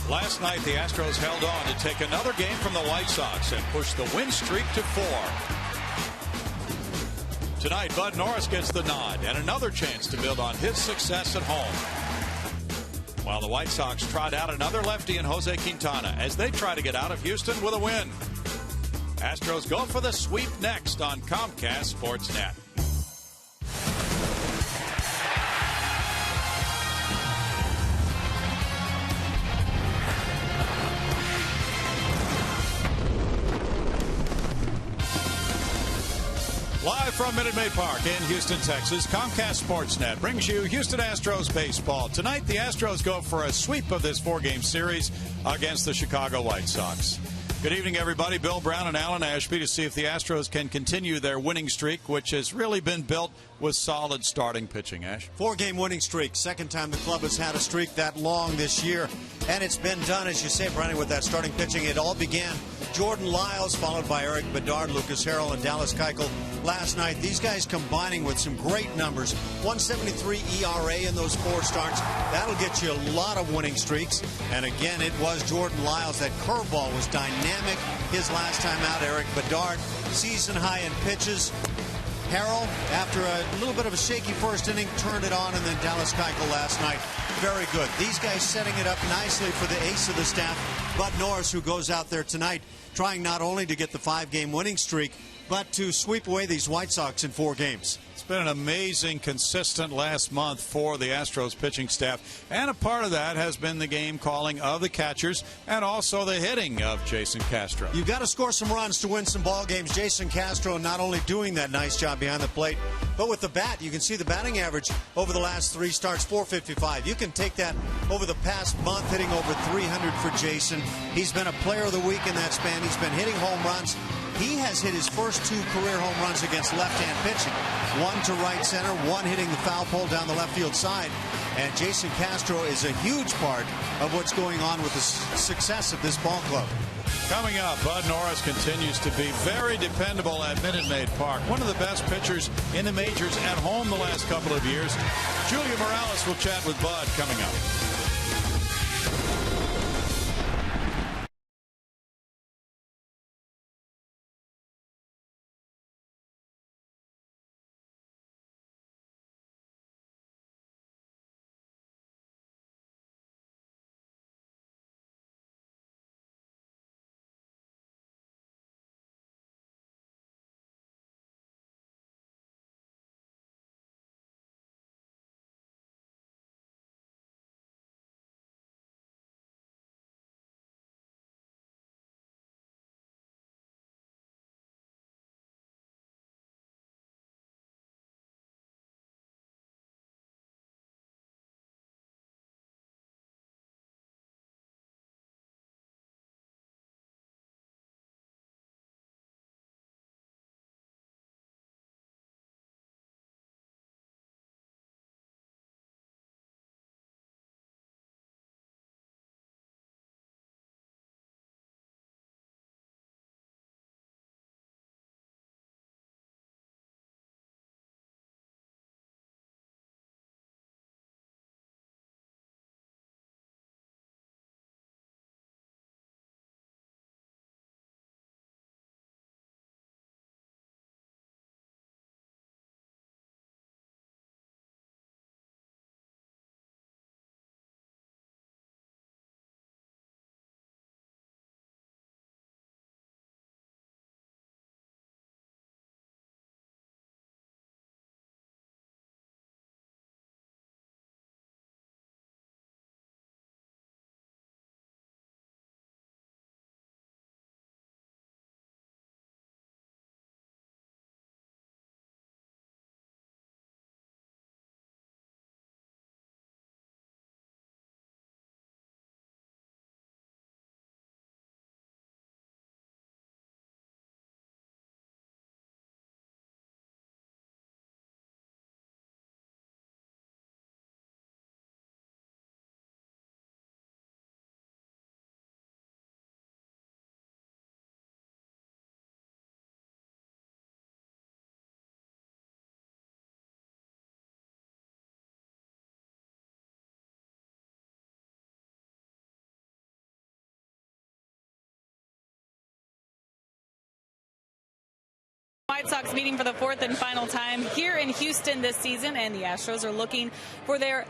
Last night, the Astros held on to take another game from the White Sox and push the win streak to 4. Tonight, Bud Norris gets the nod and another chance to build on his success at home. While the White Sox trot out another lefty in Jose Quintana as they try to get out of Houston with a win. Astros go for the sweep next on Comcast Sportsnet. Live from Minute Maid Park in Houston, Texas, Comcast Sportsnet brings you Houston Astros baseball. Tonight, the Astros go for a sweep of this 4-game series against the Chicago White Sox. Good evening, everybody. Bill Brown and Alan Ashby to see if the Astros can continue their winning streak, which has really been built with solid starting pitching. Ash? 4-game winning streak. Second time the club has had a streak that long this year. And it's been done, as you say, Brandon, with that starting pitching. It all began Jordan Lyles, followed by Eric Bedard, Lucas Harrell, and Dallas Keuchel last night. These guys combining with some great numbers. 173 ERA in those 4 starts. That'll get you a lot of winning streaks. And again, it was Jordan Lyles. That curveball was dynamic his last time out. Eric Bedard, season high in pitches. Harrell, after a little bit of a shaky first inning, turned it on, and then Dallas Keuchel last night. Very good. These guys setting it up nicely for the ace of the staff, Bud Norris, who goes out there tonight trying not only to get the 5-game winning streak, but to sweep away these White Sox in 4 games. It's been an amazing, consistent last month for the Astros pitching staff, and a part of that has been the game calling of the catchers and also the hitting of Jason Castro. You've got to score some runs to win some ball games. Jason Castro not only doing that nice job behind the plate, but with the bat. You can see the batting average over the last 3 starts, 455. You can take that over the past month, hitting over 300 for Jason. He's been a player of the week in that span. He's been hitting home runs. He has hit his first 2 career home runs against left-hand pitching. 1 to right center, 1 hitting the foul pole down the left field side. And Jason Castro is a huge part of what's going on with the success of this ball club. Coming up, Bud Norris continues to be very dependable at Minute Maid Park. One of the best pitchers in the majors at home the last couple of years. Julia Morales will chat with Bud coming up. White Sox meeting for the fourth and final time here in Houston this season, and the Astros are looking for their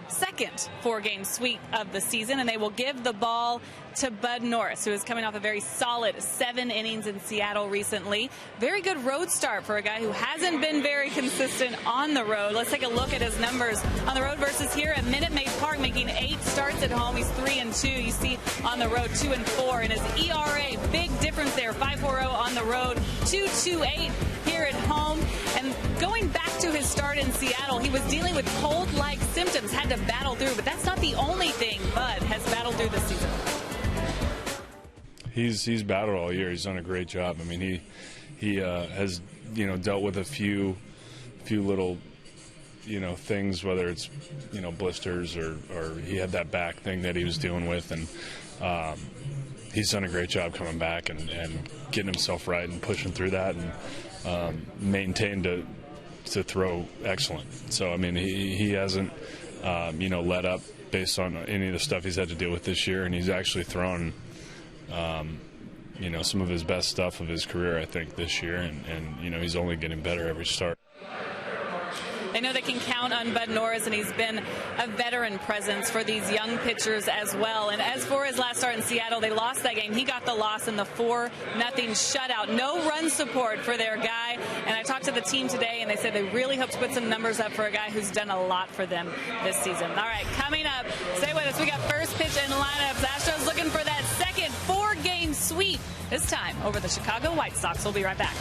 second four-game sweep of the season, and they will give the ball to Bud Norris, who is coming off a very solid 7 innings in Seattle recently. Very good road start for a guy who hasn't been very consistent on the road. Let's take a look at his numbers on the road versus here at Minute Maid Park, making 8 starts at home. He's 3-2. You see on the road 2-4, and his ERA, big difference there, 5.40 on the road, 2.28 here at home. And going back to his start in Seattle, he was dealing with cold-like symptoms, had to battle through, but that's not the only thing Bud has battled through this season. He's battled all year. He's done a great job. I mean, he has dealt with a few little things, whether it's blisters or he had that back thing that he was dealing with, and he's done a great job coming back and getting himself right and pushing through that and maintained to throw excellent. So I mean, he hasn't let up based on any of the stuff he's had to deal with this year, and he's actually thrown some of his best stuff of his career, I think, this year, and he's only getting better every start. They know they can count on Bud Norris, and he's been a veteran presence for these young pitchers as well. And as for his last start in Seattle, they lost that game. He got the loss in the 4-0 shutout. No run support for their guy. And I talked to the team today, and they said they really hope to put some numbers up for a guy who's done a lot for them this season. All right, coming up, stay with us. We got first pitch and lineups. Astros looking for that second 4-game sweep, this time over the Chicago White Sox. We'll be right back.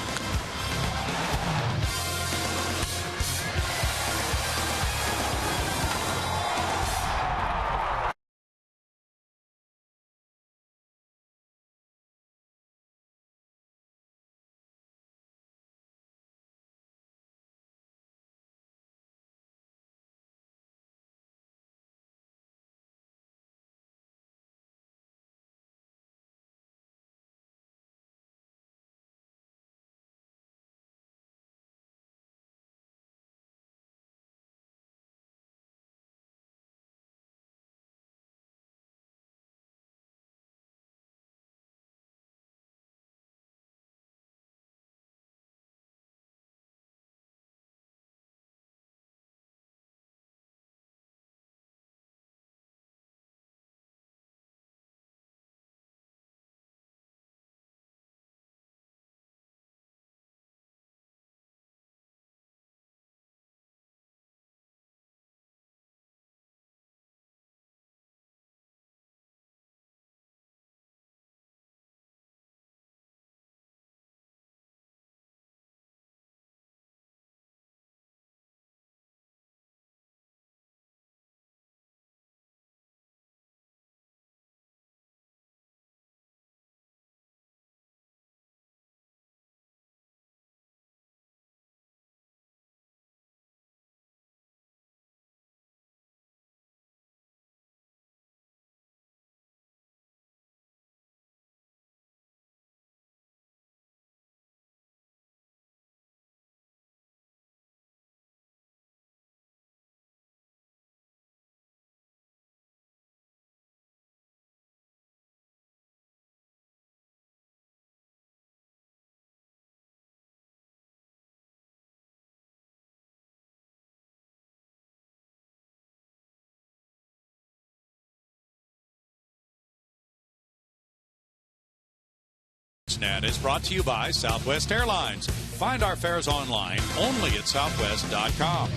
Net is brought to you by Southwest Airlines. Find our fares online only at southwest.com.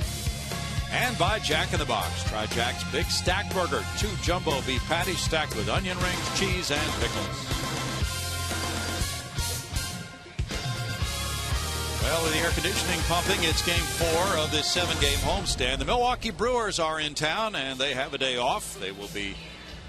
And by Jack in the Box. Try Jack's Big Stack Burger. 2 jumbo beef patties stacked with onion rings, cheese, and pickles. Well, with the air conditioning pumping, it's game 4 of this 7-game homestand. The Milwaukee Brewers are in town, and they have a day off. They will be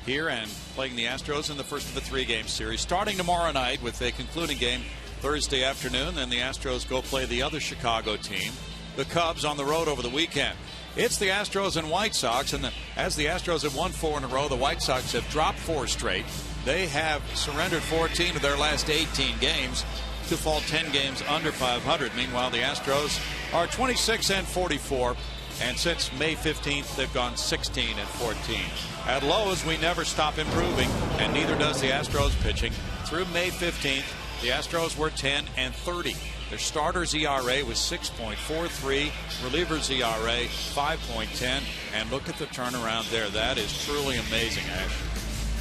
here and playing the Astros in the first of a 3-game series, starting tomorrow night with a concluding game Thursday afternoon. Then the Astros go play the other Chicago team, the Cubs, on the road over the weekend. It's the Astros and White Sox, and as the Astros have won 4 in a row, the White Sox have dropped 4 straight. They have surrendered 14 of their last 18 games to fall 10 games under 500. Meanwhile, the Astros are 26-44. And since May 15th, they've gone 16-14. At Lowe's, we never stop improving, and neither does the Astros pitching. Through May 15th, The Astros were 10-30. Their starters ERA was 6.43. Relievers ERA 5.10. And look at the turnaround there. That is truly amazing, Ash.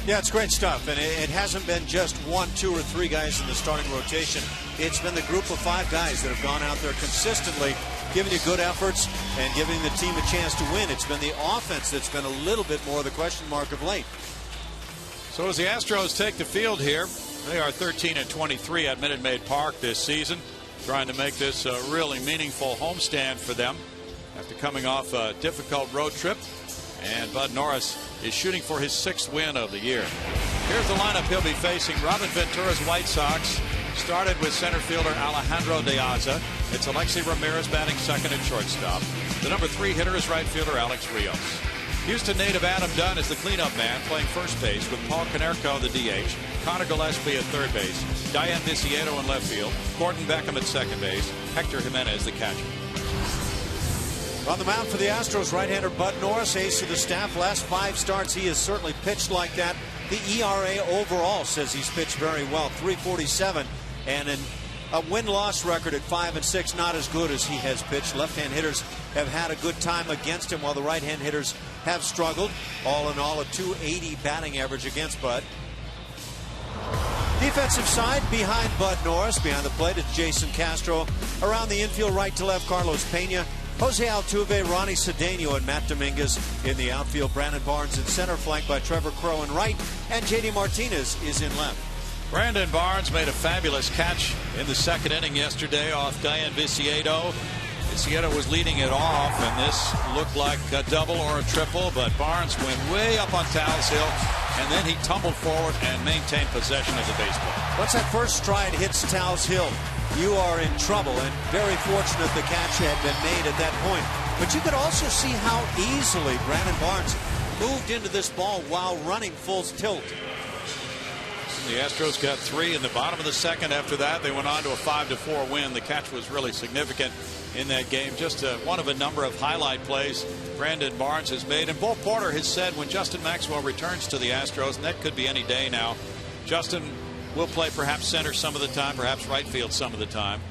Yeah, it's great stuff. And it hasn't been just 1, 2, or 3 guys in the starting rotation. It's been the group of 5 guys that have gone out there consistently, giving you good efforts and giving the team a chance to win. It's been the offense that's been a little bit more the question mark of late. So as the Astros take the field here, they are 13-23 at Minute Maid Park this season, trying to make this a really meaningful homestand for them after coming off a difficult road trip. And Bud Norris is shooting for his 6th win of the year. Here's the lineup he'll be facing. Robin Ventura's White Sox started with center fielder Alejandro De Aza. It's Alexi Ramirez batting second at shortstop. The number 3 hitter is right fielder Alex Rios. Houston native Adam Dunn is the cleanup man, playing first base with Paul Konerko, the DH, Connor Gillespie at third base, Diane Viciedo in left field, Gordon Beckham at second base, Hector Jimenez the catcher. On the mound for the Astros, right-hander Bud Norris, ace of the staff. Last 5 starts, he has certainly pitched like that. The ERA overall says he's pitched very well, 3.47, and a win-loss record at 5-6, not as good as he has pitched. Left-hand hitters have had a good time against him, while the right-hand hitters have struggled. All in all, a .280 batting average against Bud. Defensive side, behind Bud Norris, behind the plate, it's Jason Castro. Around the infield, right to left, Carlos Pena, Jose Altuve, Ronnie Cedeno, and Matt Dominguez in the outfield. Brandon Barnes in center, flanked by Trevor Crow in right, and J.D. Martinez is in left. Brandon Barnes made a fabulous catch in the second inning yesterday off Diane Viciedo. Viciedo was leading it off, and this looked like a double or a triple, but Barnes went way up on Tal's Hill, and then he tumbled forward and maintained possession of the baseball. Once that first stride hits Tal's Hill, you are in trouble, and very fortunate the catch had been made at that point. But you could also see how easily Brandon Barnes moved into this ball while running full tilt. The Astros got 3 in the bottom of the second. After that, they went on to a 5-4 win. The catch was really significant in that game. Just one of a number of highlight plays Brandon Barnes has made. And Bo Porter has said when Justin Maxwell returns to the Astros, and that could be any day now, Justin will play perhaps center some of the time, perhaps right field some of the time.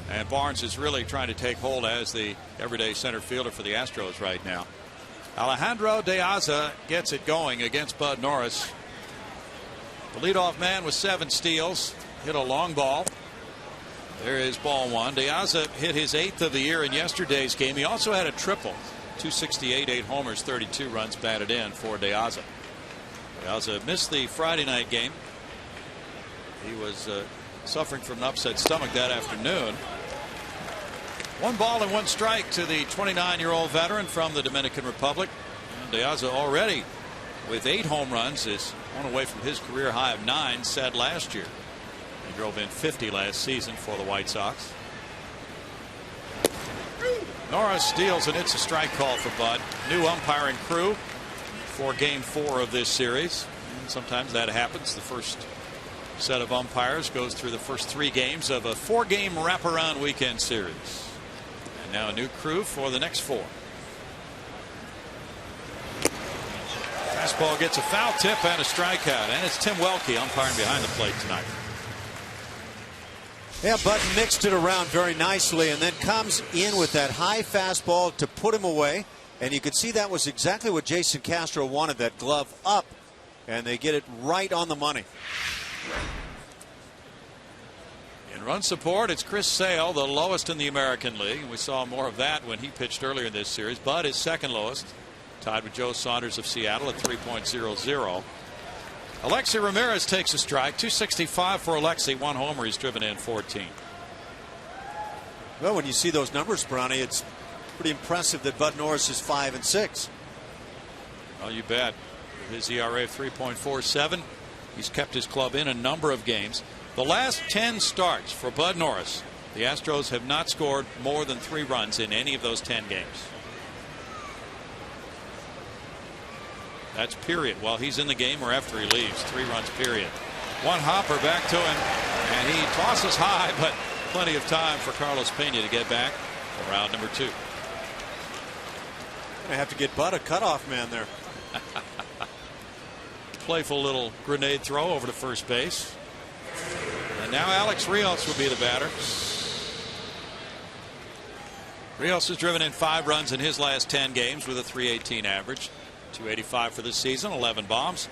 And Barnes is really trying to take hold as the everyday center fielder for the Astros right now. Alejandro De Aza gets it going against Bud Norris. The leadoff man with 7 steals, hit a long ball. There is ball 1. De Aza hit his 8th of the year in yesterday's game. He also had a triple, 268, 8 homers, 32 runs batted in for De Aza. De Aza missed the Friday night game. He was suffering from an upset stomach that afternoon. 1 ball and 1 strike to the 29-year-old veteran from the Dominican Republic. And De Aza already with 8 home runs is one away from his career high of 9 set last year. He drove in 50 last season for the White Sox. Norris steals, and it's a strike call for Bud. New umpiring crew for game 4 of this series. And sometimes that happens. The first set of umpires goes through the first 3 games of a 4-game wraparound weekend series. And now a new crew for the next 4. Fastball gets a foul tip and a strikeout, and it's Tim Welke umpiring behind the plate tonight. Yeah, Bud mixed it around very nicely and then comes in with that high fastball to put him away. And you could see that was exactly what Jason Castro wanted, that glove up, and they get it right on the money. In run support, it's Chris Sale, the lowest in the American League. We saw more of that when he pitched earlier in this series. Bud is second lowest, tied with Joe Saunders of Seattle at 3.00. Alexi Ramirez takes a strike. 265 for Alexi. 1 homer. He's driven in 14. Well, when you see those numbers, Brownie, it's pretty impressive that Bud Norris is 5-6. Oh, you bet. His ERA of 3.47. He's kept his club in a number of games. The last 10 starts for Bud Norris, the Astros have not scored more than 3 runs in any of those 10 games. That's period. While he's in the game or after he leaves. 3 runs period. 1 hopper back to him, and he tosses high, but plenty of time for Carlos Pena to get back for round number 2. Gonna have to get Bud a cutoff man there. Playful little grenade throw over to first base. And now Alex Rios will be the batter. Rios has driven in 5 runs in his last 10 games with a .318 average. 285 for this season, 11 bombs.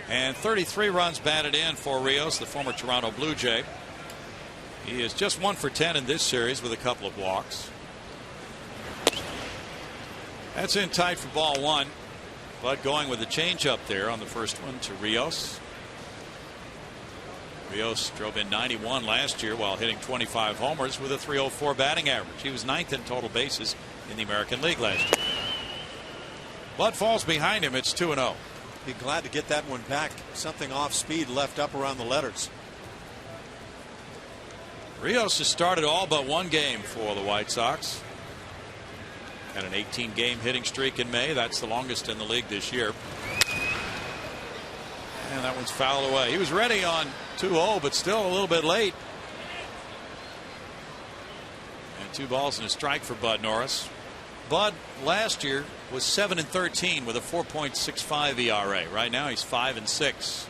And 33 runs batted in for Rios, the former Toronto Blue Jay. He is just 1 for 10 in this series with a couple of walks. That's in tight for ball 1. Bud going with the changeup there on the first one to Rios. Rios drove in 91 last year while hitting 25 homers with a .304 batting average. He was 9th in total bases in the American League last year. Bud falls behind him. It's 2-0. Be glad to get that one back. Something off speed left up around the letters. Rios has started all but 1 game for the White Sox. Had an 18-game hitting streak in May. That's the longest in the league this year. And that one's fouled away. He was ready on 2-0, but still a little bit late. And 2 balls and a strike for Bud Norris. Bud last year was 7-13 with a 4.65 ERA. Right now he's 5-6.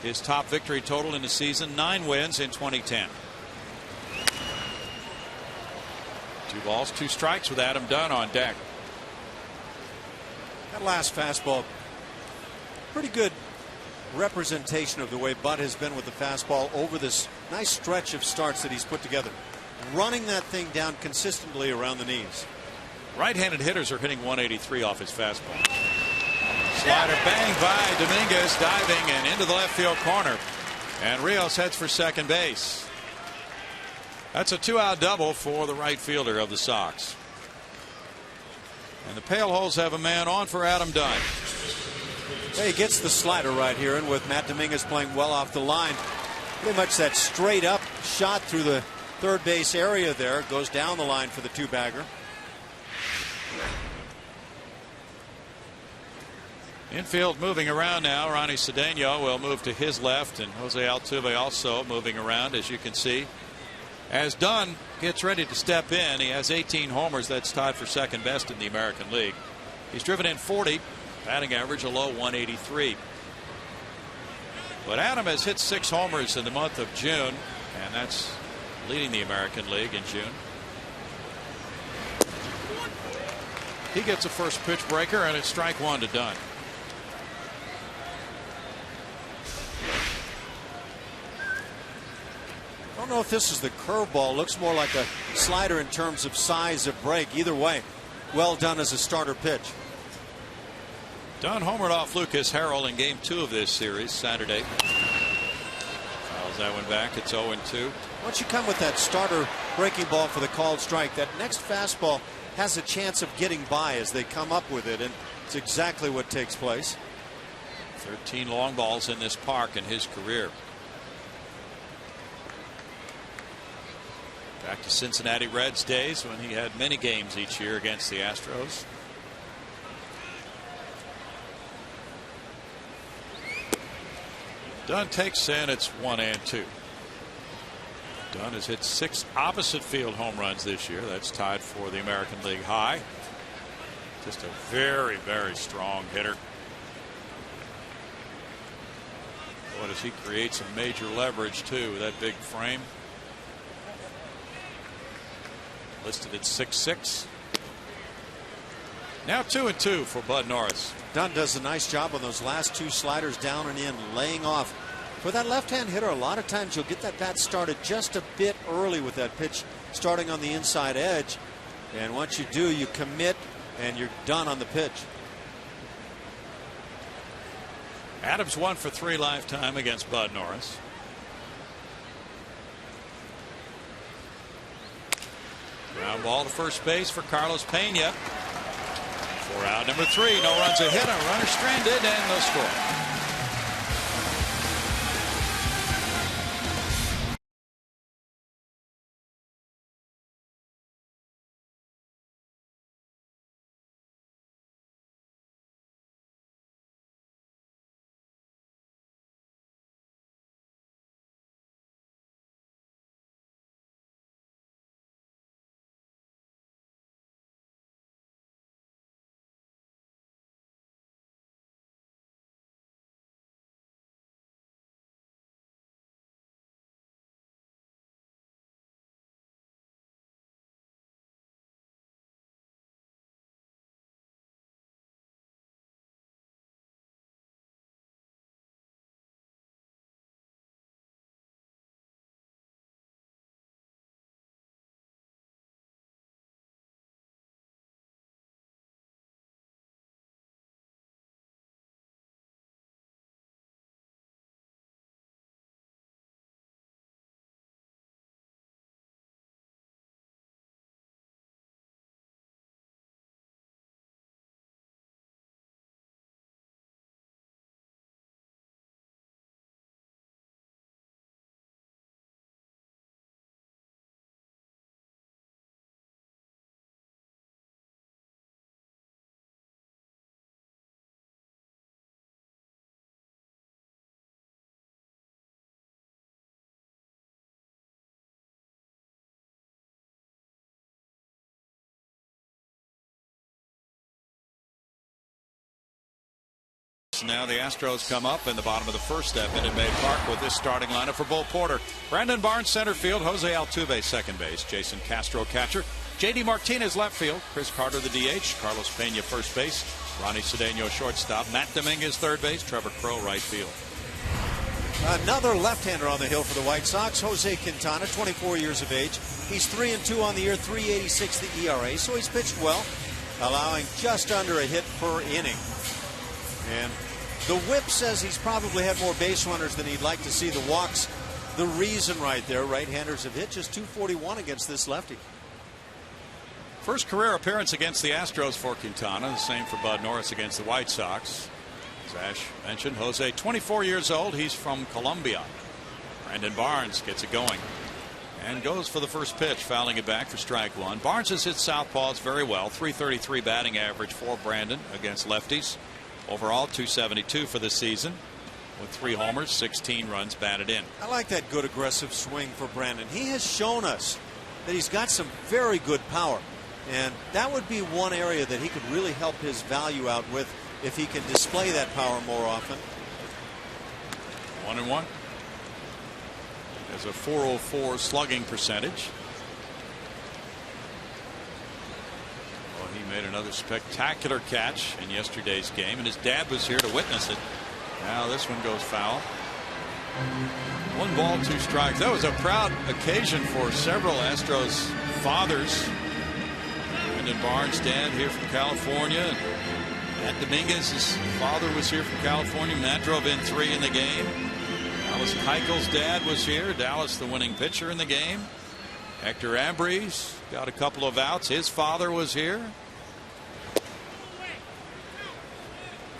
His top victory total in the season, 9 wins in 2010. 2 balls, 2 strikes with Adam Dunn on deck. That last fastball, pretty good representation of the way Bud has been with the fastball over this nice stretch of starts that he's put together. Running that thing down consistently around the knees. Right-handed hitters are hitting 183 off his fastball. Slider banged by Dominguez, diving and into the left field corner. And Rios heads for second base. That's a 2-out double for the right fielder of the Sox. And the Pale Holes have a man on for Adam Dunn. He gets the slider right here, and with Matt Dominguez playing well off the line, pretty much that straight up shot through the third base area there goes down the line for the 2-bagger. Infield moving around now. Ronnie Cedeno will move to his left, and Jose Altuve also moving around, as you can see. As Dunn gets ready to step in, he has 18 homers. That's tied for second best in the American League. He's driven in 40, batting average a low 183. But Adam has hit 6 homers in the month of June, and that's leading the American League in June. He gets a first pitch breaker, and it's strike 1 to Dunn. I don't know if this is the curveball. Looks more like a slider in terms of size of break. Either way, well done as a starter pitch. Dunn homered off Lucas Harrell in game 2 of this series Saturday. Fouls that one back. It's 0-2. Once you come with that starter breaking ball for the called strike, that next fastball has a chance of getting by as they come up with it, and it's exactly what takes place. 13 long balls in this park in his career. Back to Cincinnati Reds days when he had many games each year against the Astros. Dunn takes in, it's 1-2. Dunn has hit 6 opposite field home runs this year. That's tied for the American League high. Just a very, very strong hitter. Boy, does he create some major leverage too with that big frame. Listed at 6'6". Now 2-2 for Bud Norris. Dunn does a nice job on those last 2 sliders down and in, laying off. For that left-hand hitter, a lot of times you'll get that bat started just a bit early with that pitch starting on the inside edge. And once you do, you commit and you're done on the pitch. Adams 1 for 3 lifetime against Bud Norris. Ground ball to first base for Carlos Pena. For out number 3. No runs a hit, a runner stranded, and no score. Astros. Now the Astros come up in the bottom of the first at Minute Maid Park with this starting lineup for Bull Porter. Brandon Barnes center field, Jose Altuve second base, Jason Castro catcher, J.D. Martinez left field, Chris Carter the DH, Carlos Pena first base, Ronnie Cedeno shortstop, Matt Dominguez third base, Trevor Crowe right field. Another left-hander on the hill for the White Sox, Jose Quintana, 24 years of age. He's 3-2 on the year, 3.86 the ERA, so he's pitched well, allowing just under a hit per inning. And the whip says he's probably had more base runners than he'd like to see. The walks, the reason right there. Right-handers have hit just .241 against this lefty. First career appearance against the Astros for Quintana. The same for Bud Norris against the White Sox. As Ash mentioned, Jose, 24 years old. He's from Colombia. Brandon Barnes gets it going and goes for the first pitch, fouling it back for strike one. Barnes has hit southpaws very well. .333 batting average for Brandon against lefties. Overall, .272 for the season with 3 homers, 16 runs batted in. I like that good aggressive swing for Brandon. He has shown us that he's got some very good power, and that would be one area that he could really help his value out with if he can display that power more often. 1-1. There's a .404 slugging percentage. He made another spectacular catch in yesterday's game, and his dad was here to witness it. Now this one goes foul. 1 ball, 2 strikes. That was a proud occasion for several Astros fathers. Brandon Barnes' dad here from California. Matt Dominguez, his father, was here from California. Matt drove in 3 in the game. Dallas Keuchel's dad was here. Dallas, the winning pitcher in the game. Hector Ambry's got a couple of outs. His father was here.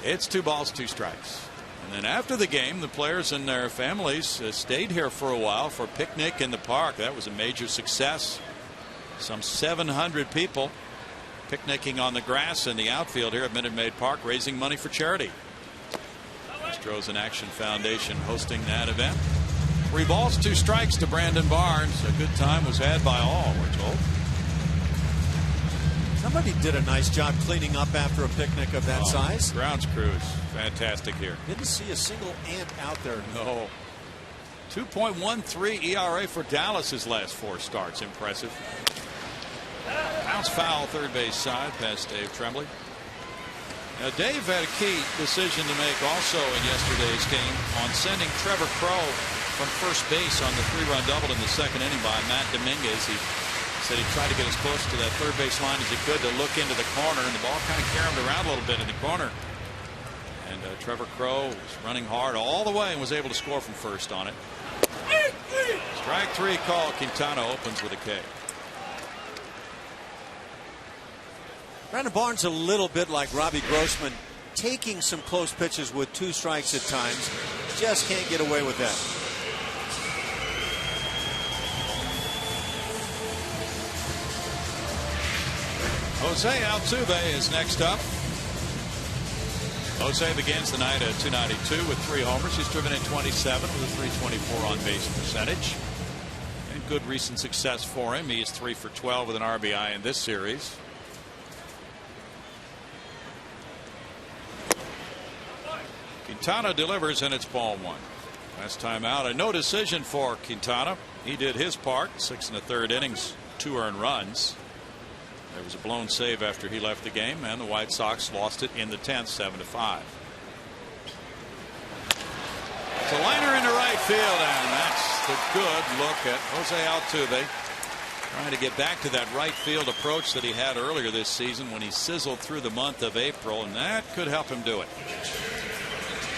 It's 2 balls, 2 strikes. And then after the game, the players and their families stayed here for a while for a picnic in the park. That was a major success. Some 700 people picnicking on the grass in the outfield here at Minute Maid Park, raising money for charity. Astros in Action Foundation hosting that event. 3 balls, 2 strikes to Brandon Barnes. A good time was had by all, we're told. Somebody did a nice job cleaning up after a picnic of that size. Grounds crew is fantastic here. Didn't see a single ant out there. No. 2.13 ERA for Dallas his last 4 starts. Impressive. Bounce foul, third base side past Dave Tremblay. Now Dave had a key decision to make also in yesterday's game on sending Trevor Crowe from first base on the 3-run double in the second inning by Matt Dominguez. He said he tried to get as close to that third base line as he could to look into the corner, and the ball kind of caromed around a little bit in the corner. And Trevor Crowe was running hard all the way and was able to score from first on it. Strike 3 call. Quintana opens with a K. Brandon Barnes a little bit like Robbie Grossman, taking some close pitches with 2 strikes at times. Just can't get away with that. Jose Altuve is next up. Jose begins the night at .292 with 3 homers. He's driven in 27 with a .324 on base percentage. And good recent success for him. He is 3 for 12 with an RBI in this series. Quintana delivers, and it's ball 1. Last time out, a no decision for Quintana. He did his part. 6 1/3 innings, 2 earned runs. There was a blown save after he left the game, and the White Sox lost it in the 10th, 7-5. It's a liner into right field, and that's the good look at Jose Altuve, trying to get back to that right field approach that he had earlier this season when he sizzled through the month of April, and that could help him do it.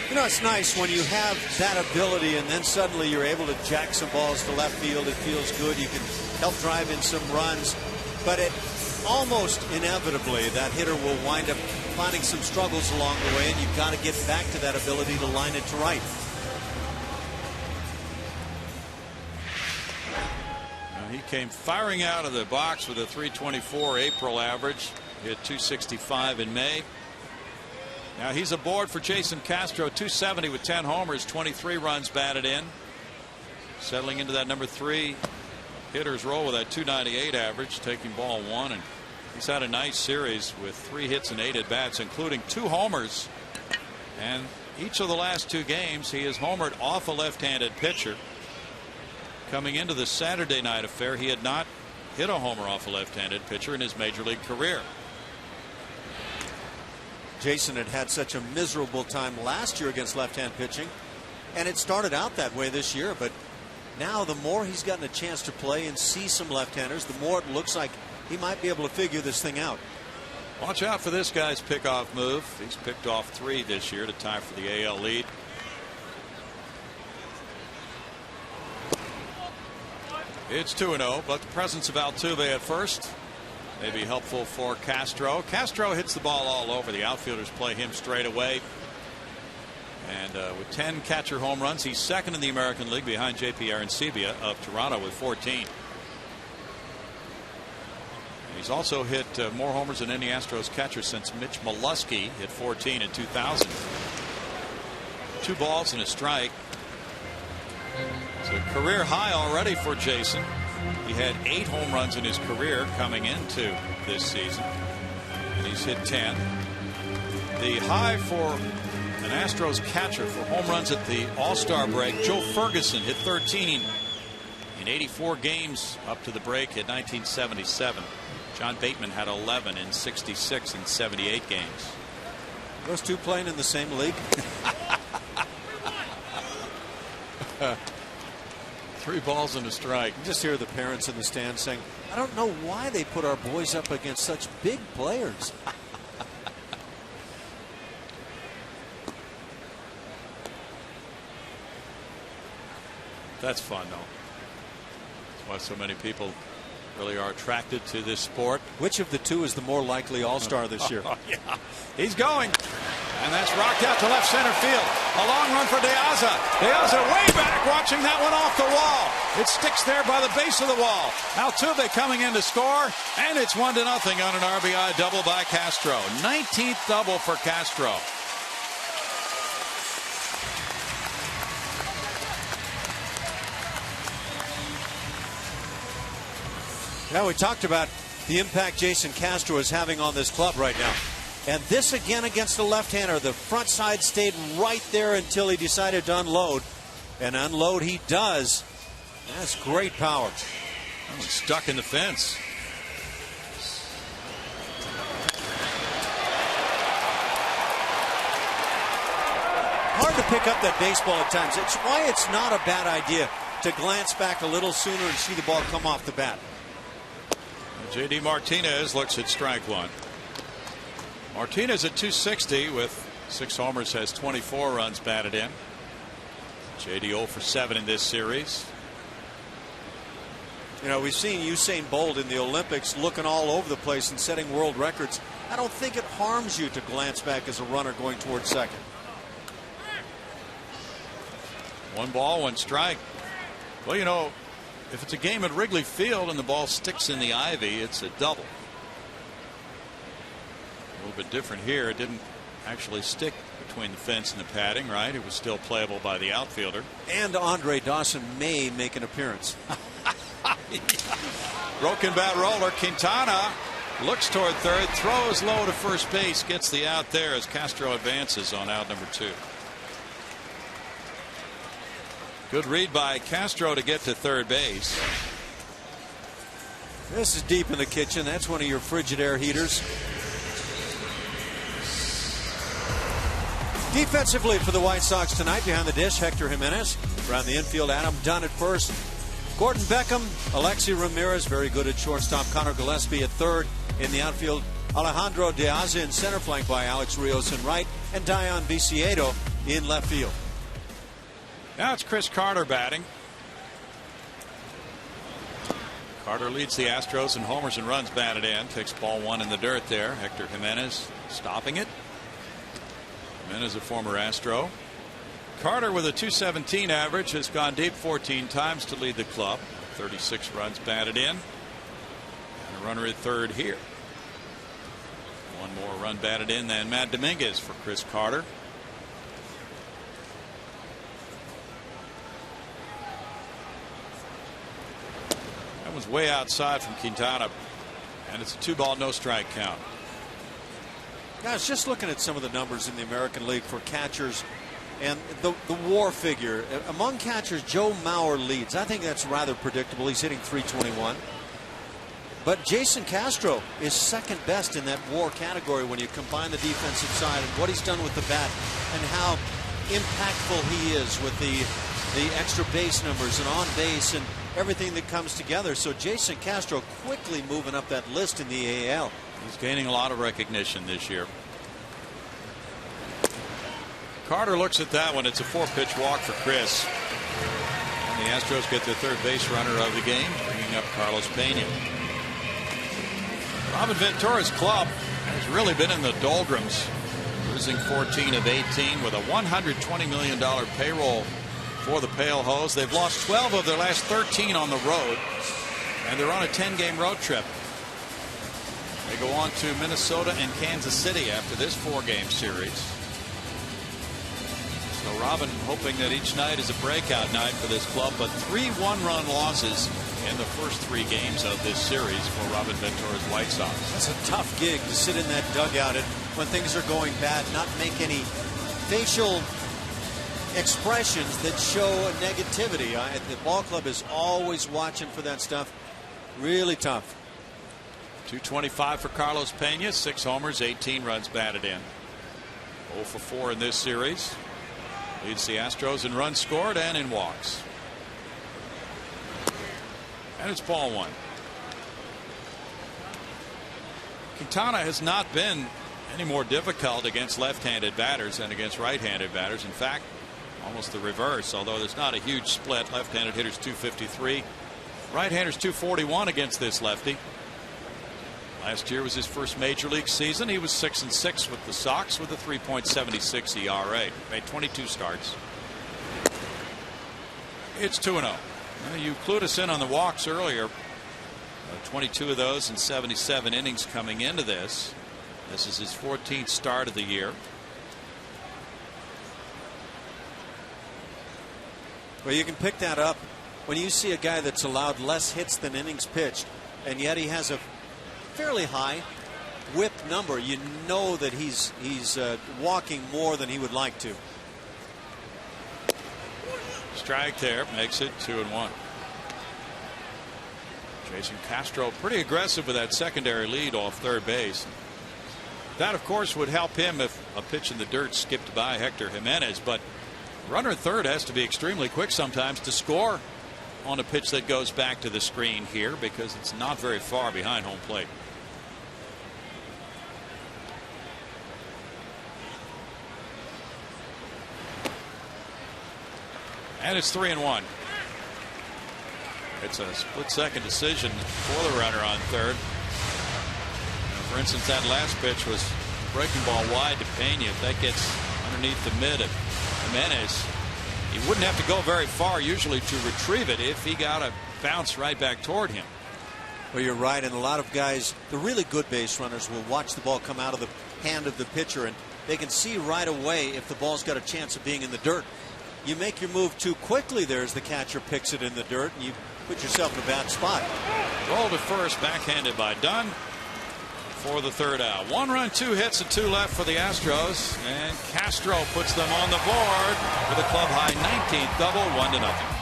You know, it's nice when you have that ability and then suddenly you're able to jack some balls to left field. It feels good. You can help drive in some runs, but it almost inevitably that hitter will wind up finding some struggles along the way, and you've got to get back to that ability to line it to right. He came firing out of the box with a .324 April average. Hit .265 in May. Now he's aboard for Jason Castro, .270 with 10 homers, 23 runs batted in. Settling into that number 3 hitter's role with that .298 average, taking ball 1, and he's had a nice series with 3 hits and 8 at bats, including 2 homers And each of the last 2 games, he has homered off a left-handed pitcher. Coming into the Saturday night affair, he had not hit a homer off a left-handed pitcher in his major league career. Jason had such a miserable time last year against left-hand pitching, and it started out that way this year, but now the more he's gotten a chance to play and see some left-handers, the more it looks like he might be able to figure this thing out. Watch out for this guy's pickoff move. He's picked off 3 this year to tie for the AL lead. It's 2-0, but the presence of Altuve at first may be helpful for Castro. Castro hits the ball all over. The outfielders play him straight away. And with 10 catcher home runs, he's second in the American League behind J.P. Arancibia of Toronto with 14. He's also hit more homers than any Astros catcher since Mitch Molesky hit 14 in 2000. 2 balls and a strike. It's a career high already for Jason. He had 8 home runs in his career coming into this season, and he's hit 10. The high for an Astros catcher for home runs at the All-Star break, Joe Ferguson hit 13 in 84 games up to the break in 1977. John Bateman had 11 in 66 and 78 games. Those 2 playing in the same league. 3 balls and a strike. You just hear the parents in the stand saying, I don't know why they put our boys up against such big players. That's fun, though. That's why so many people really are attracted to this sport. Which of the 2 is the more likely All-Star this year? Yeah, he's going. And that's rocked out to left center field. A long run for De Aza. De Aza way back, watching that one off the wall. It sticks there by the base of the wall. Altuve coming in to score, and it's 1-0 on an RBI double by Castro. 19th double for Castro. Now, we talked about the impact Jason Castro is having on this club right now. And this again against the left-hander. The front side stayed right there until he decided to unload. And unload he does. That's great power. That one's stuck in the fence. Hard to pick up that baseball at times. It's why it's not a bad idea to glance back a little sooner and see the ball come off the bat. J.D. Martinez looks at strike 1. Martinez at 260 with 6 homers, has 24 runs batted in. J.D. 0 for 7 in this series. You know, we've seen Usain Bolt in the Olympics looking all over the place and setting world records. I don't think it harms you to glance back as a runner going towards second. 1 ball, 1 strike. Well, you know, if it's a game at Wrigley Field and the ball sticks in the ivy, it's a double. A little bit different here. It didn't actually stick between the fence and the padding, right? It was still playable by the outfielder. And Andre Dawson may make an appearance. Broken bat roller. Quintana looks toward third, throws low to first base, gets the out there as Castro advances on out number 2. Good read by Castro to get to third base. This is deep in the kitchen. That's one of your Frigidaire heaters. Defensively for the White Sox tonight, behind the dish, Hector Jimenez. Around the infield, Adam Dunn at first. Gordon Beckham, Alexi Ramirez, very good at shortstop. Connor Gillespie at third. In the outfield, Alejandro De Aza in center, flanked by Alex Rios in right, and Dion Viciedo in left field. Now it's Chris Carter batting. Carter leads the Astros in homers and runs batted in. Takes ball 1 in the dirt there. Hector Jimenez stopping it. Jimenez, a former Astro. Carter with a .217 average, has gone deep 14 times to lead the club. 36 runs batted in. And a runner at third here. 1 more run batted in than Matt Dominguez for Chris Carter. That was way outside from Quintana, and it's a 2-ball, no strike count. Guys, just looking at some of the numbers in the American League for catchers and the WAR figure. Among catchers, Joe Mauer leads. I think that's rather predictable. He's hitting .321. But Jason Castro is second best in that WAR category when you combine the defensive side and what he's done with the bat and how impactful he is with the extra base numbers and on base and everything that comes together. So Jason Castro quickly moving up that list in the AL. He's gaining a lot of recognition this year. Carter looks at that one. It's a 4-pitch walk for Chris. And the Astros get their third base runner of the game, bringing up Carlos Pena. Robin Ventura's club has really been in the doldrums, losing 14 of 18 with a $120 million payroll for the Pale Hose. They've lost 12 of their last 13 on the road, and they're on a 10-game road trip. They go on to Minnesota and Kansas City after this 4-game series. So Robin hoping that each night is a breakout night for this club, but 3 one-run losses in the first 3 games of this series for Robin Ventura's White Sox. That's a tough gig to sit in that dugout and when things are going bad, not make any facial expressions that show negativity. The ball club is always watching for that stuff. Really tough. 225 for Carlos Pena, 6 homers, 18 runs batted in. 0 for 4 in this series. Leads the Astros in runs scored and in walks. And it's ball 1. Quintana has not been any more difficult against left-handed batters than against right-handed batters. In fact, almost the reverse, although there's not a huge split. Left-handed hitters 253, right-handers 241 against this lefty. Last year was his first major league season. He was 6-6 with the Sox with a 3.76 ERA. Made 22 starts. It's 2-0. You clued us in on the walks earlier. 22 of those in 77 innings coming into this. This is his 14th start of the year. Well, you can pick that up when you see a guy that's allowed less hits than innings pitched, and yet he has a fairly high whip number. You know that he's walking more than he would like to. Strike there makes it 2-1. Jason Castro pretty aggressive with that secondary lead off third base. That of course would help him if a pitch in the dirt skipped by Hector Jimenez, but runner at third has to be extremely quick sometimes to score on a pitch that goes back to the screen here because it's not very far behind home plate. And it's 3-1. It's a split-second decision for the runner on third. For instance, that last pitch was breaking ball wide to Pena. If that gets underneath the mid of Jimenez, he wouldn't have to go very far usually to retrieve it if he got a bounce right back toward him. Well, you're right, and a lot of guys, the really good base runners, will watch the ball come out of the hand of the pitcher, and they can see right away if the ball's got a chance of being in the dirt. You make your move too quickly there as the catcher picks it in the dirt, and you put yourself in a bad spot. Roll to first, backhanded by Dunn for the third out. 1 run, 2 hits, and 2 left for the Astros, and Castro puts them on the board with a club high 19th double, 1-0.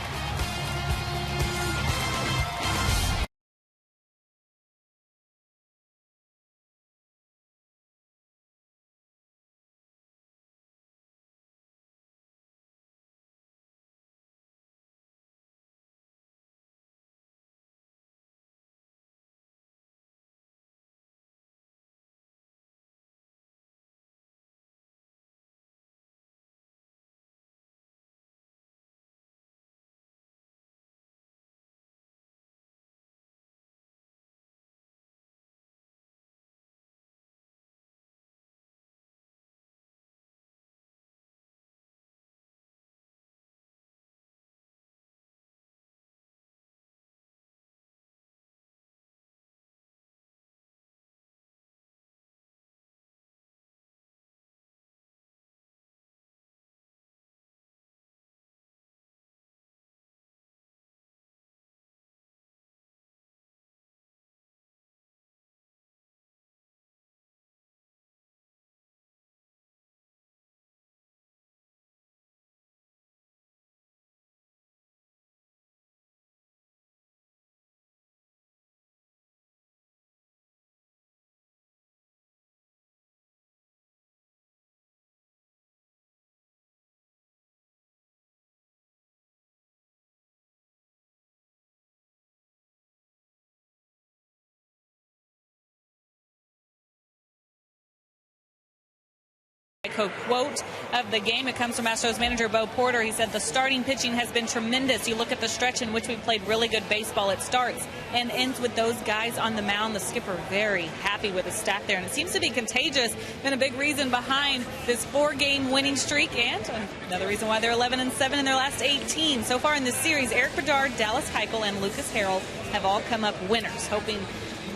Quote of the game. It comes from Astros manager Bo Porter. He said the starting pitching has been tremendous. You look at the stretch in which we played really good baseball. It starts and ends with those guys on the mound. The skipper very happy with his staff there, and it seems to be contagious. Been a big reason behind this 4-game winning streak, and another reason why they're 11-7 in their last 18 so far in this series. Eric Bedard, Dallas Keuchel, and Lucas Harrell have all come up winners, hoping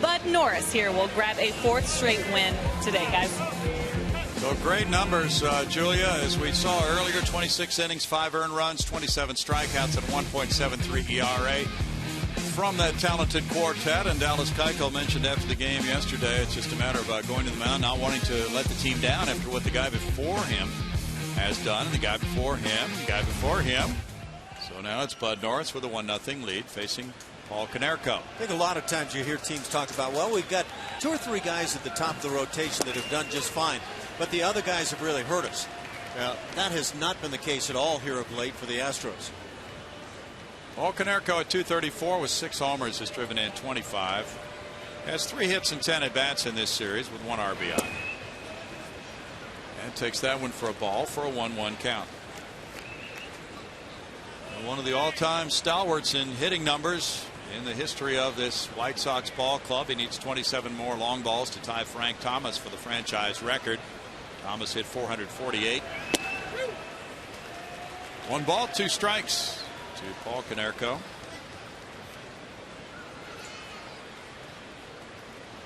Bud Norris here will grab a 4th straight win today, guys. So great numbers, Julia, as we saw earlier, 26 innings, 5 earned runs, 27 strikeouts, and 1.73 ERA from that talented quartet. And Dallas Keuchel mentioned after the game yesterday, it's just a matter of going to the mound, not wanting to let the team down after what the guy before him has done, and the guy before him, the guy before him. So now it's Bud Norris with a 1-0 lead facing Paul Konerko. I think a lot of times you hear teams talk about, well, we've got 2 or 3 guys at the top of the rotation that have done just fine, but the other guys have really hurt us. That has not been the case at all here of late for the Astros. Paul Konerko at 234 with 6 homers, has driven in 25. Has 3 hits and 10 at-bats in this series with 1 RBI. And takes that one for a ball for a 1-1 count. And one of the all-time stalwarts in hitting numbers in the history of this White Sox ball club. He needs 27 more long balls to tie Frank Thomas for the franchise record. Thomas hit 448. 1 ball, 2 strikes to Paul Konerko.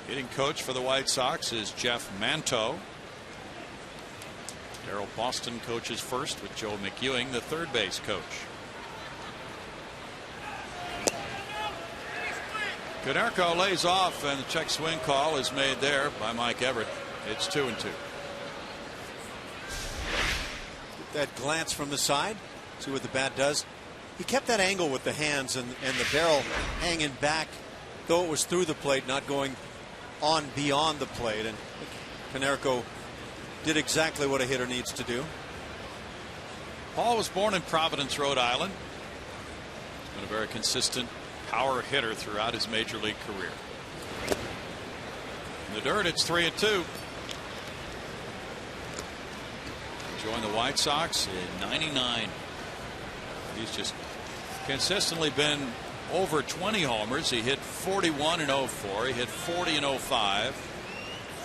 Hitting coach for the White Sox is Jeff Manto. Darryl Boston coaches first with Joe McEwing, the third base coach. Konerko lays off, and the check swing call is made there by Mike Everett. It's 2-2. That glance from the side, see what the bat does. He kept that angle with the hands and the barrel hanging back, though it was through the plate, not going on beyond the plate. And Konerko did exactly what a hitter needs to do. Paul was born in Providence, Rhode Island. He's been a very consistent power hitter throughout his major league career. In the dirt, it's 3-2. Joined the White Sox in '99. He's just consistently been over 20 homers. He hit 41 in '04. He hit 40 in '05.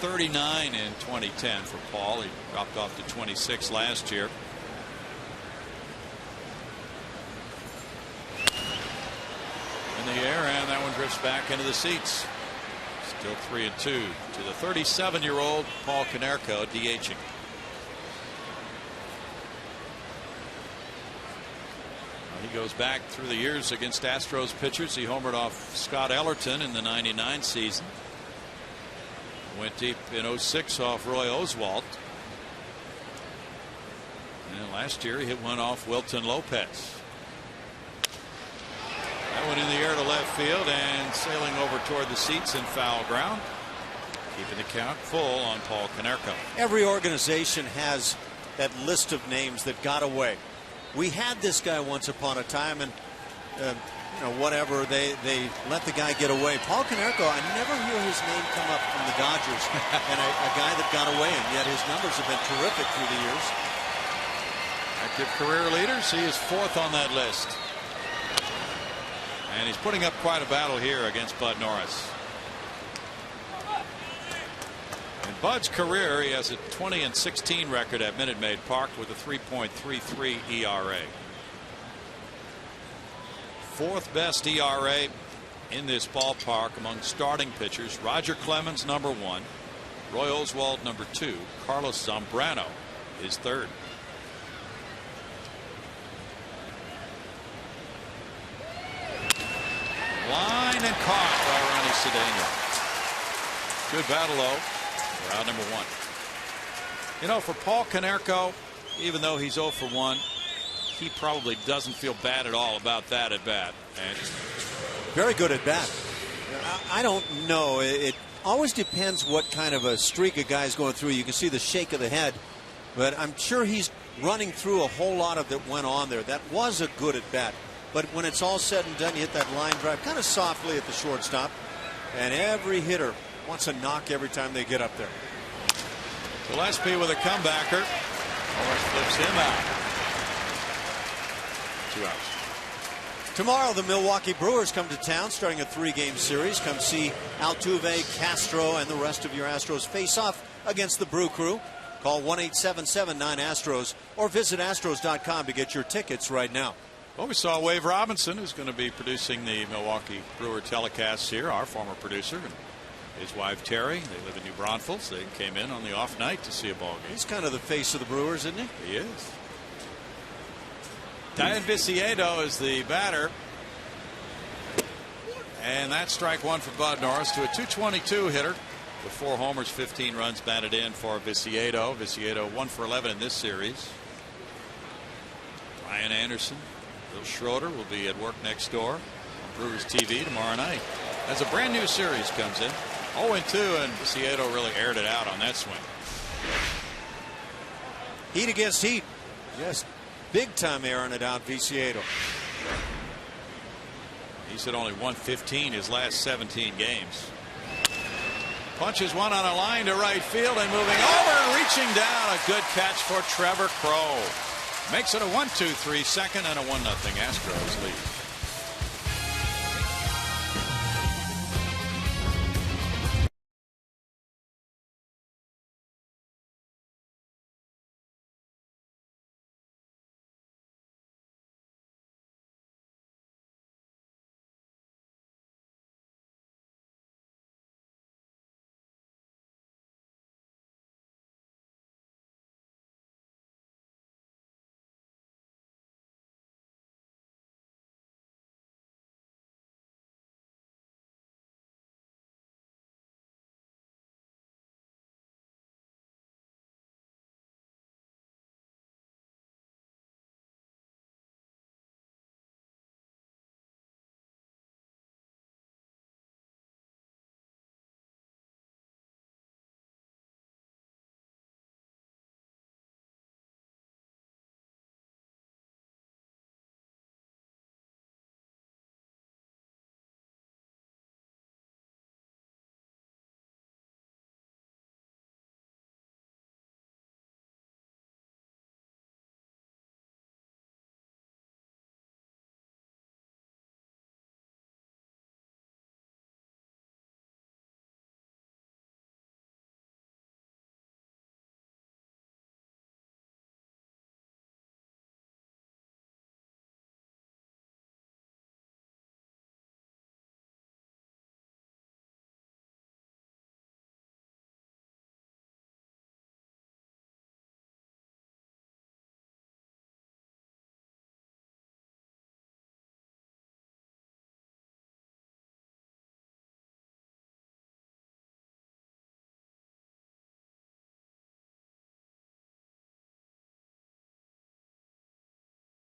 39 in 2010 for Paul. He dropped off to 26 last year. In the air, and that one drifts back into the seats. Still 3-2 to the 37-year-old Paul Konerko DHing. He goes back through the years against Astros pitchers. He homered off Scott Ellerton in the '99 season. Went deep in '06 off Roy Oswalt. And last year he hit one off Wilton Lopez. That one in the air to left field and sailing over toward the seats in foul ground. Keeping the count full on Paul Konerko. Every organization has that list of names that got away. We had this guy once upon a time, and you know, whatever, they let the guy get away. Paul Konerko, I never hear his name come up from the Dodgers, and a guy that got away, and yet his numbers have been terrific through the years. Active career leaders, he is 4th on that list. And he's putting up quite a battle here against Bud Norris. In Bud's career, he has a 20-16 record at Minute Maid Park with a 3.33 ERA. 4th best ERA in this ballpark among starting pitchers. Roger Clemens, #1. Roy Oswalt, #2. Carlos Zambrano is 3rd. Line and caught by Ronnie Cedeno. Good battle, though, for out #1. You know, for Paul Konerko, even though he's 0 for 1, he probably doesn't feel bad at all about that at bat. And very good at bat. I don't know. It always depends what kind of a streak a guy's going through. You can see the shake of the head, but I'm sure he's running through a whole lot of that went on there. That was a good at bat. But when it's all said and done, you hit that line drive kind of softly at the shortstop, and every hitter wants a knock every time they get up there. Gillespie with a comebacker. Morris flips him out. 2 outs. Tomorrow, the Milwaukee Brewers come to town, starting a 3-game series. Come see Altuve, Castro, and the rest of your Astros face off against the Brew Crew. Call 1-877-9-ASTROS or visit Astros.com to get your tickets right now. Well, we saw Wave Robinson, who's going to be producing the Milwaukee Brewer telecasts here, our former producer, and his wife Terry. They live in New Braunfels. They came in on the off night to see a ball game. He's kind of the face of the Brewers, isn't he? He is. Diane Viciedo is the batter. And that's strike one for Bud Norris to a 222 hitter. With 4 homers, 15 runs batted in for Viciedo. Viciedo 1 for 11 in this series. Ryan Anderson, Bill Schroeder will be at work next door on Brewers TV tomorrow night. As a brand new series comes in. 0-2, and Viciedo really aired it out on that swing. Heat against heat. Yes. Big time airing it out, Viciedo. He's hit only 115 his last 17 games. Punches one on a line to right field and moving over, reaching down. A good catch for Trevor Crowe. Makes it a 1-2-3 second and a 1-0 Astros lead.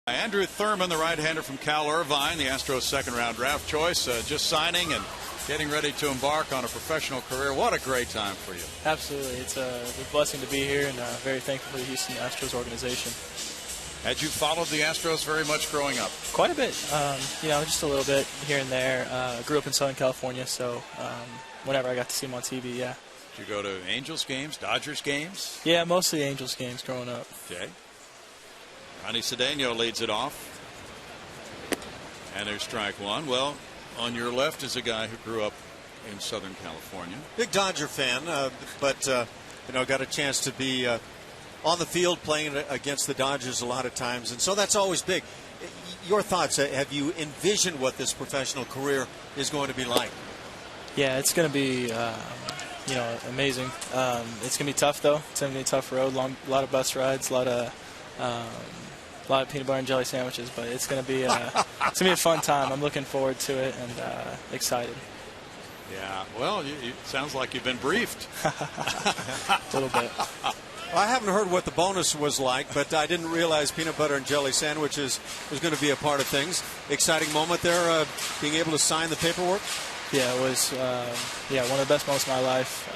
Andrew Thurman, the right-hander from Cal Irvine, the Astros second-round draft choice, just signing and getting ready to embark on a professional career. What a great time for you. Absolutely. It's a blessing to be here, and very thankful for the Houston Astros organization. Had you followed the Astros very much growing up? Quite a bit. Just a little bit here and there. Grew up in Southern California, so whenever I got to see them on TV, yeah. Did you go to Angels games, Dodgers games? Yeah, mostly Angels games growing up. Okay. Ronnie Cedeno leads it off. And there's strike one. Well, on your left is a guy who grew up in Southern California. Big Dodger fan, but got a chance to be on the field playing against the Dodgers a lot of times, and so that's always big. Your thoughts? Have you envisioned what this professional career is going to be like? Yeah, it's going to be amazing. It's going to be tough though. It's going to be a tough road. A lot of bus rides, a lot of peanut butter and jelly sandwiches, but it's going to be a fun time. I'm looking forward to it and excited. Yeah, well, it sounds like you've been briefed. A little bit. I haven't heard what the bonus was like, but I didn't realize peanut butter and jelly sandwiches was going to be a part of things. Exciting moment there, being able to sign the paperwork. Yeah, it was one of the best moments of my life.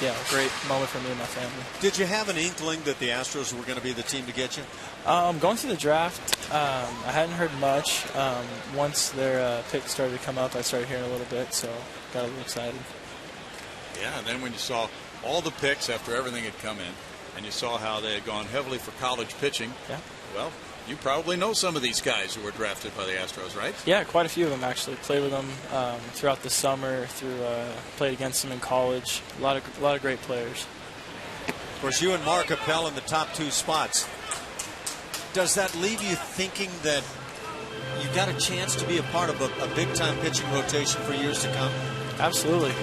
A great moment for me and my family. Did you have an inkling that the Astros were going to be the team to get you? Going through the draft, I hadn't heard much. Once their pick started to come up, I started hearing a little bit, so got a little excited. Yeah, and then when you saw all the picks after everything had come in, and you saw how they had gone heavily for college pitching. Yeah. Well, you probably know some of these guys who were drafted by the Astros, right? Yeah, quite a few of them actually. Played with them throughout the summer. Played against them in college. A lot of great players. Of course, you and Mark Appel in the top 2 spots. Does that leave you thinking that you got a chance to be a part of a big-time pitching rotation for years to come? Absolutely.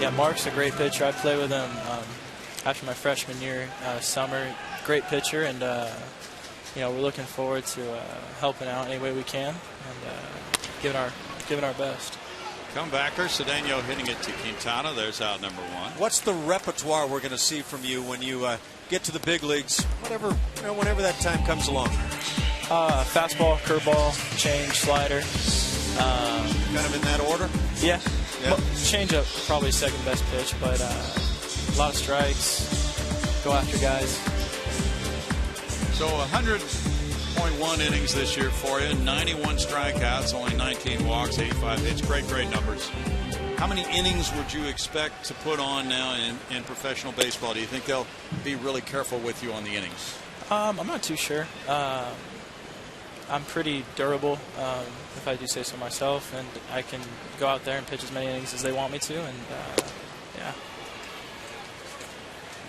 Yeah, Mark's a great pitcher. I played with him after my freshman year, summer. Great pitcher, and we're looking forward to helping out any way we can and giving our best. Comebacker, Cedeno hitting it to Quintana. There's out number 1. What's the repertoire we're going to see from you when you get to the big leagues, whenever that time comes along? Fastball, curveball, change, slider. Kind of in that order? Yeah. Change up, probably second best pitch, but a lot of strikes, go after guys. So 100.1 innings this year for you, 91 strikeouts, only 19 walks, 85 hits. Great numbers. How many innings would you expect to put on now in professional baseball? Do you think they'll be really careful with you on the innings? I'm not too sure. I'm pretty durable, if I do say so myself, and I can go out there and pitch as many innings as they want me to, and yeah.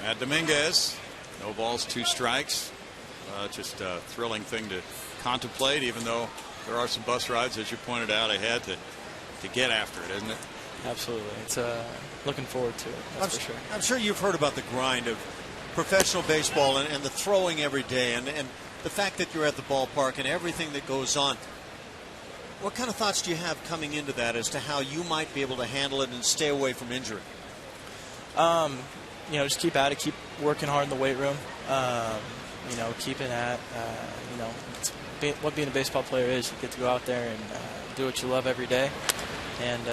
Matt Dominguez, no balls, 2 strikes. Just a thrilling thing to contemplate, even though there are some bus rides, as you pointed out, ahead to get after it, isn't it? Absolutely. It's looking forward to it, that's for sure. I'm sure you've heard about the grind of professional baseball and the throwing every day and the fact that you're at the ballpark and everything that goes on. What kind of thoughts do you have coming into that as to how you might be able to handle it and stay away from injury? Just keep at it, keep working hard in the weight room. Keep it at, what being a baseball player is. You get to go out there and do what you love every day. And,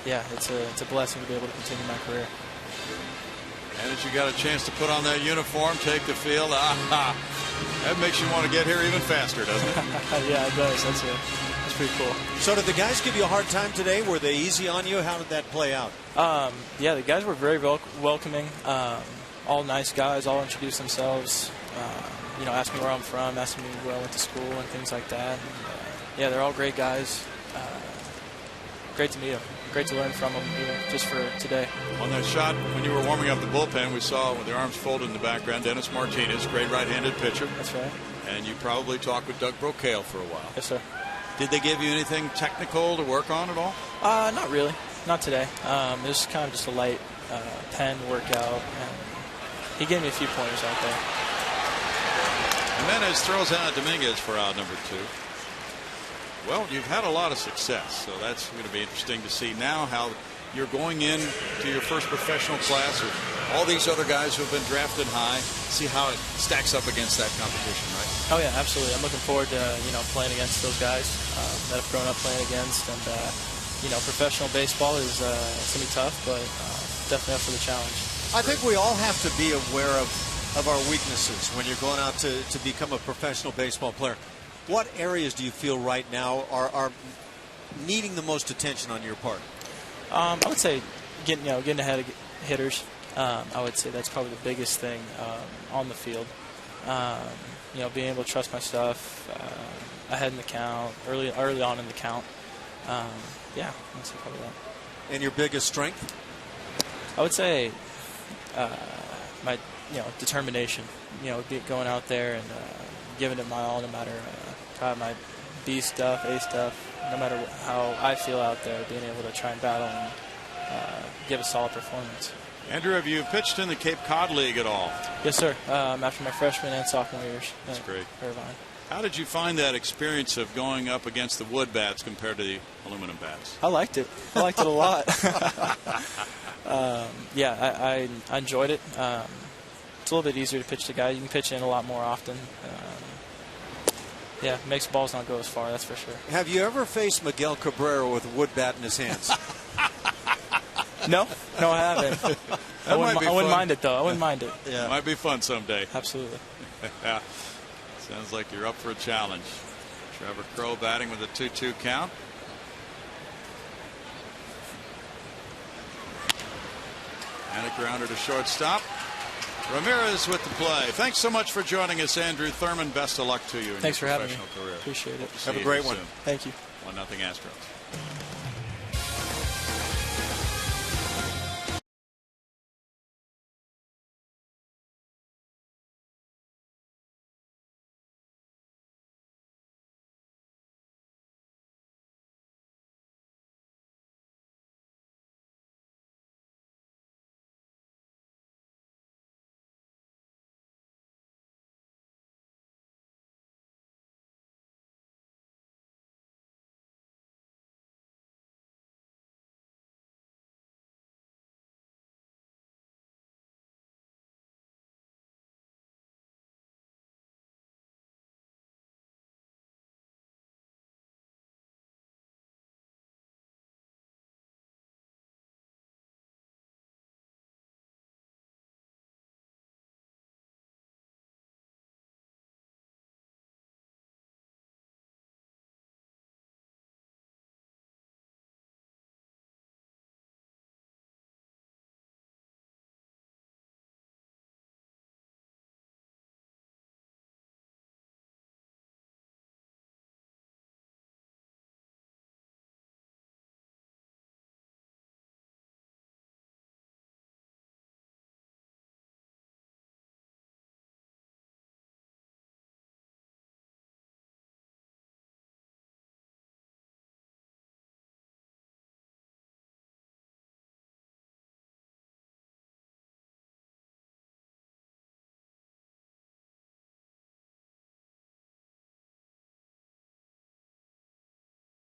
it's a blessing to be able to continue my career. And as you got a chance to put on that uniform, take the field, that makes you want to get here even faster, doesn't it? Yeah, it does. That's pretty cool. So did the guys give you a hard time today? Were they easy on you? How did that play out? Yeah, the guys were very welcoming. All nice guys, all introduced themselves. Asked me where I'm from, asked me where I went to school and things like that. And, they're all great guys. Great to meet them. Great to learn from them, just for today. On that shot, when you were warming up the bullpen, we saw with their arms folded in the background, Dennis Martinez, great right-handed pitcher. That's right. And you probably talked with Doug Brocail for a while. Yes, sir. Did they give you anything technical to work on at all? Not really. Not today. It was kind of just a light pen workout. And he gave me a few pointers out there. Jimenez throws out Dominguez for out number 2. Well, you've had a lot of success, so that's going to be interesting to see now how you're going in to your first professional class with all these other guys who have been drafted high. See how it stacks up against that competition, right? Oh yeah, absolutely. I'm looking forward to playing against those guys that I've grown up playing against, and professional baseball is it's gonna be tough, but definitely up for the challenge. I think we all have to be aware of our weaknesses when you're going out to become a professional baseball player. What areas do you feel right now are needing the most attention on your part? I would say getting ahead of hitters. I would say that's probably the biggest thing on the field. Being able to trust my stuff ahead in the count, early on in the count. I'd say probably that. And your biggest strength? I would say my determination. Going out there and giving it my all, no matter my B stuff, A stuff, no matter how I feel out there, being able to try and battle and give a solid performance. Andrew, have you pitched in the Cape Cod League at all? Yes, sir. After my freshman and sophomore years. That's great. Irvine. How did you find that experience of going up against the wood bats compared to the aluminum bats? I liked it. I liked it a lot. I enjoyed it. It's a little bit easier to pitch to guys. You can pitch in a lot more often. It makes balls not go as far, that's for sure. Have you ever faced Miguel Cabrera with a wood bat in his hands? No, I haven't. I wouldn't mind it, though. I wouldn't mind it. Yeah. Might be fun someday. Absolutely. Sounds like you're up for a challenge. Trevor Crow batting with a 2-2 count. And a grounder to shortstop. Ramirez with the play. Thanks so much for joining us, Andrew Thurman. Best of luck to you in Thanks your for having me. professional career. Appreciate it. Have a great one. Soon. Thank you. 1-0 Astros.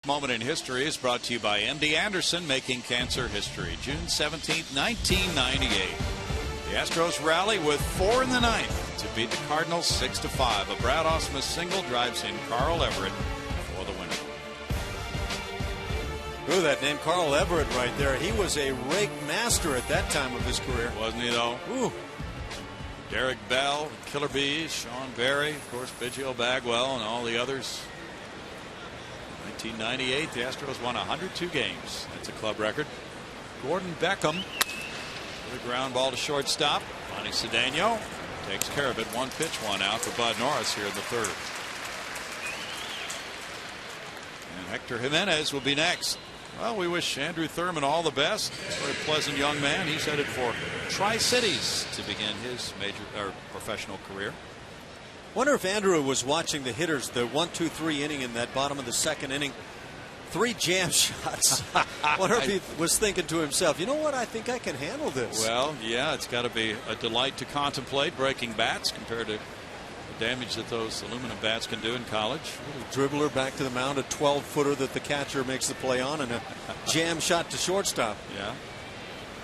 Moment in History is brought to you by MD Anderson, making cancer history. June 17, 1998. The Astros rally with 4 in the ninth to beat the Cardinals 6-5. A Brad Ausmus single drives in Carl Everett for the win. Ooh, that name, Carl Everett, right there. He was a rake master at that time of his career. Wasn't he, though? Ooh. Derek Bell, Killer Bees, Sean Berry, of course, Biggio Bagwell, and all the others. 1998, the Astros won 102 games. That's a club record. Gordon Beckham with a ground ball to shortstop. Bonnie Cedeno takes care of it. 1 pitch, 1 out for Bud Norris here in the third. And Hector Jimenez will be next. Well, we wish Andrew Thurman all the best. Very pleasant young man. He's headed for Tri-Cities to begin his professional career. Wonder if Andrew was watching the hitters, the 1-2-3 inning in that bottom of the second inning. 3 jam shots. Wonder if he was thinking to himself, you know what, I think I can handle this. Well, yeah, it's got to be a delight to contemplate breaking bats compared to the damage that those aluminum bats can do in college. Dribbler back to the mound, a 12-footer that the catcher makes the play on, and a jam shot to shortstop. Yeah.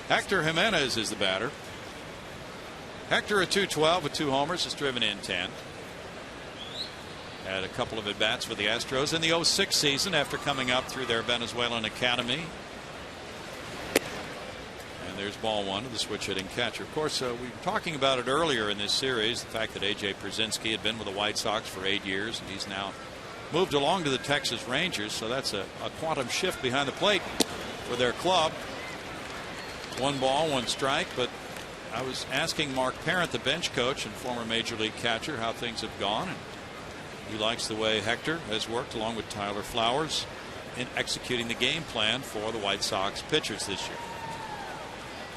Hector Jimenez is the batter. Hector, a .212 with 2 homers, has driven in 10. Had a couple of at-bats with the Astros in the 06 season after coming up through their Venezuelan academy. And there's ball 1 to the switch-hitting catcher. Of course, we were talking about it earlier in this series, the fact that A.J. Pierzynski had been with the White Sox for 8 years, and he's now moved along to the Texas Rangers, so that's a quantum shift behind the plate for their club. 1 ball, 1 strike, but I was asking Mark Parent, the bench coach and former Major League catcher, how things have gone, and he likes the way Hector has worked along with Tyler Flowers in executing the game plan for the White Sox pitchers this year.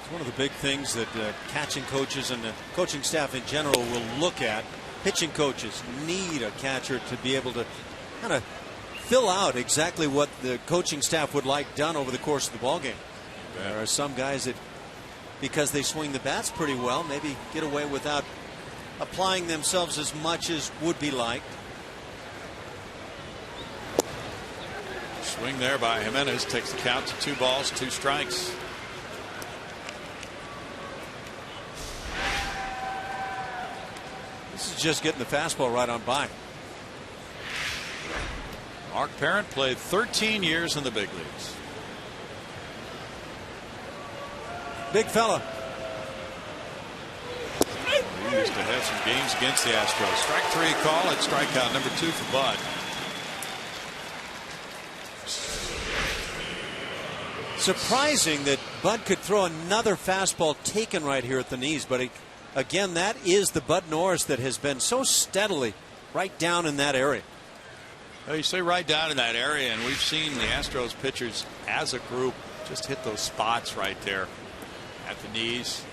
It's one of the big things that catching coaches and the coaching staff in general will look at. Pitching coaches need a catcher to be able to kind of fill out exactly what the coaching staff would like done over the course of the ballgame. There are some guys that, because they swing the bats pretty well, maybe get away without applying themselves as much as would be liked. Swing there by Jimenez takes the count to 2 balls, 2 strikes. This is just getting the fastball right on by. Mark Parent played 13 years in the big leagues. Big fella. He used to have some games against the Astros. Strike 3 call at strikeout number 2 for Bud. Surprising that Bud could throw another fastball taken right here at the knees. But again, that is the Bud Norris that has been so steadily right down in that area. Well, you say right down in that area, and we've seen the Astros pitchers as a group just hit those spots right there at the knees.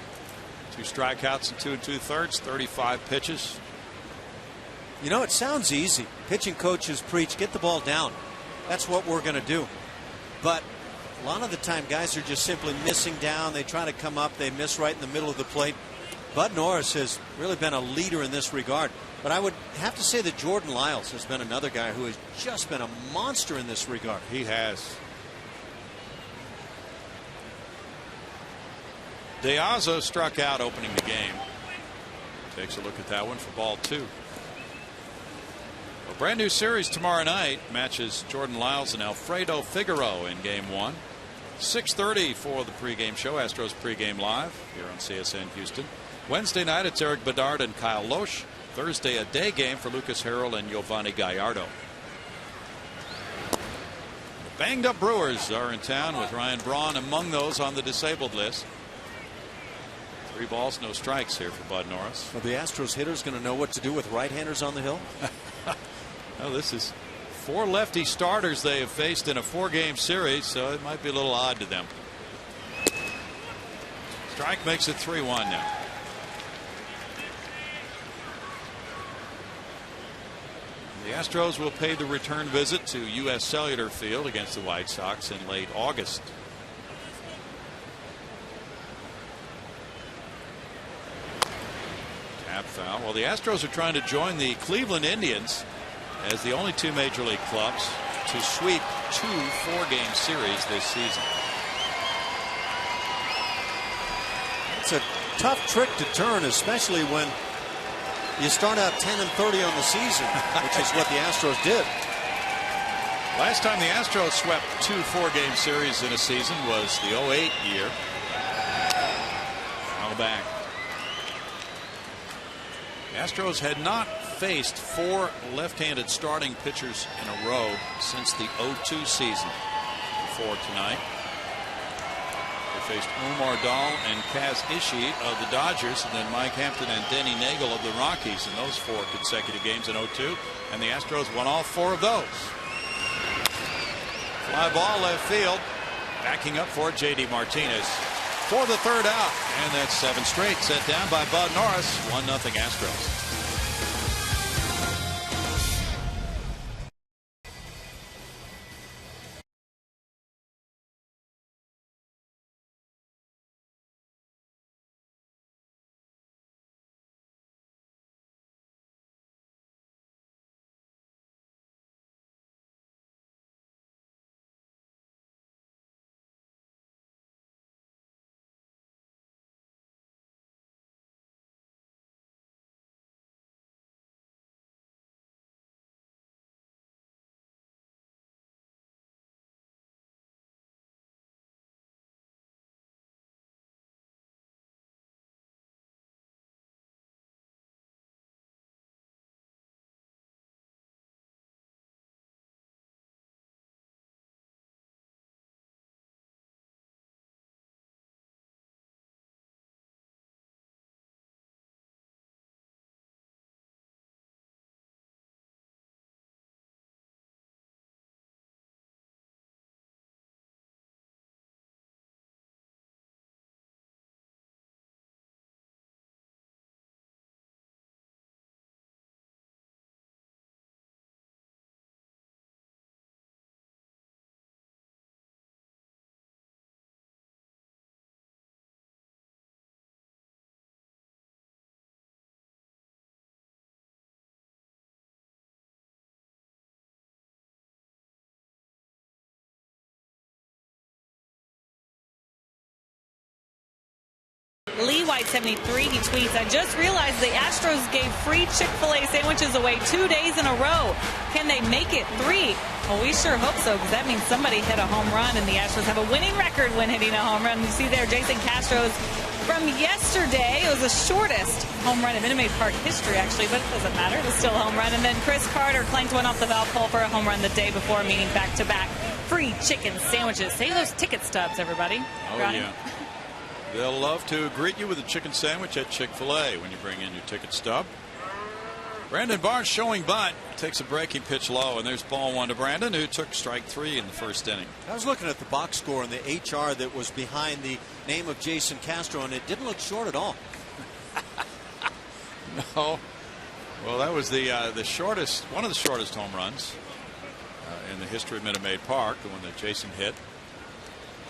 2 strikeouts and 2 2/3, 35 pitches. You know, it sounds easy. Pitching coaches preach, get the ball down. That's what we're going to do. But a lot of the time, guys are just simply missing down. They try to come up. They miss right in the middle of the plate. Bud Norris has really been a leader in this regard. But I would have to say that Jordan Lyles has been another guy who has just been a monster in this regard. He has. De Aza struck out opening the game. Takes a look at that one for ball 2. A brand new series tomorrow night matches Jordan Lyles and Alfredo Figueroa in game 1. 6:30 for the pregame show. Astros pregame live here on CSN Houston. Wednesday night it's Eric Bedard and Kyle Loesch. Thursday a day game for Lucas Harrell and Giovanni Gallardo. The banged up Brewers are in town with Ryan Braun among those on the disabled list. 3 balls, no strikes here for Bud Norris. Are the Astros hitters going to know what to do with right-handers on the hill? Well, this is 4 lefty starters they have faced in a 4-game series, so it might be a little odd to them. Strike makes it 3-1 now. The Astros will pay the return visit to U.S. Cellular Field against the White Sox in late August. Tap foul. Well, the Astros are trying to join the Cleveland Indians as the only 2 major league clubs to sweep 2 4-game series this season. It's a tough trick to turn, especially when you start out 10-30 on the season, which is what the Astros did. Last time the Astros swept 2 4-game series in a season was the 08 year. Foul back. The Astros had not faced 4 left-handed starting pitchers in a row since the 02 season before tonight. They faced Umar Dahl and Kaz Ishii of the Dodgers, and then Mike Hampton and Denny Nagel of the Rockies in those 4 consecutive games in 02, and the Astros won all 4 of those. Fly ball left field. Backing up for J.D. Martinez for the 3rd out, and that's 7 straight set down by Bud Norris. 1-0 Astros. Lee White 73, he tweets, I just realized the Astros gave free Chick-fil-A sandwiches away 2 days in a row. Can they make it 3? Well, we sure hope so, because that means somebody hit a home run, and the Astros have a winning record when hitting a home run. You see there Jason Castro's from yesterday. It was the shortest home run in Minute Maid Park history, actually, but it doesn't matter. It was still a home run. And then Chris Carter clanked one off the foul pole for a home run the day before, meaning back-to-back free chicken sandwiches. Save those ticket stubs, everybody. Oh, Ronnie? yeah. They'll love to greet you with a chicken sandwich at Chick-fil-A when you bring in your ticket stub. Brandon Barnes showing bunt. Takes a breaking pitch low, and there's ball one to Brandon, who took strike 3 in the first inning. I was looking at the box score and the HR that was behind the name of Jason Castro, and it didn't look short at all. No. Well, that was the shortest, one of the shortest home runs in the history of Minute Maid Park, the one that Jason hit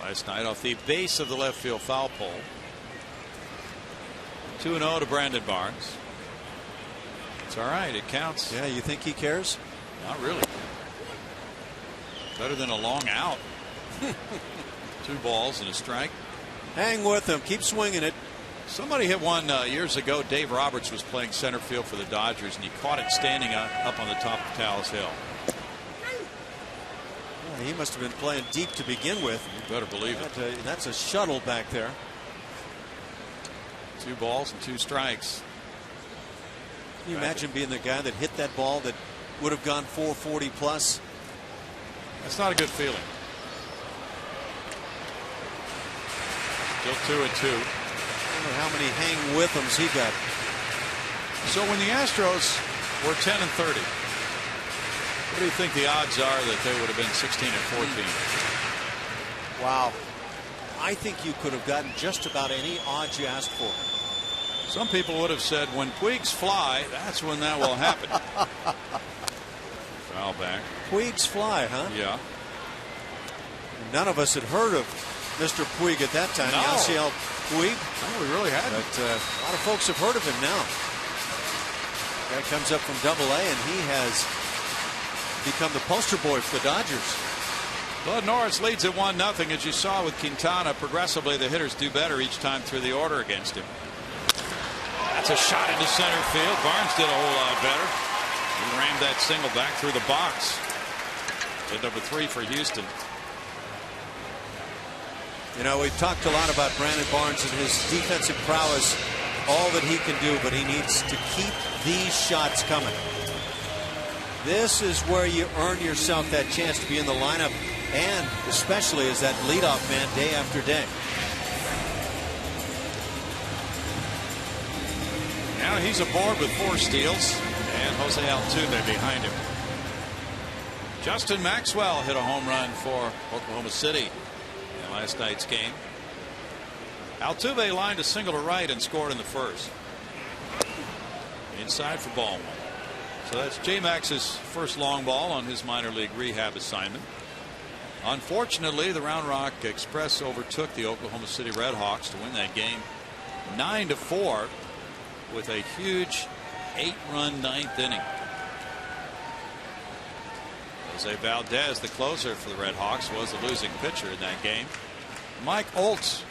last night off the base of the left field foul pole. 2-0 to Brandon Barnes. It's all right. It counts. Yeah, you think he cares? Not really. Better than a long out. 2 balls and a strike. Hang with him. Keep swinging it. Somebody hit one years ago. Dave Roberts was playing center field for the Dodgers, and he caught it standing up on the top of Talus Hill. Well, he must have been playing deep to begin with. You better believe it. That's a shuttle back there. 2 balls and 2 strikes. Can you imagine being the guy that hit that ball that would have gone 440 plus? That's not a good feeling. Still 2-2. I wonder how many hang with him's he got. So when the Astros were 10 and 30, what do you think the odds are that they would have been 16 and 14? Wow. I think you could have gotten just about any odds you asked for. Some people would have said when Puigs fly, that's when that will happen. Foul back. Puigs fly, huh? Yeah. None of us had heard of Mr. Puig at that time. No. Yasiel Puig. No, we really hadn't. But a lot of folks have heard of him now. Guy comes up from Double-A, and he has become the poster boy for the Dodgers. Bud Norris leads at 1-0. As you saw with Quintana, progressively the hitters do better each time through the order against him. That's a shot into center field. Barnes did a whole lot better. He rammed that single back through the box. Hit number 3 for Houston. You know, we've talked a lot about Brandon Barnes and his defensive prowess, all that he can do, but he needs to keep these shots coming. This is where you earn yourself that chance to be in the lineup, and especially as that leadoff man day after day. Now he's aboard with 4 steals, and Jose Altuve behind him. Justin Maxwell hit a home run for Oklahoma City in last night's game. Altuve lined a single to right and scored in the first. Inside for ball 1. So that's J-Max's first long ball on his minor league rehab assignment. Unfortunately, the Round Rock Express overtook the Oklahoma City Red Hawks to win that game 9-4 with a huge 8-run 9th inning. Jose Valdez, the closer for the Red Hawks, was the losing pitcher in that game. Mike Oltz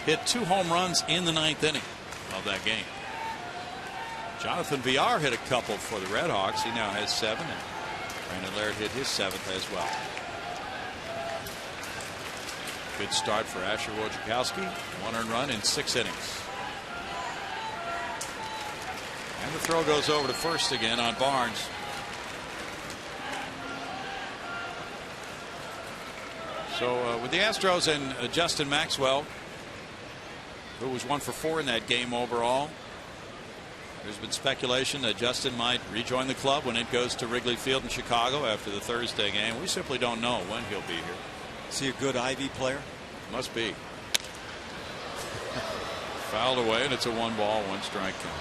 hit 2 home runs in the 9th inning of that game. Jonathan Villar hit a couple for the Red Hawks. He now has 7, and Brandon Laird hit his 7th as well. Good start for Asher Wojciechowski. 1 earned run in 6 innings. And the throw goes over to first again on Barnes. So with the Astros and Justin Maxwell, who was 1 for 4 in that game overall, there's been speculation that Justin might rejoin the club when it goes to Wrigley Field in Chicago after the Thursday game. We simply don't know when he'll be here. Is he a good Ivy player? Must be. Fouled away, and it's a 1-ball, 1-strike count.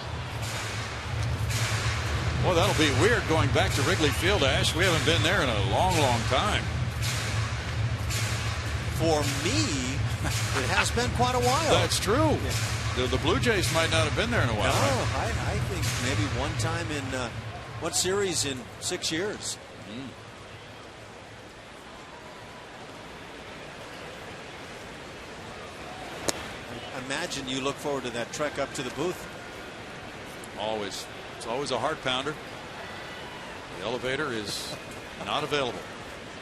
Well, that'll be weird going back to Wrigley Field, Ash. We haven't been there in a long, long time. For me, it has been quite a while. That's true. Yeah. The Blue Jays might not have been there in a while. No, I think maybe one time in one series in 6 years. I imagine you look forward to that trek up to the booth. Always. It's always a heart pounder. The elevator is not available.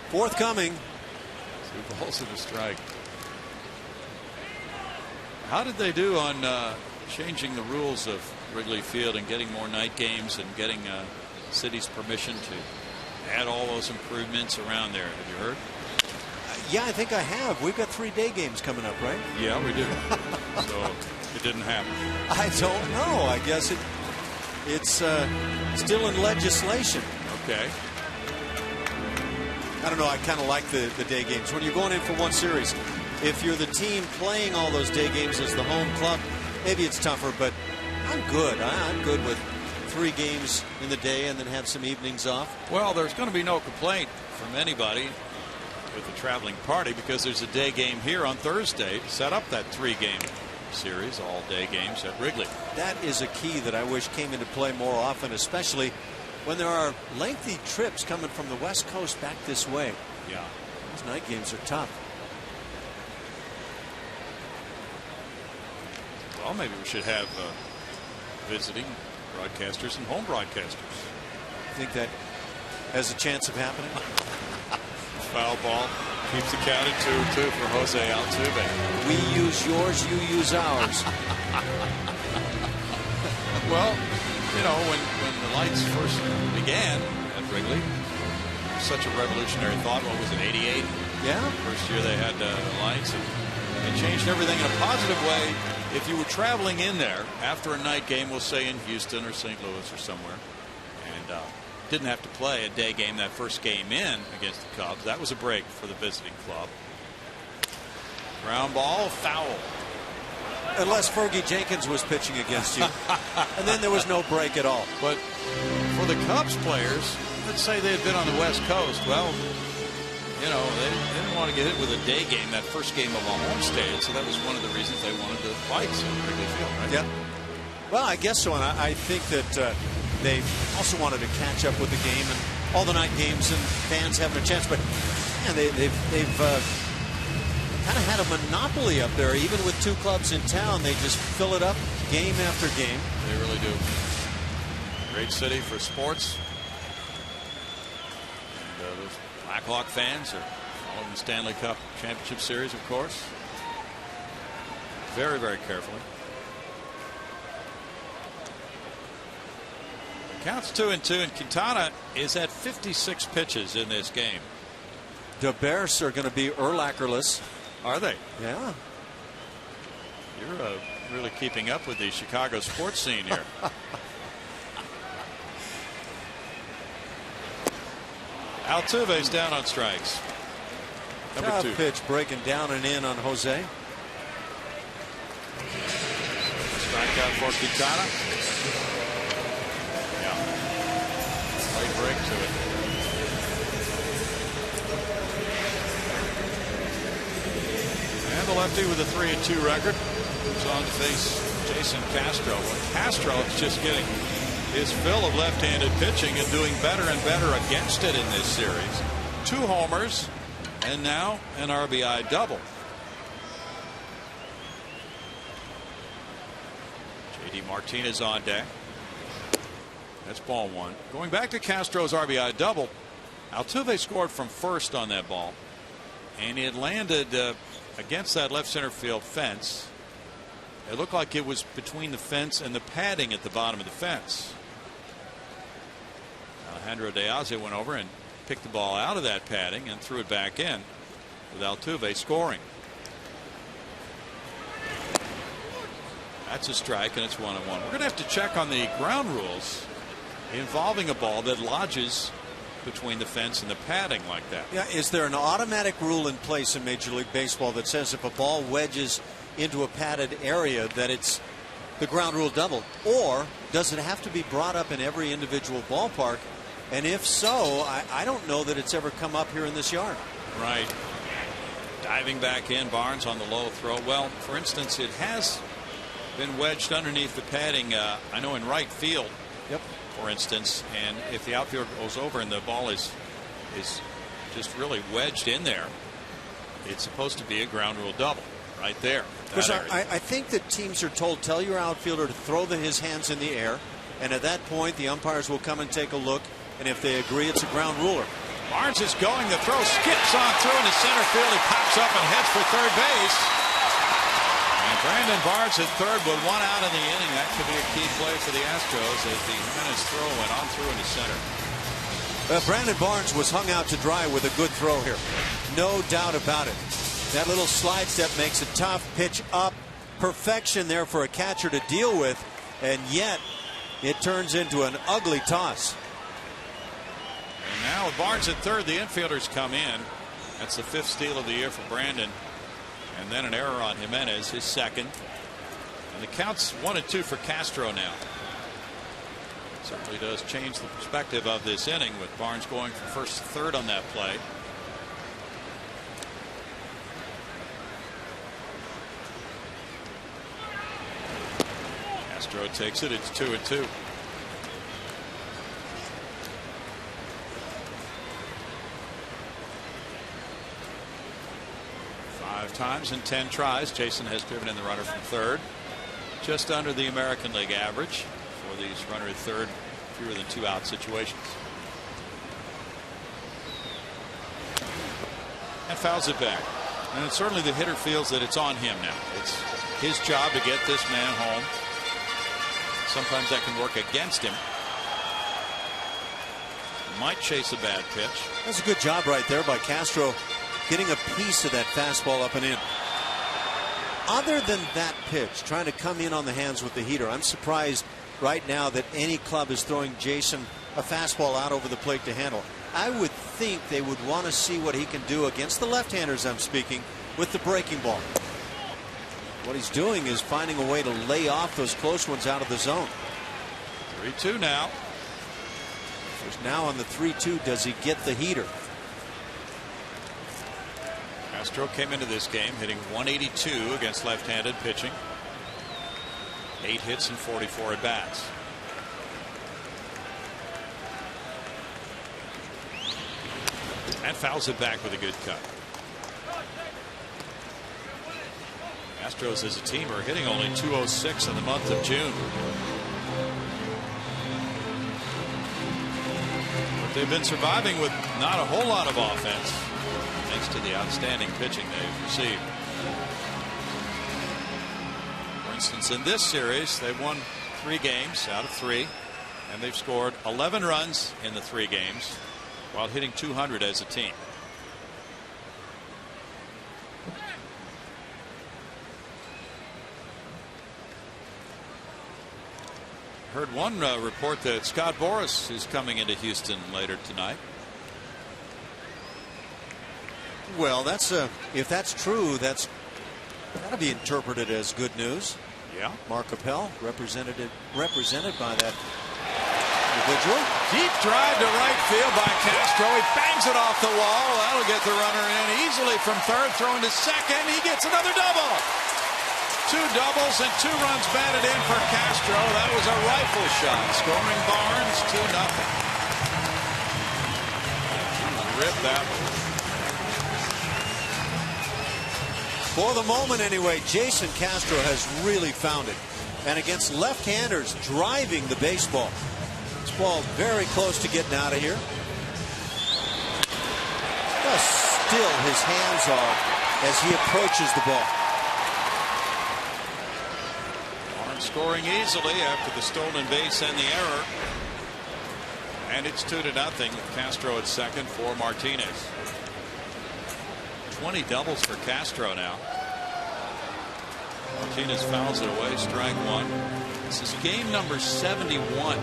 Forthcoming. 2 balls and a strike. How did they do on changing the rules of Wrigley Field and getting more night games and getting city's permission to add all those improvements around there? Have you heard? Yeah, I think I have. We've got 3 day games coming up, right? Yeah, we do. So it didn't happen. I don't know. I guess it's still in legislation. Okay. I don't know. I kind of like the day games. When you're going in for one series, if you're the team playing all those day games as the home club, maybe it's tougher, but I'm good. I'm good with 3 games in the day and then have some evenings off. Well, there's going to be no complaint from anybody with the traveling party because there's a day game here on Thursday to set up that 3-game series, all day games at Wrigley. That is a key that I wish came into play more often, especially when there are lengthy trips coming from the West Coast back this way. Yeah. Those night games are tough. Well, maybe we should have visiting broadcasters and home broadcasters. I think that has a chance of happening. Foul ball keeps the count at 2-2 for Jose Altuve. We use yours, you use ours. Well, you know, when the lights first began at Wrigley, such a revolutionary thought. What was it, 88? Yeah. First year they had lights, and it changed everything in a positive way. If you were traveling in there after a night game, we'll say in Houston or St. Louis or somewhere, and didn't have to play a day game that first game in against the Cubs, that was a break for the visiting club. Ground ball, foul. Unless Fergie Jenkins was pitching against you. And then there was no break at all. But for the Cubs players, let's say they had been on the West Coast, well, you know, they didn't want to get hit with a day game, that first game of a homestand, so that was one of the reasons they wanted the lights at Wrigley Field, right? Yeah. Well, I guess so, and I think that they also wanted to catch up with the game and all the night games and fans having a chance. But man, they've kind of had a monopoly up there. Even with 2 clubs in town, they just fill it up game after game. They really do. Great city for sports. And those Blackhawk fans are following the Stanley Cup Championship Series, of course. Very, very carefully. Counts 2-2, and Quintana is at 56 pitches in this game. The Bears are going to be Urlacherless. Are they? Yeah. You're really keeping up with the Chicago sports scene here. Altuve's down on strikes. Number Tough 2. pitch breaking down and in on Jose. Strikeout for Quintana. Late break to it. And the lefty with a 3-2 record moves on to face Jason Castro. Well, Castro is just getting his fill of left-handed pitching and doing better and better against it in this series. 2 homers and now an RBI double. J.D. Martinez on deck. That's ball 1. Going back to Castro's RBI double, Altuve scored from first on that ball, and it landed against that left center field fence. It looked like it was between the fence and the padding at the bottom of the fence. Alejandro De Aze went over and picked the ball out of that padding and threw it back in, with Altuve scoring. That's a strike, and it's 1-1. We're going to have to check on the ground rules involving a ball that lodges between the fence and the padding like that. Yeah, is there an automatic rule in place in Major League Baseball that says if a ball wedges into a padded area that it's the ground rule double, or does it have to be brought up in every individual ballpark? And if so, I don't know that it's ever come up here in this yard. Right. Diving back in, Barnes on the low throw. Well, for instance, it has been wedged underneath the padding, I know, in right field. Yep. For instance, and if the outfield goes over and the ball is just really wedged in there, it's supposed to be a ground rule double right there. Because I think that teams are told, tell your outfielder to throw his hands in the air, and at that point the umpires will come and take a look, and if they agree, it's a ground ruler. Barnes is going. The throw skips on through into center field. He pops up and heads for third base. And Brandon Barnes at third with 1 out in the inning. That could be a key play for the Astros as the Jimenez throw went on through into center. Brandon Barnes was hung out to dry with a good throw here. no doubt about it. That little slide step makes it tough. Pitch up. Perfection there for a catcher to deal with. And yet, it turns into an ugly toss. And now with Barnes at third, the infielders come in. That's the 5th steal of the year for Brandon. And then an error on Jimenez, his second. And the count's 1-2 for Castro now. Certainly does change the perspective of this inning with Barnes going from first to third on that play. Castro takes it. It's 2-2. Five times in 10 tries, Jason has driven in the runner from third, just under the American League average for these runner at third, fewer than 2-out situations. And fouls it back. And certainly the hitter feels that it's on him now. It's his job to get this man home. Sometimes that can work against him. Might chase a bad pitch. That's a good job right there by Castro, getting a piece of that fastball up and in. Other than that pitch, trying to come in on the hands with the heater, I'm surprised right now that any club is throwing Jason a fastball out over the plate to handle. I would think they would want to see what he can do against the left-handers, I'm speaking, with the breaking ball. What he's doing is finding a way to lay off those close ones out of the zone. 3-2 now. There's now on the 3-2. Does he get the heater? Castro came into this game hitting .182 against left-handed pitching. 8 hits and 44 at bats. And fouls it back with a good cut. Astros as a team are hitting only .206 in the month of June. But they've been surviving with not a whole lot of offense, thanks to the outstanding pitching they've received. For instance, in this series, they've won 3 games out of 3, and they've scored 11 runs in the 3 games while hitting .200 as a team. Heard one report that Scott Boras is coming into Houston later tonight. Well, that's if that's true, that's got to be interpreted as good news. Yeah. Mark Appel, represented by that individual. Deep drive to right field by Castro. He bangs it off the wall. That'll get the runner in easily from third. Throwing to second. He gets another double. 2 doubles and 2 runs batted in for Castro. That was a rifle shot, scoring Barnes 2-0. Rip that one. For the moment anyway, Jason Castro has really found it. And against left-handers driving the baseball. This ball very close to getting out of here. Just still his hands off as he approaches the ball. Scoring easily after the stolen base and the error. And it's 2-0 with Castro at second for Martinez. 20 doubles for Castro now. Martinez fouls it away, strike 1. This is game number 71.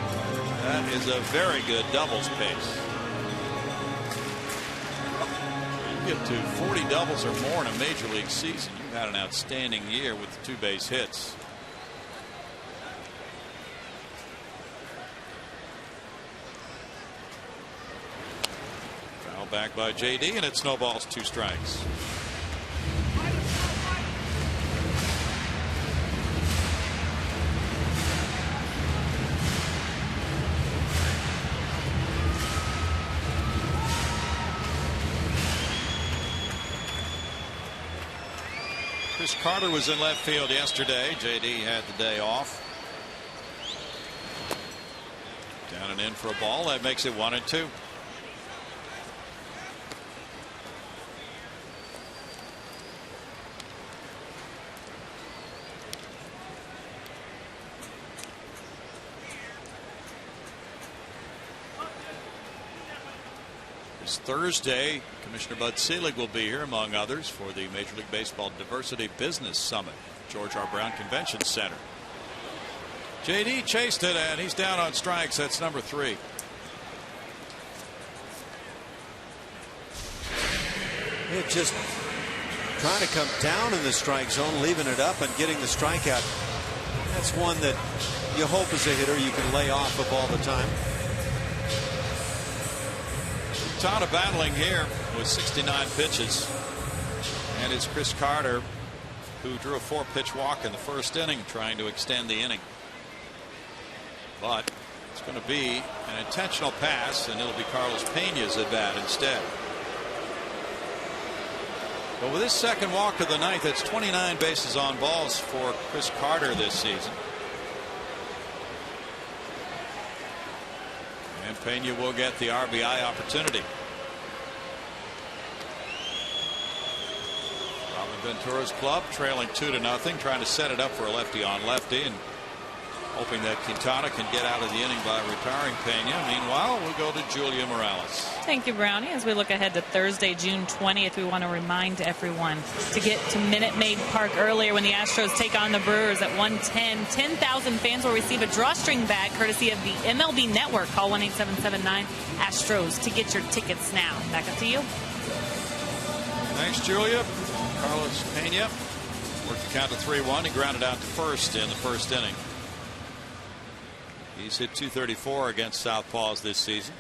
That is a very good doubles pace. You get to 40 doubles or more in a major league season, you've had an outstanding year with the 2 base hits. Back by JD, and it snowballs 2 strikes. Chris Carter was in left field yesterday. JD had the day off. Down and in for a ball. That makes it 1-2. This Thursday, Commissioner Bud Selig will be here, among others, for the Major League Baseball Diversity Business Summit, George R. Brown Convention Center. JD chased it, and he's down on strikes. That's number 3. It just trying to come down in the strike zone, leaving it up and getting the strikeout. That's one that you hope as a hitter you can lay off of all the time. Quintana battling here with 69 pitches. And it's Chris Carter who drew a 4-pitch walk in the first inning, trying to extend the inning. But it's going to be an intentional pass, and it'll be Carlos Pena's at bat instead. But with his second walk of the ninth, that's 29 bases on balls for Chris Carter this season. And Pena will get the RBI opportunity. Robin Ventura's club trailing 2-0, trying to set it up for a lefty on lefty, and hoping that Quintana can get out of the inning by retiring Pena. Meanwhile, we'll go to Julia Morales. Thank you, Brownie. As we look ahead to Thursday, June 20th, we want to remind everyone to get to Minute Maid Park earlier when the Astros take on the Brewers at 1:10. 10,000 fans will receive a drawstring bag courtesy of the MLB Network. Call 1-877-9-ASTROS to get your tickets now. Back up to you. Thanks, Julia. Carlos Pena worked the count to 3-1. He grounded out to first in the first inning. He's hit .234 against Southpaws this season.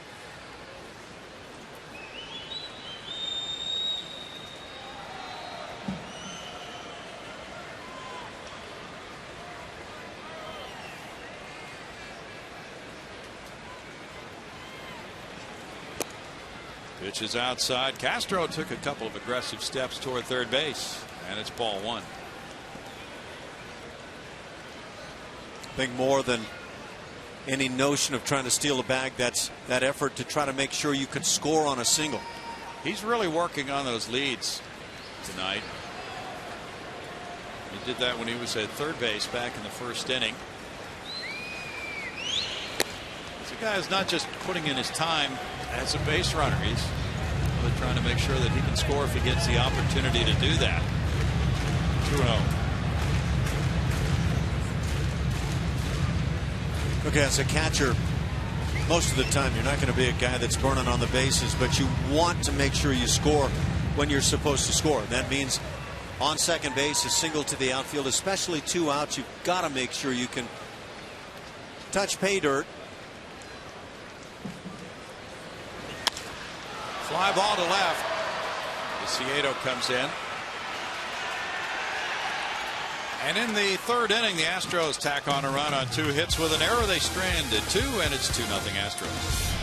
Pitch is outside. Castro took a couple of aggressive steps toward third base, and it's ball 1. I think more than any notion of trying to steal a bag, that's that effort to try to make sure you can score on a single. He's really working on those leads tonight. He did that when he was at third base back in the first inning. This guy is not just putting in his time as a base runner. He's really trying to make sure that he can score if he gets the opportunity to do that. 2-0. Okay, as a catcher, most of the time you're not going to be a guy that's burning on the bases, but you want to make sure you score when you're supposed to score. That means on second base, a single to the outfield, especially 2 outs. You've got to make sure you can touch pay dirt. Fly ball to left. Ciedo comes in. And in the third inning, the Astros tack on a run on 2 hits with an error. They strand at 2, and it's 2-0 Astros.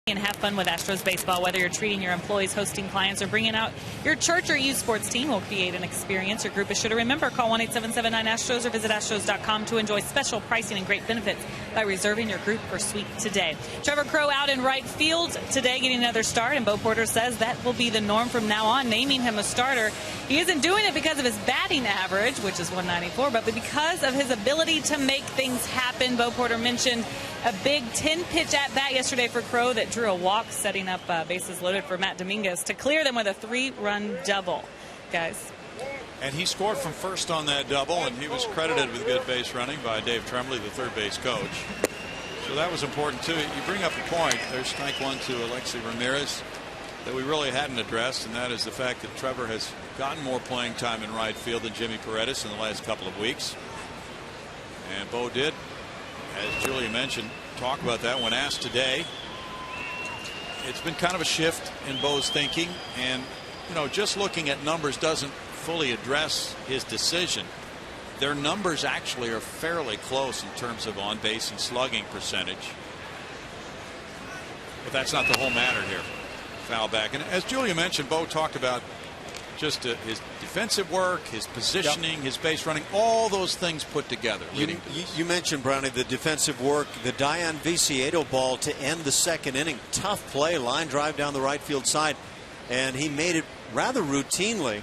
And have fun with Astros baseball. Whether you're treating your employees, hosting clients, or bringing out your church or youth sports team, will create an experience your group is sure to remember. Call 1-877-9-ASTROS or visit astros.com to enjoy special pricing and great benefits by reserving your group or suite today. Trevor Crowe out in right field today, getting another start, and Bo Porter says that will be the norm from now on, naming him a starter. He isn't doing it because of his batting average, which is 194, but because of his ability to make things happen. Bo Porter mentioned a big 10-pitch at-bat yesterday for Crowe that drew a walk, setting up bases loaded for Matt Dominguez to clear them with a 3-run double. Guys. And he scored from first on that double, and he was credited with good base running by Dave Tremblay, the third base coach. So that was important, too. You bring up a point. There's strike one to Alexi Ramirez that we really hadn't addressed, and that is the fact that Trevor has gotten more playing time in right field than Jimmy Paredes in the last couple of weeks. And Bo did, as Julia mentioned, talk about that when asked today. It's been kind of a shift in Bo's thinking, and just looking at numbers doesn't fully address his decision. Their numbers actually are fairly close in terms of on base and slugging percentage, but that's not the whole matter here. Foul back, and as Julia mentioned, Bo talked about just his defensive work, his positioning, his base running, all those things put together. You mentioned, Brownie, the defensive work, the Dayan Viciedo ball to end the second inning. Tough play, line drive down the right field side, and he made it rather routinely.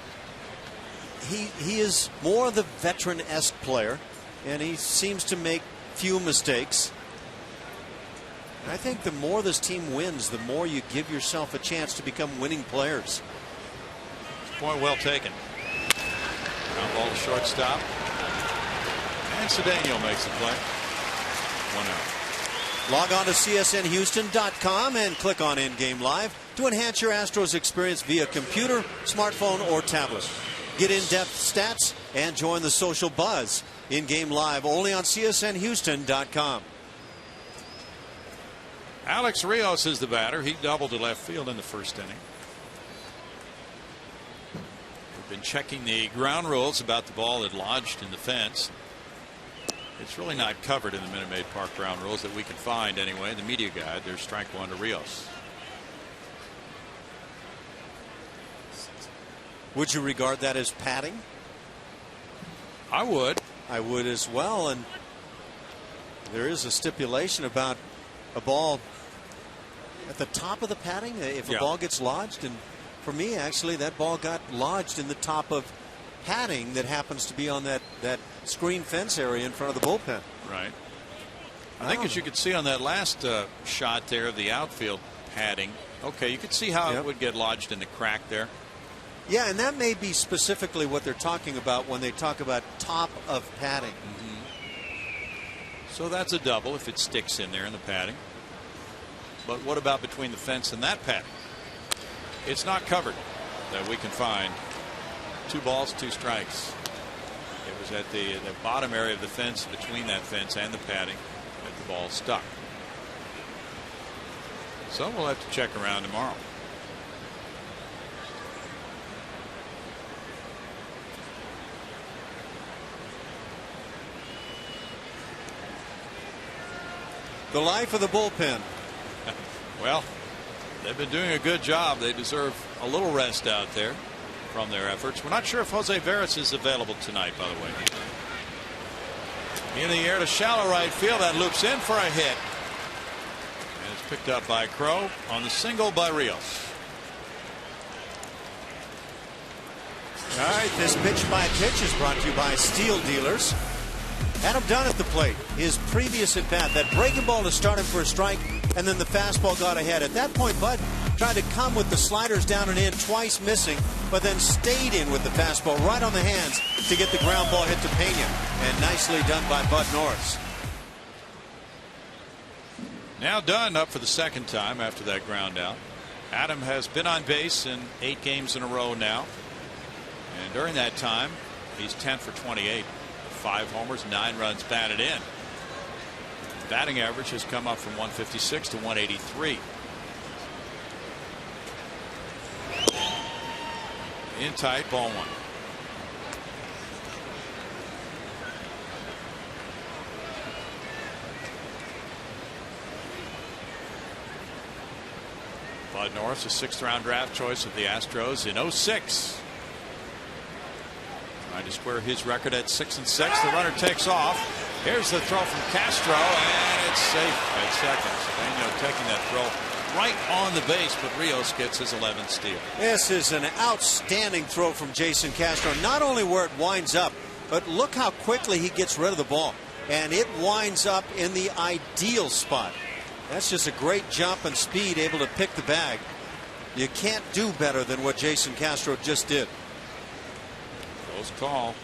He is more the veteran-esque player, and he seems to make few mistakes. And I think the more this team wins, the more you give yourself a chance to become winning players. Point well taken. Ground ball to shortstop. And Cedeno makes the play. 1 out. Log on to csnhouston.com and click on In-Game Live to enhance your Astros experience via computer, smartphone, or tablet. Get in-depth stats and join the social buzz. In-Game Live only on csnhouston.com. Alex Rios is the batter. He doubled to left field in the first inning. Been checking the ground rules about the ball that lodged in the fence. It's really not covered in the Minute Maid Park ground rules that we can find anyway. The media guide, there's strike one to Rios. Would you regard that as padding? I would. I would as well, and there is a stipulation about a ball at the top of the padding if a ball gets lodged, and for me, actually, that ball got lodged in the top of padding that happens to be on that screen fence area in front of the bullpen. Right. I think as you could see on that last shot there of the outfield padding, okay, you could see how it would get lodged in the crack there. Yeah, and that may be specifically what they're talking about when they talk about top of padding. So that's a double if it sticks in there in the padding. But what about between the fence and that padding? It's not covered that we can find. 2 balls, 2 strikes. It was at the bottom area of the fence, between that fence and the padding, that the ball stuck. So we'll have to check around tomorrow. The life of the bullpen. Well, they've been doing a good job. They deserve a little rest out there from their efforts. We're not sure if Jose Veras is available tonight, by the way. In the air to shallow right field. That loops in for a hit. And it's picked up by Crowe on the single by Rios. All right, this pitch by pitch is brought to you by Steel Dealers. Adam Dunn at the plate. His previous at bat, that breaking ball to start him for a strike, and then the fastball got ahead. At that point, Bud tried to come with the sliders down and in, twice missing, but then stayed in with the fastball right on the hands to get the ground ball hit to Pena. And nicely done by Bud Norris. Now Dunn up for the second time after that ground out. Adam has been on base in 8 games in a row now. And during that time, he's 10 for 28. 5 homers, 9 runs batted in. Batting average has come up from 156 to 183. In tight, ball 1. Bud Norris, a 6th-round draft choice of the Astros in 06. Trying to square his record at 6-6. The runner takes off. Here's the throw from Castro, and it's safe at second. Cedeno taking that throw right on the base, but Rios gets his 11th steal. This is an outstanding throw from Jason Castro. Not only where it winds up, but look how quickly he gets rid of the ball. And it winds up in the ideal spot. That's just a great jump and speed, able to pick the bag. You can't do better than what Jason Castro just did. Close call.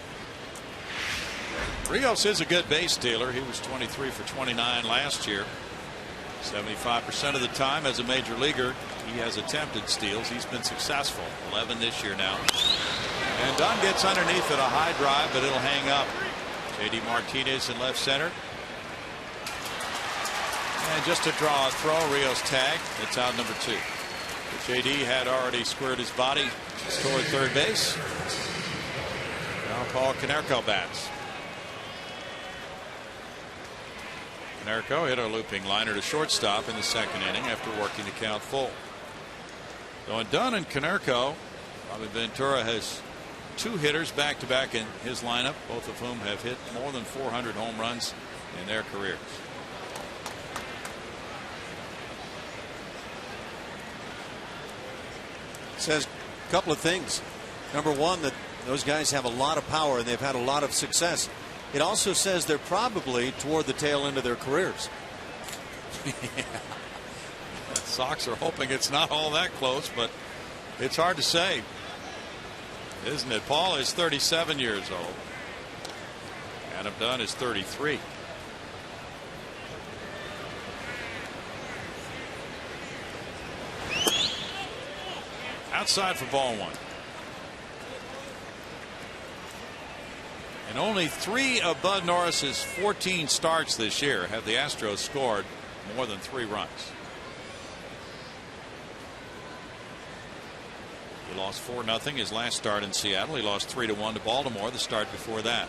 Rios is a good base stealer. He was 23 for 29 last year. 75% of the time as a major leaguer, he has attempted steals. He's been successful. 11 this year now. And Dunn gets underneath at a high drive, but it'll hang up. J.D. Martinez in left center. And just to draw a throw, Rios tag. It's out number 2. J.D. had already squared his body toward third base. Now Paul Konerko bats. Konerko hit a looping liner to shortstop in the 2nd inning after working the count full. So when Dunn and Konerko, Robin Ventura has 2 hitters back to back in his lineup, both of whom have hit more than 400 home runs in their careers. Says a couple of things. Number one, that those guys have a lot of power and they've had a lot of success. It also says they're probably toward the tail end of their careers. Yeah. The Sox are hoping it's not all that close, but it's hard to say, isn't it? Paul is 37 years old. Adam Dunn is 33. Outside for ball 1. And only 3 of Bud Norris's 14 starts this year have the Astros scored more than 3 runs. He lost 4-0 his last start in Seattle. He lost 3-1 to Baltimore the start before that.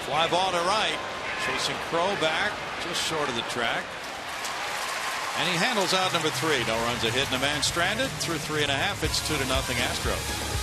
Fly ball to right. Chasing Crow back just short of the track. And he handles out number 3. No runs, a hit, and a man stranded. Through 3.5, it's 2-0 Astros.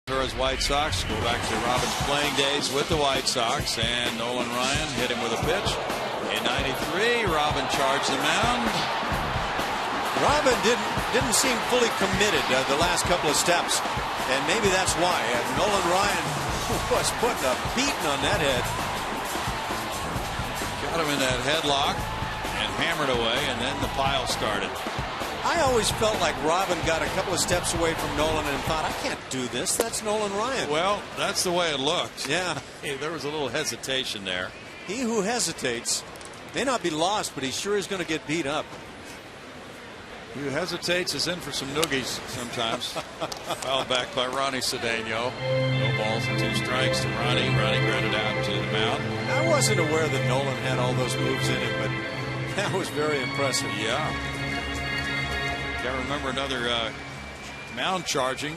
Ventura's White Sox go back to Robin's playing days with the White Sox, and Nolan Ryan hit him with a pitch. In '93, Robin charged the mound. Robin didn't seem fully committed the last couple of steps, and maybe that's why. Nolan Ryan was putting a beating on that head. Got him in that headlock and hammered away, and then the pile started. I always felt like Robin got a couple of steps away from Nolan and thought, I can't do this. That's Nolan Ryan. Well, that's the way it looked. Yeah. There was a little hesitation there. He who hesitates may not be lost, but he sure is going to get beat up. Who hesitates is in for some noogies sometimes. Fouled back by Ronnie Cedeno. No balls and 2 strikes to Ronnie. Ronnie grounded out to the mound. I wasn't aware that Nolan had all those moves in him, but that was very impressive. Yeah. Can't remember another mound charging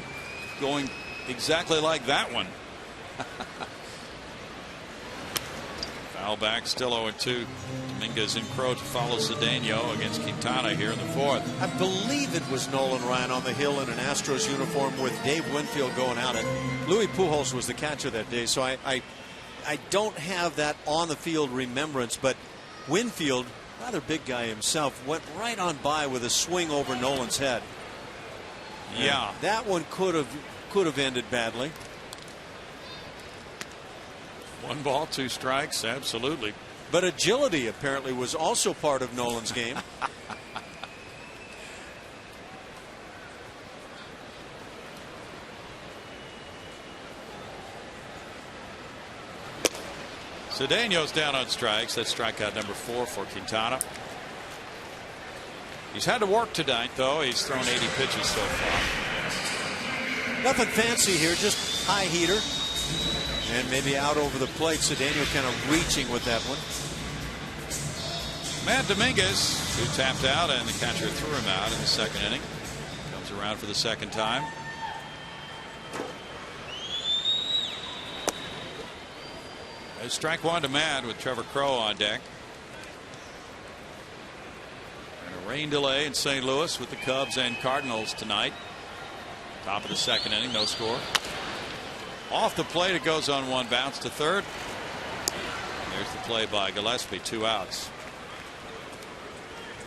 going exactly like that one. Foul back, still 0-2. Dominguez in Crow to follow Cedeno against Quintana here in the 4th. I believe it was Nolan Ryan on the hill in an Astros uniform with Dave Winfield going out. And Louis Pujols was the catcher that day, so I don't have that on the field remembrance, but Winfield, rather big guy himself, went right on by with a swing over Nolan's head. Yeah, that one could have ended badly. 1 ball, 2 strikes, absolutely. But agility apparently was also part of Nolan's game. Cedeno's down on strikes. That's strikeout number 4 for Quintana. He's had to work tonight, though. He's thrown 80 pitches so far. Nothing fancy here, just high heater. And maybe out over the plate. Cedeno kind of reaching with that one. Matt Dominguez, who tapped out, and the catcher threw him out in the 2nd inning. Comes around for the 2nd time. There's strike 1 to Matt with Trevor Crow on deck. And a rain delay in St. Louis with the Cubs and Cardinals tonight. Top of the 2nd inning, no score. Off the plate, it goes on 1 bounce to 3rd. There's the play by Gillespie, 2 outs.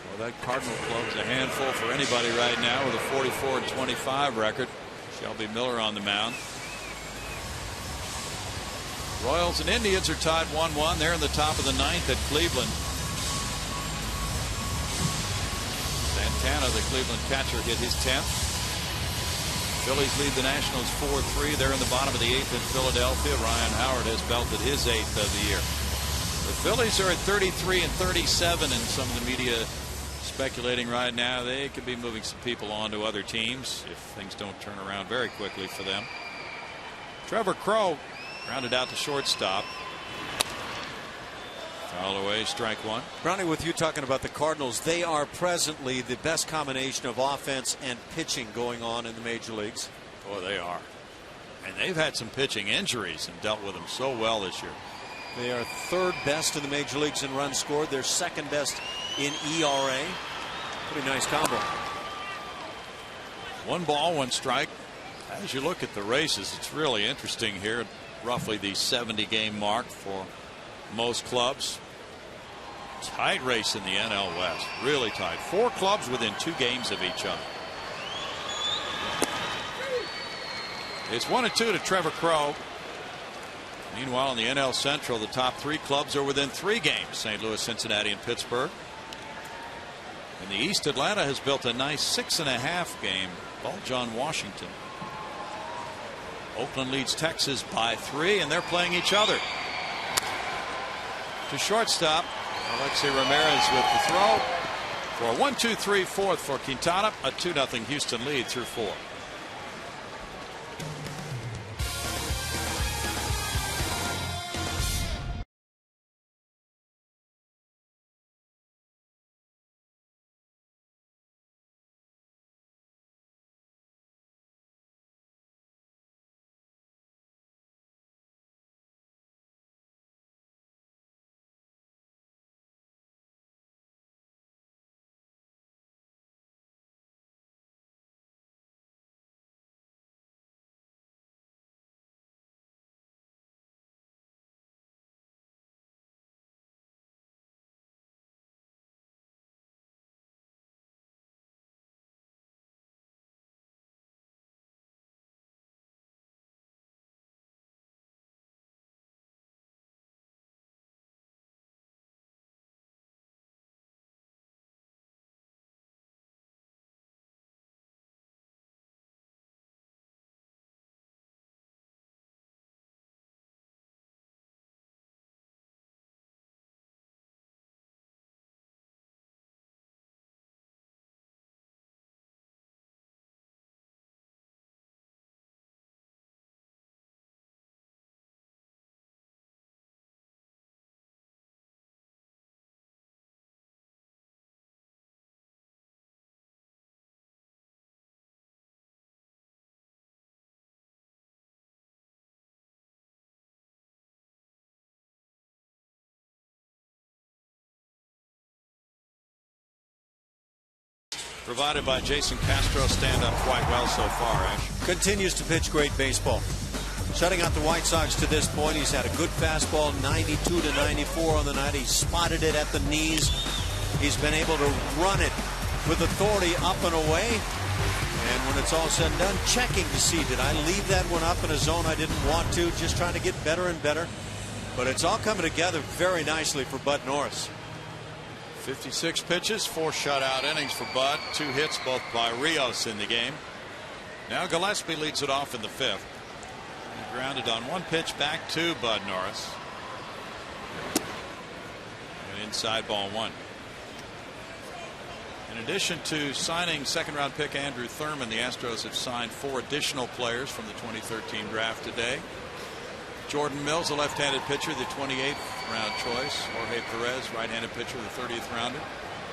Well, that Cardinal club's a handful for anybody right now with a 44-25 record. Shelby Miller on the mound. Royals and Indians are tied 1-1. They're in the top of the 9th at Cleveland. Santana, the Cleveland catcher, hit his 10th. Phillies lead the Nationals 4-3. They're in the bottom of the 8th in Philadelphia. Ryan Howard has belted his 8th of the year. The Phillies are at 33-37, and some of the media speculating right now they could be moving some people on to other teams if things don't turn around very quickly for them. Trevor Crow grounded out to shortstop. Foul away, strike 1. Brownie, with you talking about the Cardinals, they are presently the best combination of offense and pitching going on in the major leagues. Boy, they are. And they've had some pitching injuries and dealt with them so well this year. They are 3rd best in the major leagues in runs scored. They're 2nd best in ERA. Pretty nice combo. 1 ball, 1 strike. As you look at the races, it's really interesting here. Roughly the 70-game mark for most clubs. Tight race in the NL West. Really tight. 4 clubs within 2 games of each other. It's 1-2 to Trevor Crow. Meanwhile, in the NL Central, the top 3 clubs are within 3 games. St. Louis, Cincinnati, and Pittsburgh. In the East, Atlanta has built a nice 6.5 game bulge on Washington. Oakland leads Texas by 3, and they're playing each other. To shortstop, Alexei Ramirez with the throw for a 1-2-3 4th for Quintana. A 2-0 Houston lead through 4. provided by Jason Castro, stand up quite well so far, Ash. Continues to pitch great baseball. Shutting out the White Sox to this point. He's had a good fastball, 92 to 94 on the night. He spotted it at the knees. He's been able to run it with authority up and away. And when it's all said and done, checking to see, did I leave that one up in a zone I didn't want to? Just trying to get better and better. But it's all coming together very nicely for Bud Norris. 56 pitches, 4 shutout innings for Bud. 2 hits, both by Rios in the game. Now Gillespie leads it off in the 5th. He grounded on 1 pitch back to Bud Norris. An inside ball 1. In addition to signing 2nd-round pick Andrew Thurman, the Astros have signed 4 additional players from the 2013 draft today. Jordan Mills, a left-handed pitcher, the 28th round choice. Jorge Perez, right-handed pitcher, the 30th rounder.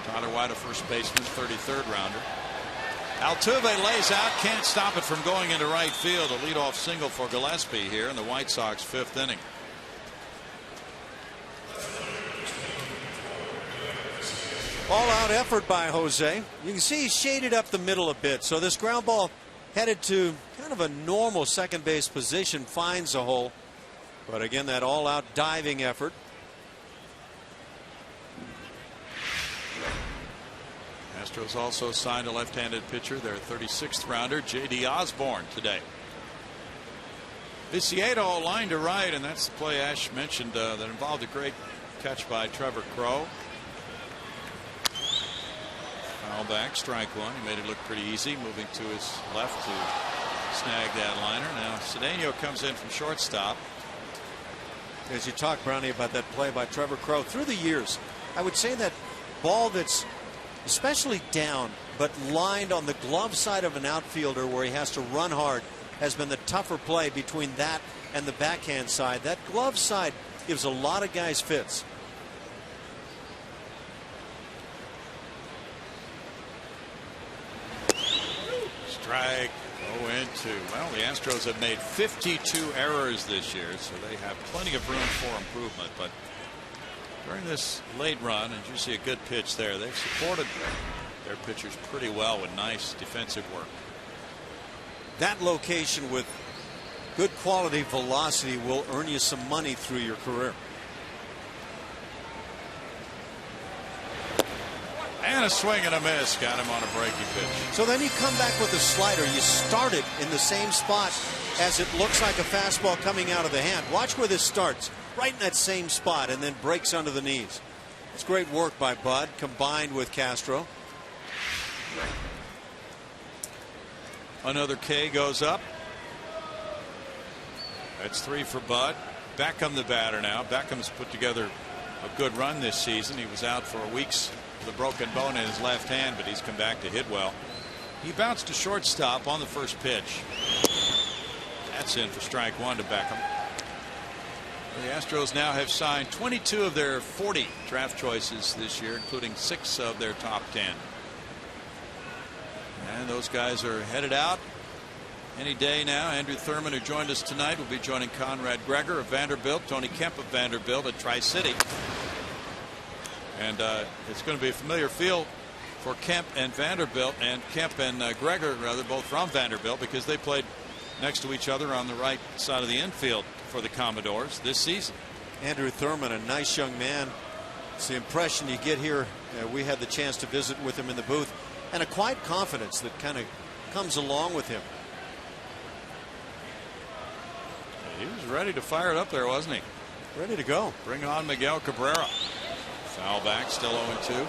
Tyler White, a first baseman, 33rd rounder. Altuve lays out, can't stop it from going into right field. A leadoff single for Gillespie here in the White Sox 5th inning. All-out effort by Jose. You can see he's shaded up the middle a bit. So this ground ball headed to kind of a normal second base position, finds a hole. But again, that all-out diving effort. Astros also signed a left-handed pitcher, their 36th rounder, J.D. Osborne, today. Viciedo lined to right, and that's the play Ash mentioned that involved a great catch by Trevor Crowe. Foul back, strike 1. He made it look pretty easy, moving to his left to snag that liner. Now Cedeno comes in from shortstop. As you talk, Brownie, about that play by Trevor Crowe, through the years, I would say that ball that's especially down but lined on the glove side of an outfielder where he has to run hard has been the tougher play between that and the backhand side. That glove side gives a lot of guys fits. Strike 0-2. Well, the Astros have made 52 errors this year, so they have plenty of room for improvement. But during this late run, and you see a good pitch there, they've supported their pitchers pretty well with nice defensive work. That location with good quality velocity will earn you some money through your career. And a swing and a miss. Got him on a breaking pitch. So then you come back with a slider. You start it in the same spot as it looks like a fastball coming out of the hand. Watch where this starts. Right in that same spot and then breaks under the knees. It's great work by Bud combined with Castro. Another K goes up. That's 3 for Bud. Beckham the batter now. Beckham's put together a good run this season. He was out for weeks with a broken bone in his left hand, but he's come back to hit well. He bounced to shortstop on the first pitch. That's in for strike 1 to Beckham. The Astros now have signed 22 of their 40 draft choices this year, including 6 of their top 10. And those guys are headed out any day now. Andrew Thurman, who joined us tonight, will be joining Conrad Gregor of Vanderbilt, Tony Kemp of Vanderbilt at Tri-City. And it's going to be a familiar field for Kemp and Vanderbilt, and Kemp and Gregor, rather, both from Vanderbilt, because they played next to each other on the right side of the infield for the Commodores this season. Andrew Thurman, a nice young man. It's the impression you get here. We had the chance to visit with him in the booth, and a quiet confidence that kind of comes along with him. He was ready to fire it up there, wasn't he? Ready to go. Bring on Miguel Cabrera. Foul back, still 0-2.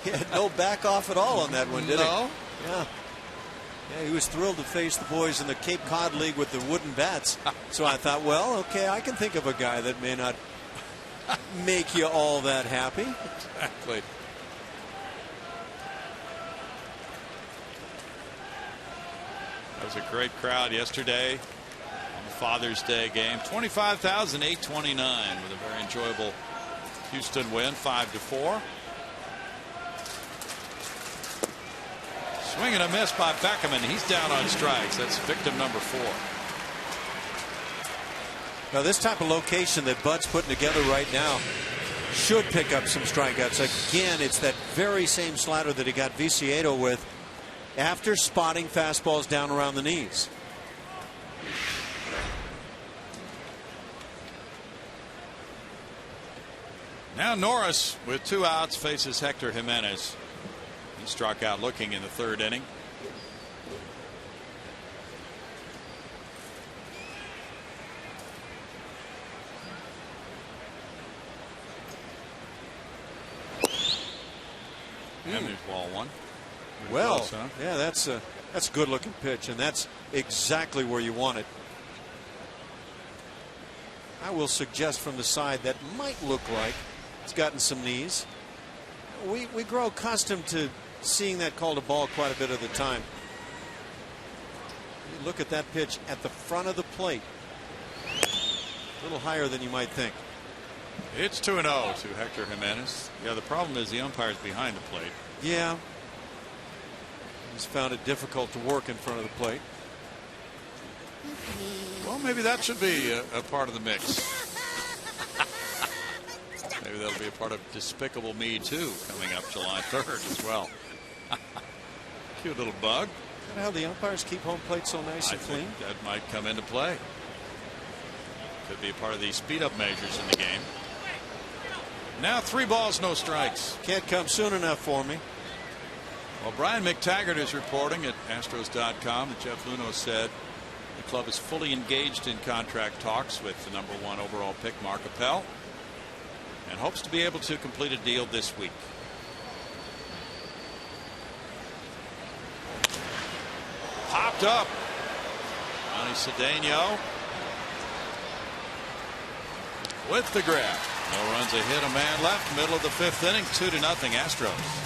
He had no back off at all on that one, did he? No. Yeah. Yeah, he was thrilled to face the boys in the Cape Cod League with the wooden bats. So I thought, well, okay, I can think of a guy that may not make you all that happy. Exactly. That was a great crowd yesterday on the Father's Day game. 25,829 with a very enjoyable Houston win, 5-4. Swing and a miss by Beckham, and he's down on strikes. That's victim number 4. Now this type of location that Bud's putting together right now, should pick up some strikeouts. Again, it's that very same slider that he got Viciedo with after spotting fastballs down around the knees. Now Norris, with 2 outs, faces Hector Jimenez. He struck out looking in the 3rd inning. And there's ball 1. Well, close, huh? yeah, that's a good looking pitch, and that's exactly where you want it. I will suggest from the side that might look like it's gotten some knees. We grow accustomed to seeing that called a ball quite a bit of the time. You look at that pitch at the front of the plate. A little higher than you might think. It's 2-0 to Hector Jimenez. Yeah, the problem is the umpire's behind the plate. Yeah. He's found it difficult to work in front of the plate. Well, maybe that should be a part of the mix. Maybe that'll be a part of Despicable Me 2 coming up July 3rd as well. Cute little bug. Is that how the umpires keep home plate so nice and clean? That might come into play. Could be a part of the speed up measures in the game. Now 3 balls, no strikes. Can't come soon enough for me. Well, Brian McTaggart is reporting at Astros.com that Jeff Luhnow said the club is fully engaged in contract talks with the #1 overall pick Mark Appel and hopes to be able to complete a deal this week. Popped up. Johnny Cedeno with the grab. No runs, a hit, a man left. Middle of the 5th inning, 2-0 Astros.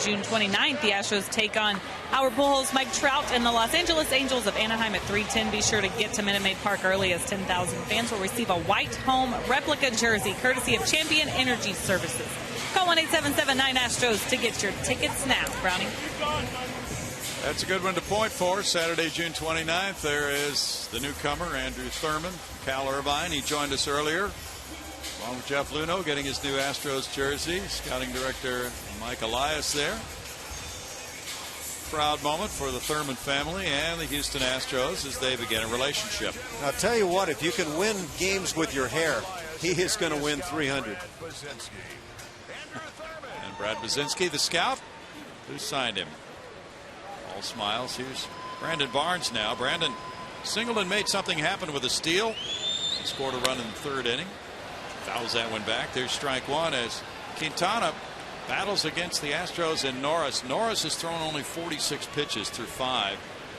June 29th, the Astros take on our Pujols, Mike Trout, and the Los Angeles Angels of Anaheim at 3:10. Be sure to get to Minute Maid Park early, as 10,000 fans will receive a white home replica jersey courtesy of Champion Energy Services. Call 1-877-9-ASTROS to get your tickets now. Brownie. That's a good one to point for. Saturday, June 29th. There is the newcomer, Andrew Thurman, Cal Irvine. He joined us earlier, along with Jeff Luhnow, getting his new Astros jersey. Scouting director Mike Elias there. Proud moment for the Thurman family and the Houston Astros as they begin a relationship. I'll tell you what, if you can win games with your hair, he is going to win 300. And Brad Bazinski, the scout, who signed him. All smiles. Here's Brandon Barnes now. Brandon singled and made something happen with a steal. He scored a run in the 3rd inning. Fouls that one back. There's strike 1 as Quintana Battles against the Astros and Norris. Norris has thrown only 46 pitches through 5.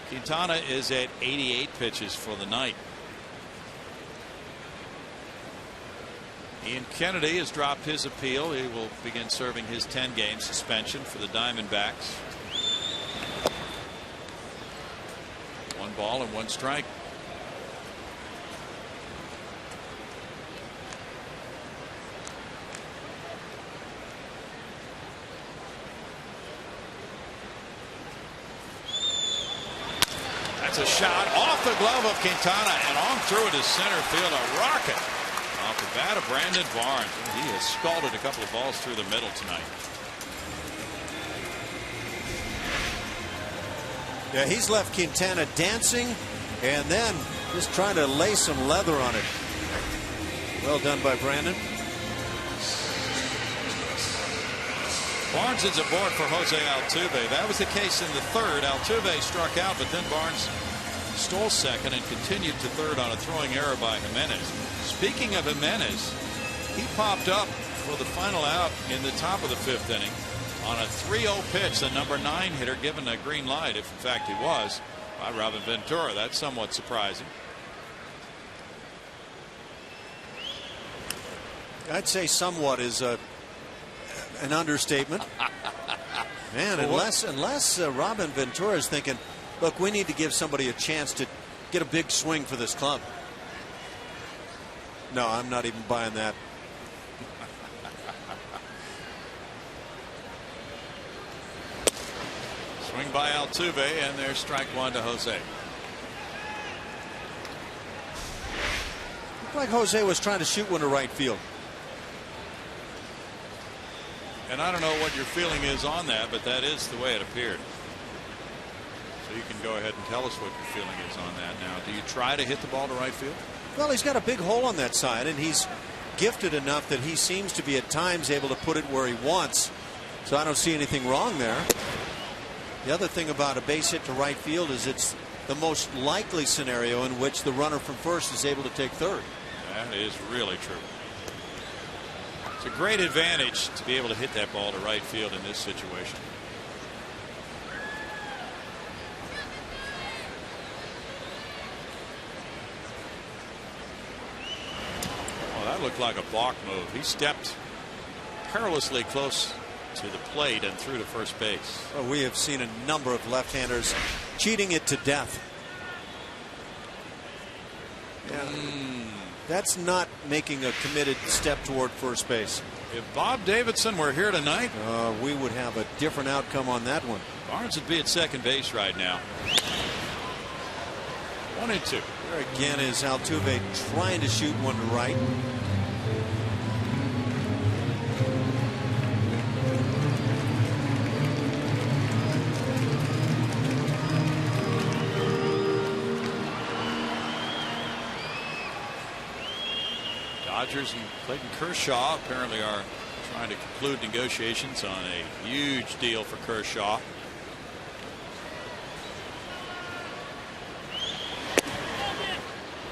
Quintana is at 88 pitches for the night. Ian Kennedy has dropped his appeal. He will begin serving his 10-game suspension for the Diamondbacks. 1 ball and 1 strike. That's a shot off the glove of Quintana and on through it to center field. A rocket off the bat of Brandon Barnes. He has scalded a couple of balls through the middle tonight. Yeah, he's left Quintana dancing and then just trying to lay some leather on it. Well done by Brandon. Barnes is aboard for Jose Altuve. That was the case in the 3rd. Altuve struck out, but then Barnes stole second and continued to 3rd on a throwing error by Jimenez. Speaking of Jimenez, he popped up for the final out in the top of the 5th inning on a 3-0 pitch. The number 9 hitter given a green light, if in fact he was, by Robin Ventura. That's somewhat surprising. I'd say somewhat is an understatement. Man, unless Robin Ventura is thinking, look, we need to give somebody a chance to get a big swing for this club. No, I'm not even buying that. Swing by Altuve, and there's strike 1 to Jose. Looked like Jose was trying to shoot one to right field. And I don't know what your feeling is on that, but that is the way it appeared. So you can go ahead and tell us what your feeling is on that now. Do you try to hit the ball to right field? Well, he's got a big hole on that side, and he's gifted enough that he seems to be at times able to put it where he wants. So I don't see anything wrong there. The other thing about a base hit to right field is it's the most likely scenario in which the runner from first is able to take 3rd. That is really true. It's a great advantage to be able to hit that ball to right field in this situation. Well, that looked like a balk move. He stepped perilously close to the plate and through to first base. Well, we have seen a number of left-handers cheating it to death. Yeah. That's not making a committed step toward first base. If Bob Davidson were here tonight, we would have a different outcome on that one. Barnes would be at second base right now. 1-2. There again is Altuve trying to shoot one to right. Dodgers and Clayton Kershaw apparently are trying to conclude negotiations on a huge deal for Kershaw.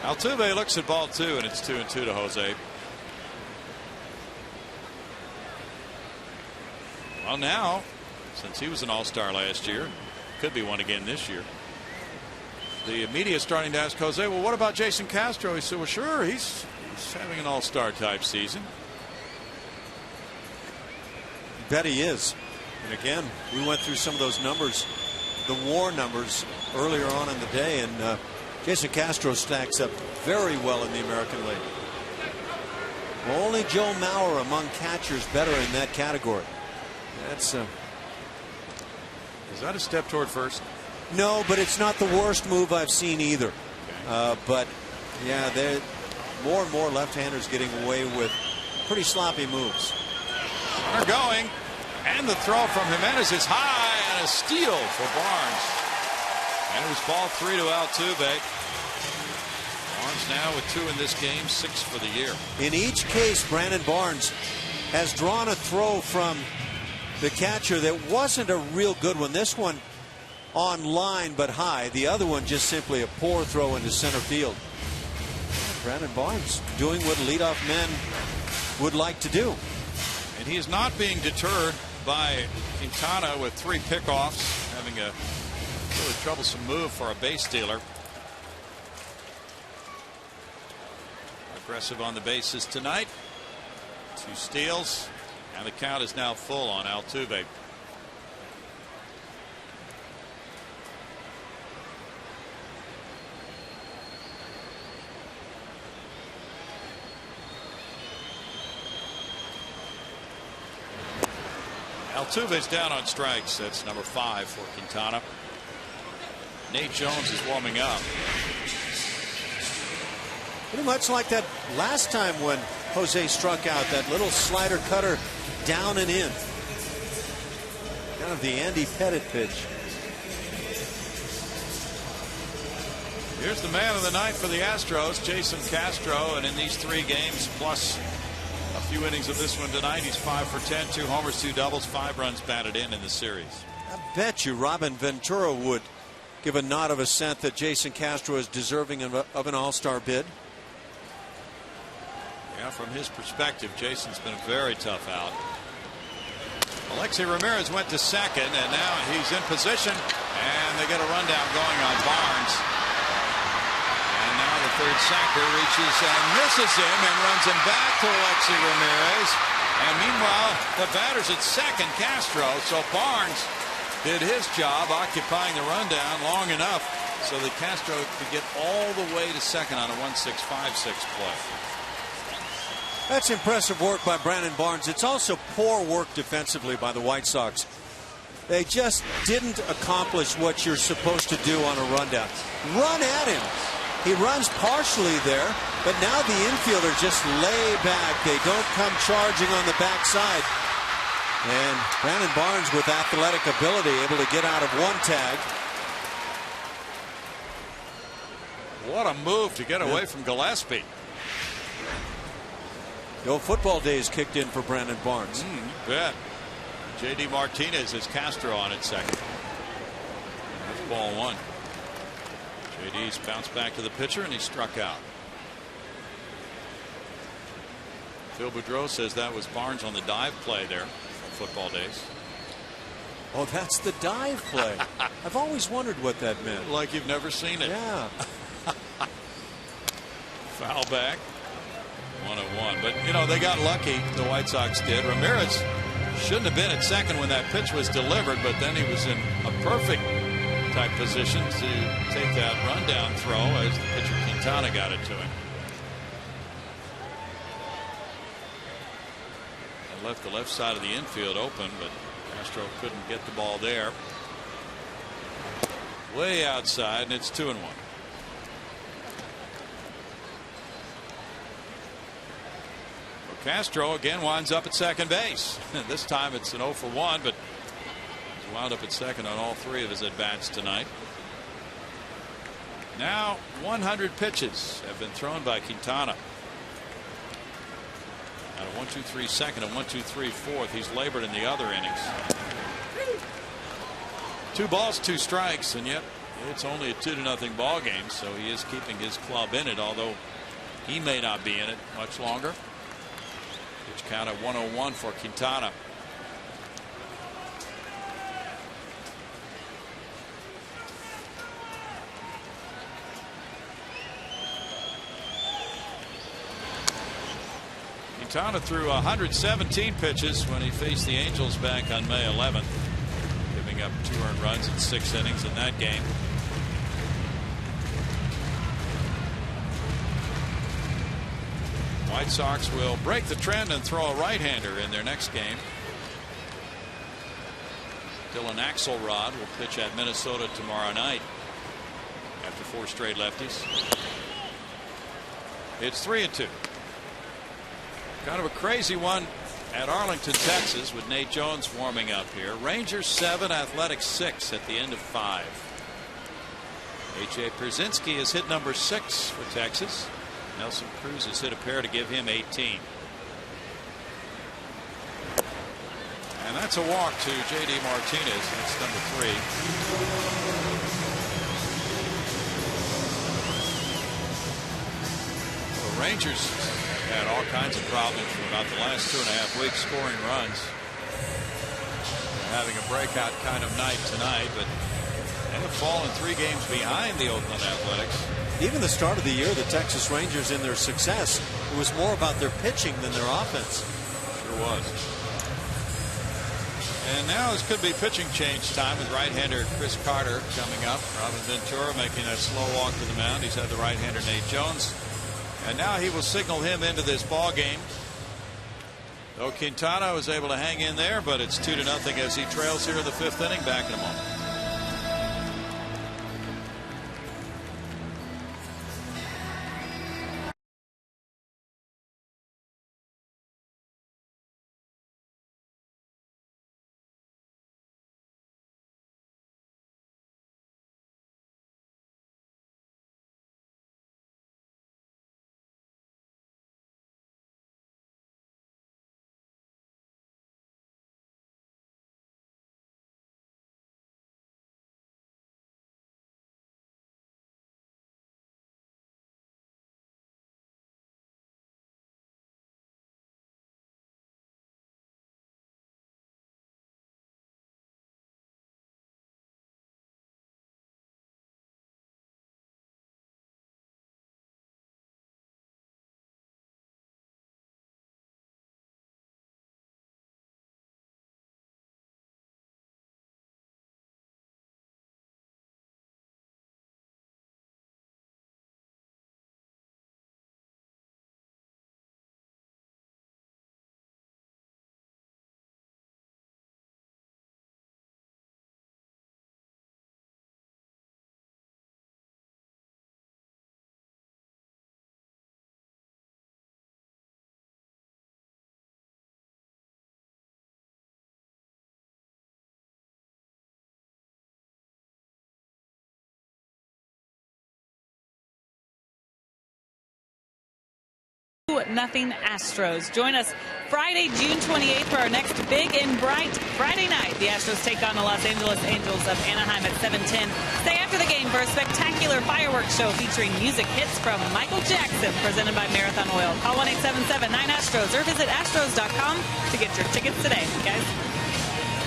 Altuve looks at ball 2, and it's 2-2 to Jose. Well, now, since he was an all-star last year, could be one again this year, the media is starting to ask Jose, well, what about Jason Castro? He said, well, sure, he's having an all-star type season. Bet he is. And again, we went through some of those numbers, the WAR numbers, earlier on in the day, and Jason Castro stacks up very well in the American League. Well, only Joe Mauer among catchers better in that category. That's is that a step toward first? No, but it's not the worst move I've seen either. Okay. But yeah, more and more left-handers getting away with pretty sloppy moves. Runner going, and the throw from Jimenez is high, and a steal for Barnes. And it was ball 3 to Altuve. Barnes now with 2 in this game, 6 for the year. In each case, Brandon Barnes has drawn a throw from the catcher that wasn't a real good one. This one on line but high. The other one just simply a poor throw into center field. Brandon Barnes doing what leadoff men would like to do. And he is not being deterred by Quintana with 3 pickoffs, having a really troublesome move for a base stealer. Aggressive on the bases tonight. 2 steals, and the count is now full on Altuve. Altuve's down on strikes. That's number 5 for Quintana. Nate Jones is warming up. Pretty much like that last time when Jose struck out, that little slider cutter down and in. Kind of the Andy Pettit pitch. Here's the man of the night for the Astros, Jason Castro, and in these 3 games plus a few innings of this one tonight, he's 5 for 10, 2 homers, 2 doubles, 5 runs batted in the series. I bet you Robin Ventura would give a nod of assent that Jason Castro is deserving of an all-star bid. Yeah, from his perspective, Jason's been a very tough out. Alexei Ramirez went to second, and now he's in position, and they get a rundown going on Barnes. And now the third sacker reaches and misses him and runs him back to Alexei Ramirez. And meanwhile, the batter's at second, Castro. So Barnes did his job occupying the rundown long enough so that Castro could get all the way to second on a 1-6-5-6 play. That's impressive work by Brandon Barnes. It's also poor work defensively by the White Sox. They just didn't accomplish what you're supposed to do on a rundown. Run at him. He runs partially there, but now the infielder just lay back. They don't come charging on the backside. And Brandon Barnes, with athletic ability, able to get out of one tag. What a move to get away from Gillespie. The old football days kicked in for Brandon Barnes. You bet. J.D. Martinez has Castro on at second. That's ball 1. J.D.'s bounced back to the pitcher, and he struck out. Phil Boudreau says that was Barnes on the dive play there on football days. Oh, that's the dive play. I've always wondered what that meant. Like you've never seen it. Yeah. Foul back. 1-1. But, you know, they got lucky, the White Sox did. Ramirez shouldn't have been at second when that pitch was delivered, but then he was in a perfect type position to take that rundown throw as the pitcher Quintana got it to him. And left the left side of the infield open, but Castro couldn't get the ball there. Way outside, and it's 2-1. Castro again winds up at second base. This time it's an 0 for 1, but he's wound up at second on all 3 of his at-bats tonight. Now 100 pitches have been thrown by Quintana. At a 1-2-3 second and 1-2-3 fourth. He's labored in the other innings. 2 balls, 2 strikes, and yet it's only a 2-0 ball game, so he is keeping his club in it, although he may not be in it much longer. Pitch count at 1-0-1 for Quintana. Quintana threw 117 pitches when he faced the Angels back on May 11th, giving up 2 earned runs in 6 innings in that game. White Sox will break the trend and throw a right-hander in their next game. Dylan Axelrod will pitch at Minnesota tomorrow night after 4 straight lefties. It's 3-2. Kind of a crazy one at Arlington, Texas, with Nate Jones warming up here. Rangers 7, Athletics 6 at the end of 5. A.J. Pierzynski has hit number 6 for Texas. Nelson Cruz has hit a pair to give him 18. And that's a walk to J.D. Martinez. That's number 3. The Rangers had all kinds of problems for about the last 2.5 weeks scoring runs. They're having a breakout kind of night tonight, but they have fallen 3 games behind the Oakland Athletics. Even the start of the year, the Texas Rangers, in their success, it was more about their pitching than their offense. Sure was. And now this could be pitching change time with right-hander Chris Carter coming up. Robin Ventura making that slow walk to the mound. He's had the right-hander Nate Jones. And now he will signal him into this ball game. Though Quintana was able to hang in there, but it's 2-0 as he trails here in the 5th inning. Back in a moment. Nothing Astros. Join us Friday, June 28th for our next big and bright Friday night. The Astros take on the Los Angeles Angels of Anaheim at 7:10. Stay after the game for a spectacular fireworks show featuring music hits from Michael Jackson, presented by Marathon Oil. Call 1-877-9-ASTROS or visit astros.com to get your tickets today, guys.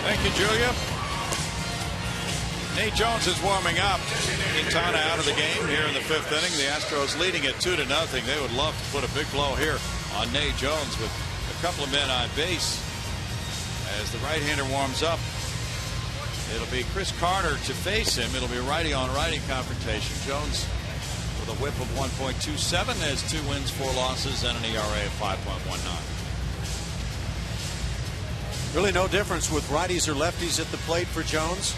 Thank you, Julia. Nate Jones is warming up. Quintana out of the game here in the 5th inning. The Astros leading it 2-0. They would love to put a big blow here on Nate Jones with a couple of men on base. As the right-hander warms up, it'll be Chris Carter to face him. It'll be a righty-on-righty confrontation. Jones with a whip of 1.27 has 2 wins, 4 losses, and an ERA of 5.19. Really no difference with righties or lefties at the plate for Jones.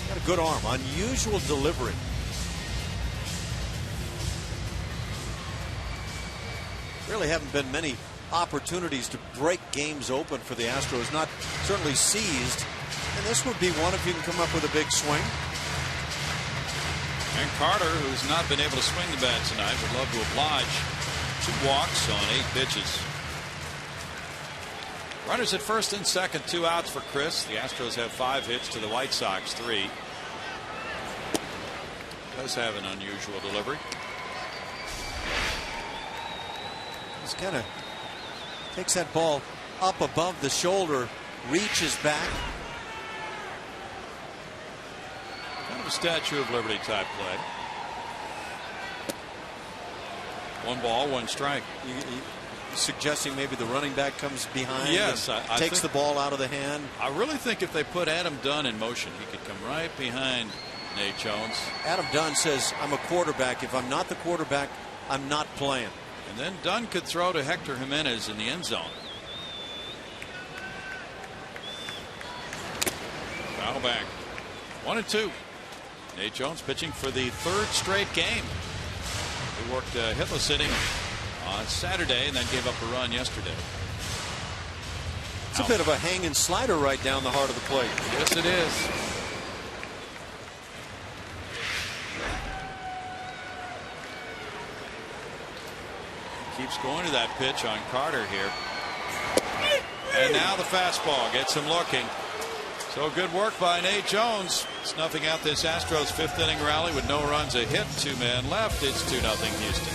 Got a good arm, unusual delivery. Really haven't been many opportunities to break games open for the Astros. Not certainly seized. And this would be one if you can come up with a big swing. And Carter, who's not been able to swing the bat tonight, would love to oblige. 2 walks on 8 pitches. Runners at first and second, 2 outs for Chris. The Astros have 5 hits to the White Sox 3. Does have an unusual delivery. He's kind of takes that ball up above the shoulder, reaches back. Kind of a Statue of Liberty type play. 1 ball, 1 strike. Suggesting maybe the running back comes behind. Yes, I takes the ball out of the hand. I really think if they put Adam Dunn in motion, he could come right behind Nate Jones. Adam Dunn says, I'm a quarterback. If I'm not the quarterback, I'm not playing. And then Dunn could throw to Hector Jimenez in the end zone. Foul back. 1-2. Nate Jones pitching for the 3rd straight game. He worked a hitless inning on Saturday and then gave up a run yesterday. It's a bit of a hanging slider right down the heart of the plate. Yes, it is. Keeps going to that pitch on Carter here. And now the fastball gets him looking. So good work by Nate Jones, snuffing out this Astros 5th inning rally with no runs, a hit, 2 men left. It's 2-0 Houston.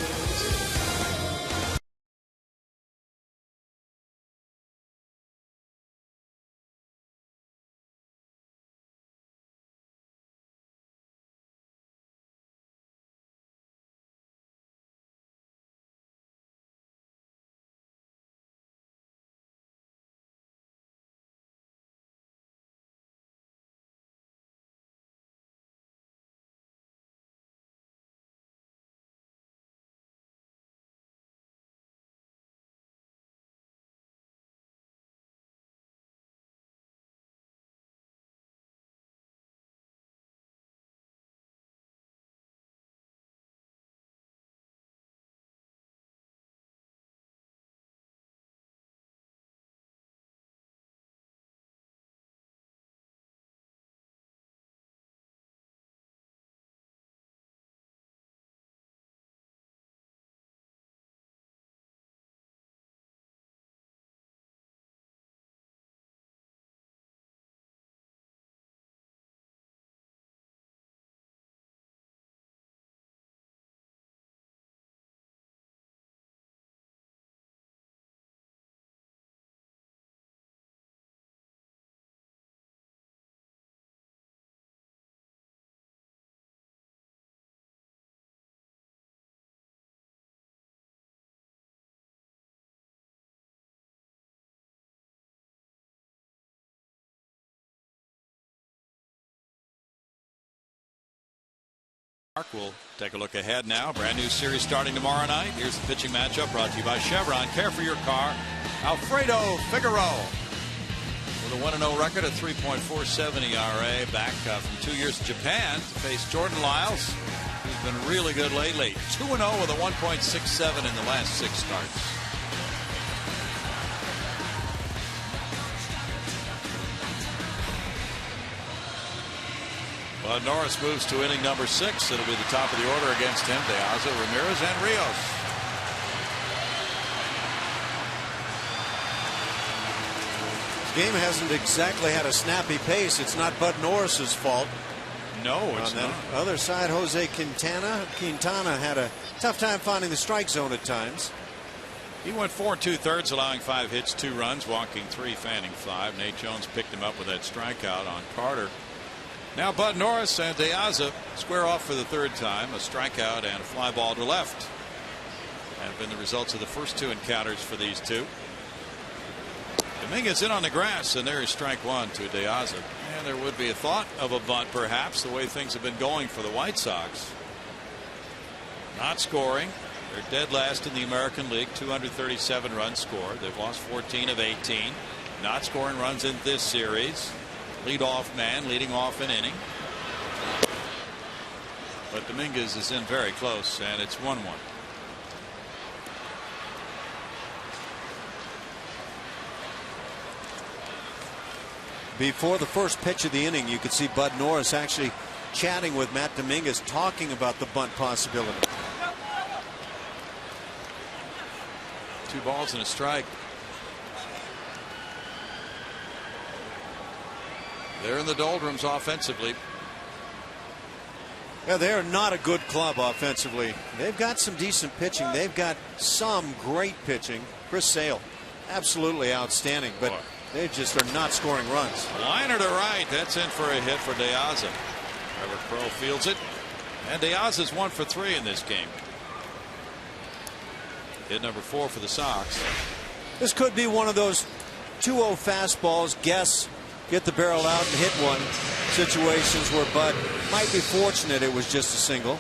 We'll take a look ahead now. Brand new series starting tomorrow night. Here's the pitching matchup brought to you by Chevron. Care for your car. Alfredo Figueroa with a 1-0 record, a 3.47 ERA. Back from 2 years in Japan to face Jordan Lyles, who's been really good lately. 2-0 with a 1.67 in the last 6 starts. Norris moves to inning number 6. It'll be the top of the order against him. De Aza, Ramirez, and Rios. This game hasn't exactly had a snappy pace. It's not Bud Norris's fault. No, it's not. On the other side, Jose Quintana had a tough time finding the strike zone at times. He went 4 2/3, allowing 5 hits, 2 runs, walking 3, fanning 5. Nate Jones picked him up with that strikeout on Carter. Now Bud Norris and De Aza square off for the 3rd time. A strikeout and a fly ball to left have been the results of the first 2 encounters for these two. Dominguez in on the grass, and there is strike 1 to De Aza. And there would be a thought of a bunt, perhaps, the way things have been going for the White Sox. Not scoring. They're dead last in the American League, 237 runs scored. They've lost 14 of 18. Not scoring runs in this series. Leadoff man leading off an inning. But Dominguez is in very close, and it's 1-1. Before the first pitch of the inning, you could see Bud Norris actually chatting with Matt Dominguez, talking about the bunt possibility. 2 balls and a strike. They're in the doldrums offensively. Yeah, they are not a good club offensively. They've got some decent pitching. They've got some great pitching. Chris Sale, absolutely outstanding, but they just are not scoring runs. Liner to right. That's in for a hit for De Aza. Trevor Crowe fields it. And De Aza's 1 for 3 in this game. Hit number 4 for the Sox. This could be one of those 2-0 fastballs, get the barrel out and hit one situations where Bud might be fortunate it was just a single.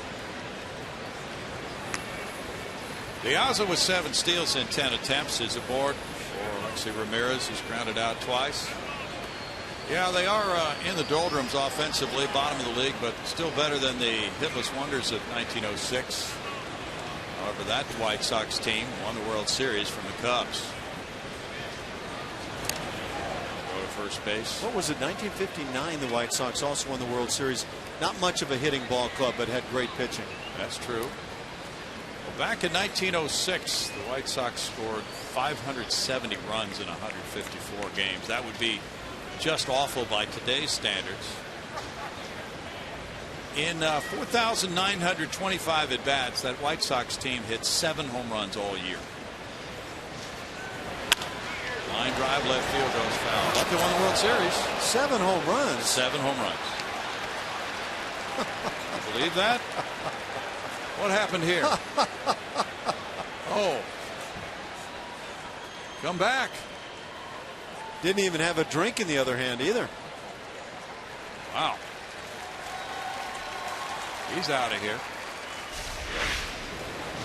De Aza with 7 steals in 10 attempts is aboard for Alexei Ramirez, who's grounded out twice. Yeah, they are in the doldrums offensively, bottom of the league, but still better than the hitless wonders of 1906. However, that White Sox team won the World Series from the Cubs. First base. What was it, 1959? The White Sox also won the World Series. Not much of a hitting ball club, but had great pitching. That's true. Well, back in 1906, the White Sox scored 570 runs in 154 games. That would be just awful by today's standards. In 4,925 at bats, that White Sox team hit 7 home runs all year. Line drive, left field goes foul. But they won the World Series. 7 home runs. 7 home runs. Believe that? What happened here? Oh. Come back. Didn't even have a drink in the other hand either. Wow. He's out of here.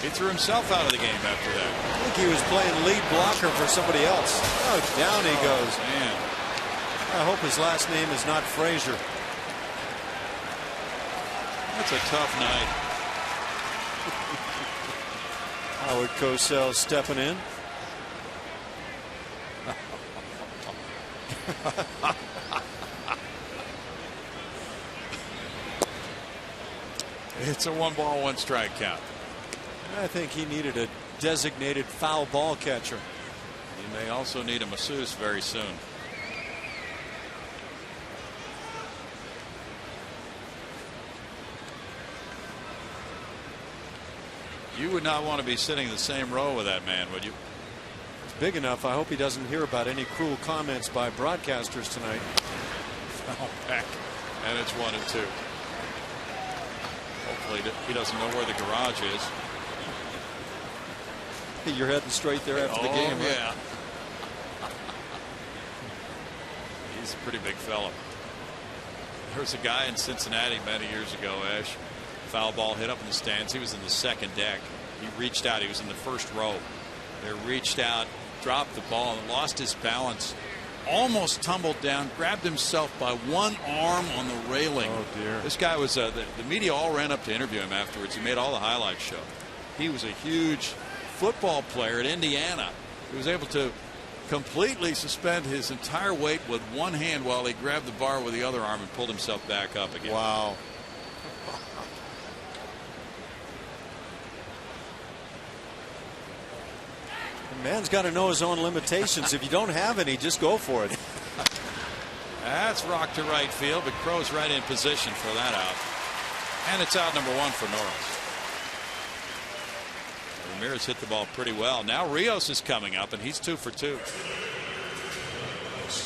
He threw himself out of the game after that. I think he was playing lead blocker for somebody else. Oh, down he goes. Man. I hope his last name is not Frazier. That's a tough night. Howard Cosell stepping in. It's a 1-ball, 1-strike count. I think he needed a designated foul ball catcher. He may also need a masseuse very soon. You would not want to be sitting in the same row with that man, would you? It's big enough. I hope he doesn't hear about any cruel comments by broadcasters tonight. Foul back, and it's 1-2. Hopefully he doesn't know where the garage is. You're heading straight there after the game. Yeah. Right? He's a pretty big fella. There was a guy in Cincinnati many years ago, Ash. Foul ball hit up in the stands. He was in the second deck. He reached out. He was in the first row. They reached out, dropped the ball, and lost his balance. Almost tumbled down, grabbed himself by one arm on the railing. Oh, dear. This guy was, the media all ran up to interview him afterwards. He made all the highlights show. He was a huge football player at Indiana. He was able to completely suspend his entire weight with one hand while he grabbed the bar with the other arm and pulled himself back up again. Wow. The man's got to know his own limitations. If you don't have any, just go for it. That's rocked to right field, but Crow's right in position for that out. And it's out number 1 for Norris. Ramirez hit the ball pretty well. Now Rios is coming up, and he's 2 for 2.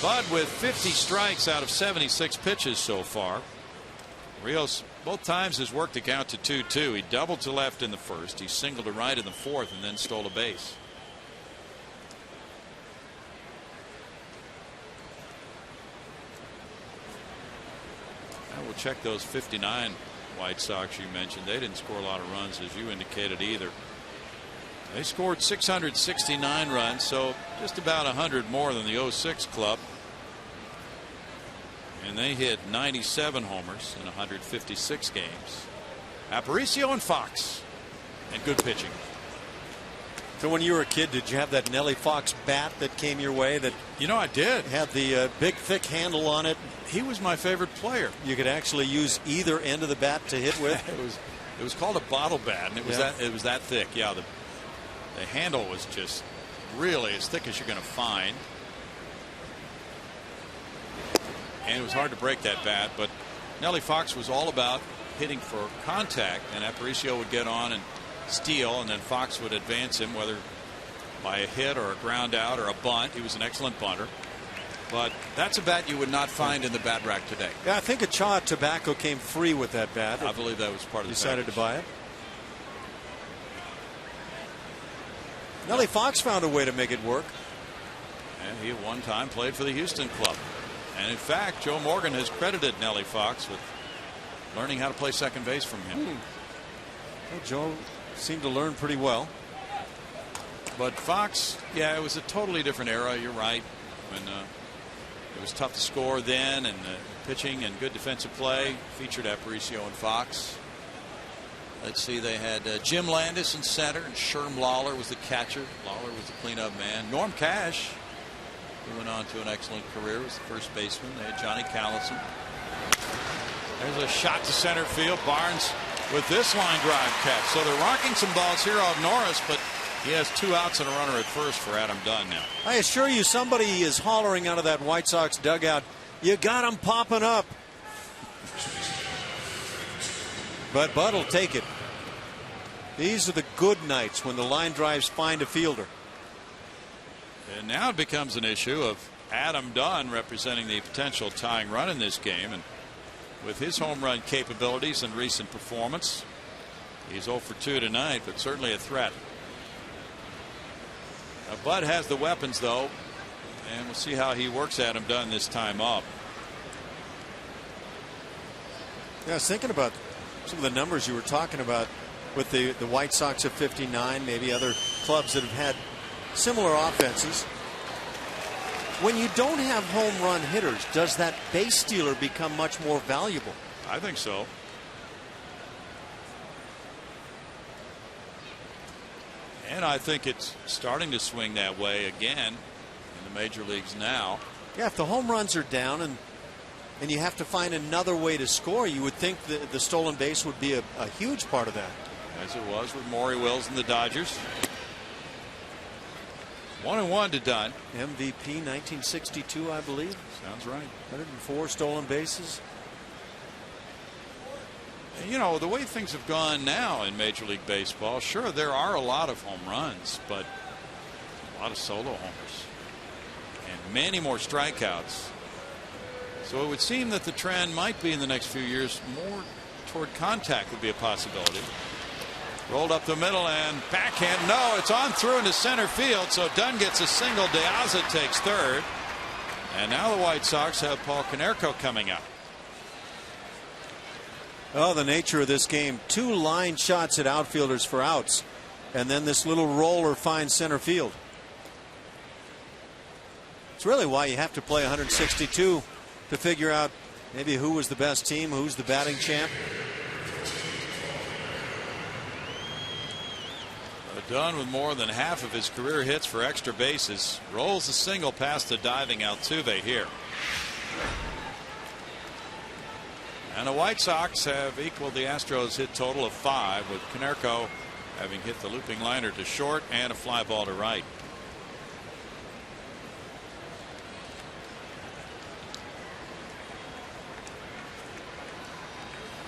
Bud with 50 strikes out of 76 pitches so far. Rios both times has worked the count to 2-2. He doubled to left in the first. He singled to right in the fourth and then stole a base. Now we'll check those 59 White Sox you mentioned. They didn't score a lot of runs, as you indicated, either. They scored 669 runs, so just about 100 more than the 06 club. And they hit 97 homers in 156 games. Aparicio and Fox. And good pitching. So when you were a kid, did you have that Nellie Fox bat that came your way that I did. Had the big thick handle on it? He was my favorite player. You could actually use either end of the bat to hit with. It was called a bottle bat, and it was that thick. Yeah, the handle was just really as thick as you're going to find. And it was hard to break that bat, but Nellie Fox was all about hitting for contact, and Aparicio would get on and steal, and then Fox would advance him, whether by a hit or a ground out or a bunt. He was an excellent bunter. But that's a bat you would not find in the bat rack today. Yeah, I think AT HOU Tobacco came free with that bat. I believe that was part of the decided package. To buy it. Nellie Fox found a way to make it work. And he at one time played for the Houston club. And in fact, Joe Morgan has credited Nellie Fox with learning how to play second base from him. Well, Joe seemed to learn pretty well. But Fox, yeah, it was a totally different era. You're right. When it was tough to score then, and pitching and good defensive play featured Aparicio and Fox. Let's see, they had Jim Landis in center, and Sherm Lawler was the catcher. Lawler was the cleanup man. Norm Cash, who went on to an excellent career, was the first baseman. They had Johnny Callison. There's a shot to center field. Barnes with this line drive catch. So they're rocking some balls here off Norris, but he has 2 outs and a runner at first for Adam Dunn now. I assure you, somebody is hollering out of that White Sox dugout, "You got him popping up." But Bud will take it. These are the good nights when the line drives find a fielder. And now it becomes an issue of Adam Dunn representing the potential tying run in this game. And with his home run capabilities and recent performance, he's 0 for 2 tonight, but certainly a threat. Bud has the weapons, though, and we'll see how he works Adam Dunn this time up. Yeah, I was thinking about some of the numbers you were talking about with the White Sox of 59, maybe other clubs that have had similar offenses. When you don't have home run hitters, does that base stealer become much more valuable? I think so. And I think it's starting to swing that way again in the major leagues now. Yeah, if the home runs are down and you have to find another way to score, you would think the stolen base would be a huge part of that. As it was with Maury Wills and the Dodgers. 1-1 to Dunn. MVP 1962, I believe. Sounds right. 104 stolen bases. You know, the way things have gone now in Major League Baseball, sure, there are a lot of home runs, but a lot of solo homers and many more strikeouts. So it would seem that the trend might be in the next few years more toward contact would be a possibility. Rolled up the middle and backhand. No, it's on through into center field. So Dunn gets a single. De Aza takes third. And now the White Sox have Paul Konerko coming up. Oh, the nature of this game. 2 line shots at outfielders for outs, and then this little roller finds center field. It's really why you have to play 162 to figure out maybe who was the best team, who's the batting champ. Dunn with more than half of his career hits for extra bases. Rolls a single past the diving Altuve here. And the White Sox have equaled the Astros hit total of 5, with Konerko having hit the looping liner to short and a fly ball to right.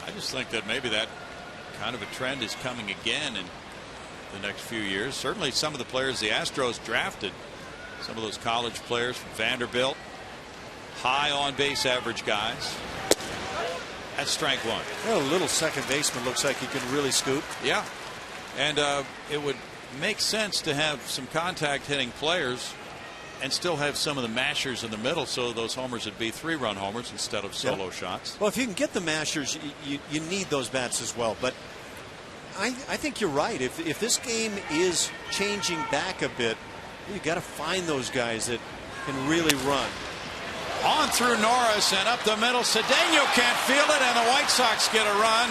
I just think that maybe that kind of a trend is coming again in the next few years. Certainly some of the players the Astros drafted, some of those college players from Vanderbilt, high on base average guys. That's strike 1. Well, a little second baseman looks like he can really scoop. Yeah, and it would make sense to have some contact hitting players and still have some of the mashers in the middle, so those homers would be 3-run homers instead of solo shots. Well, if you can get the mashers, you need those bats as well. But I think you're right. If this game is changing back a bit, you got to find those guys that can really run. On through Norris and up the middle. Cedeno can't field it, and the White Sox get a run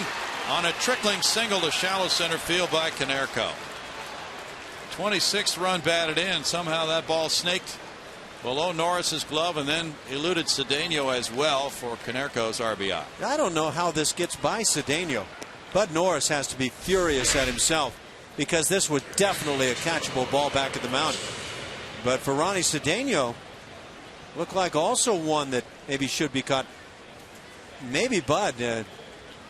on a trickling single to shallow center field by Konerko. 26th run batted in. Somehow that ball snaked below Norris's glove and then eluded Cedeno as well for Konerko's RBI. I don't know how this gets by Cedeno. Bud Norris has to be furious at himself, because this was definitely a catchable ball back at the mound. But for Ronnie Cedeno, looked like also one that maybe should be caught. Maybe Bud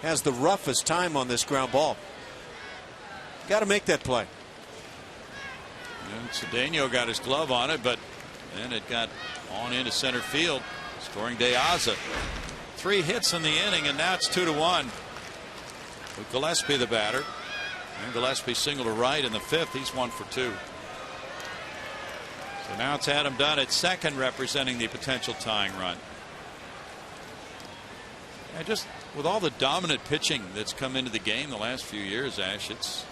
has the roughest time on this ground ball. Got to make that play. And Cedeno got his glove on it, but then it got on into center field, scoring De Aza. 3 hits in the inning, and now it's 2-1. With Gillespie the batter, and Gillespie single to right in the 5th. He's 1 for 2. So now it's Adam Dunn at second, representing the potential tying run. And just with all the dominant pitching that's come into the game the last few years, Ash, it's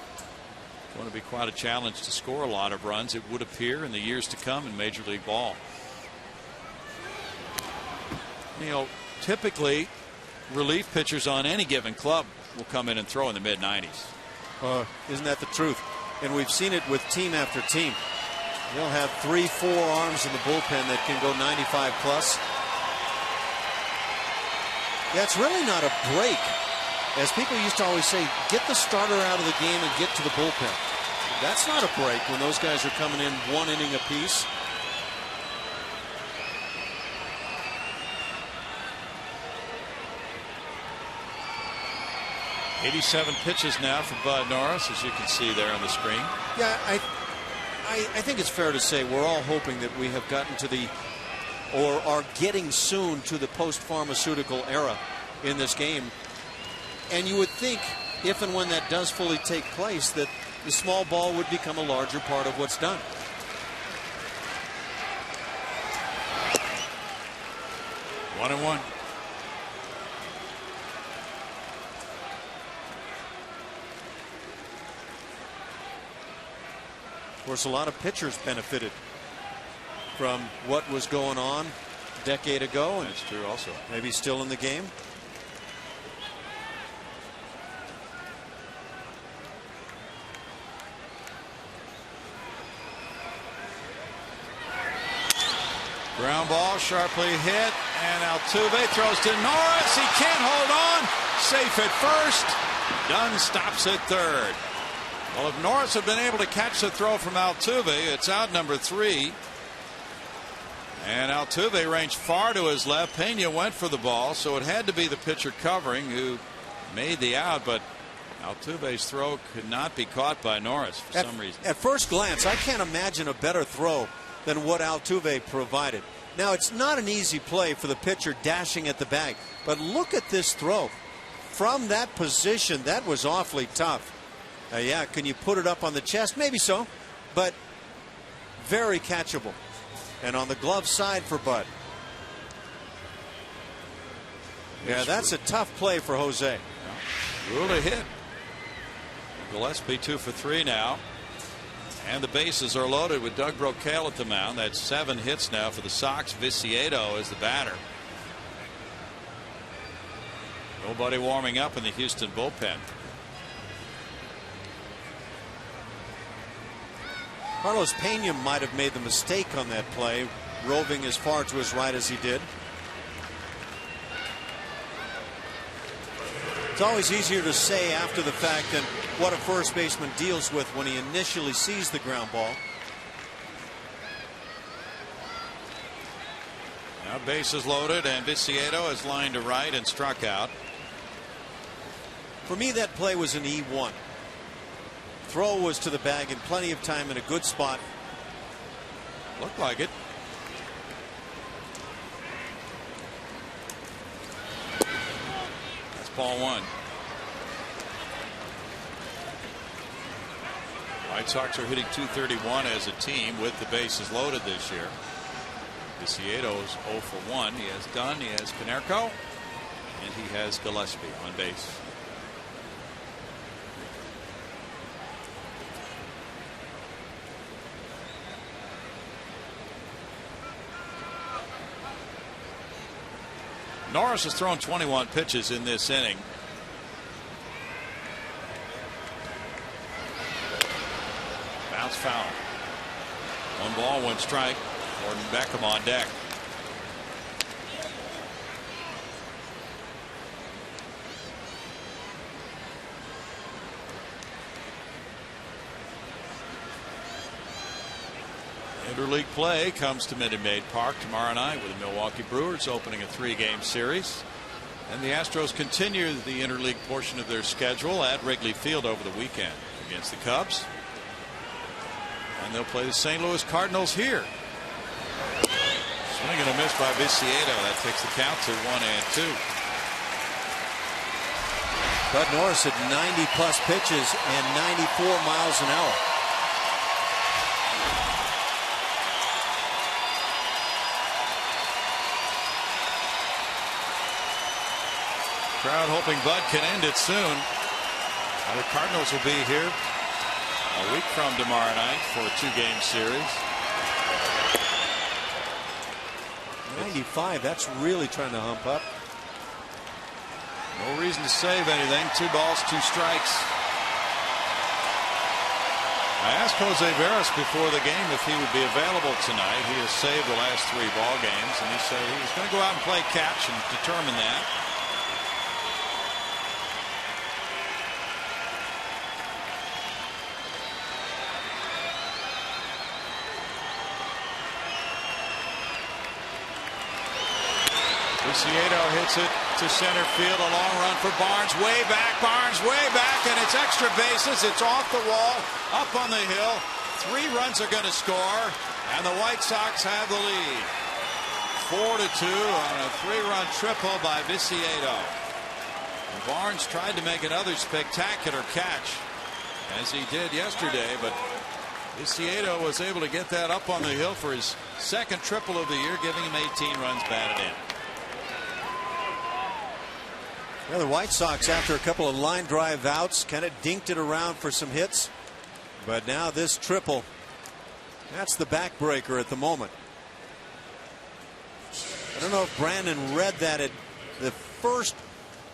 going to be quite a challenge to score a lot of runs, it would appear, in the years to come in Major League Ball. You know, typically relief pitchers on any given club will come in and throw in the mid-90s. Isn't that the truth? And we've seen it with team after team. They'll have 3-4 arms in the bullpen that can go 95 plus. Yeah, it's really not a break. As people used to always say, get the starter out of the game and get to the bullpen. That's not a break when those guys are coming in 1 inning apiece. '87 pitches now for Bud Norris, as you can see there on the screen. Yeah, I think it's fair to say we're all hoping that we have gotten to the, or are getting soon to the post-pharmaceutical era in this game. And you would think, if and when that does fully take place, that the small ball would become a larger part of what's done. One and one. Of course, a lot of pitchers benefited from what was going on a decade ago, and that's true also. Maybe still in the game. Ground ball sharply hit, and Altuve throws to Norris. He can't hold on. Safe at first. Dunn stops at third. Well, if Norris had been able to catch the throw from Altuve, it's out number 3. And Altuve ranged far to his left. Pena went for the ball, so it had to be the pitcher covering who made the out, but Altuve's throw could not be caught by Norris for some reason. At first glance, I can't imagine a better throw than what Altuve provided. Now, it's not an easy play for the pitcher dashing at the bag, but look at this throw. From that position, that was awfully tough. Yeah, can you put it up on the chest? Maybe so, but very catchable. And on the glove side for Bud. Yeah, that's a tough play for Jose. Ruled a hit. Gillespie 2 for 3 now. And the bases are loaded with Doug Brocail at the mound. That's 7 hits now for the Sox. Viciedo is the batter. Nobody warming up in the Houston bullpen. Carlos Pena might have made the mistake on that play, roving as far to his right as he did. It's always easier to say after the fact than what a first baseman deals with when he initially sees the ground ball. Now bases loaded, and Viciedo is lined to right and struck out. For me, that play was an E1. Throw was to the bag in plenty of time in a good spot. Looked like it. That's ball 1. White Sox are hitting .231 as a team with the bases loaded this year. Viciedo's 0 for 1. He has Dunn, he has Konerko, and he has Gillespie on base. Norris has thrown 21 pitches in this inning. Bounce foul. 1 ball, 1 strike. Gordon Beckham on deck. Interleague play comes to Minute Maid Park tomorrow night with the Milwaukee Brewers opening a 3-game series. And the Astros continue the interleague portion of their schedule at Wrigley Field over the weekend against the Cubs. And they'll play the St. Louis Cardinals here. Swing and a miss by Viciedo. That takes the count to 1-2. Bud Norris had 90+ pitches and 94 miles an hour. Crowd hoping Bud can end it soon. Now the Cardinals will be here a week from tomorrow night for a 2-game series. 95, that's really trying to hump up. No reason to save anything. 2 balls, 2 strikes. I asked Jose Veras before the game if he would be available tonight. He has saved the last 3 ball games, and he said he was going to go out and play catch and determine that. Viciedo hits it to center field. A long run for Barnes. Way back. Barnes way back. And it's extra bases. It's off the wall. Up on the hill. 3 runs are going to score. And the White Sox have the lead. 4-2 on a 3-run triple by Viciedo. And Barnes tried to make another spectacular catch, as he did yesterday. But Viciedo was able to get that up on the hill for his 2nd triple of the year, giving him 18 runs batted in. Yeah, the White Sox, after a couple of line drive outs, kind of dinked it around for some hits. But now this triple, that's the backbreaker at the moment. I don't know if Brandon read that at the first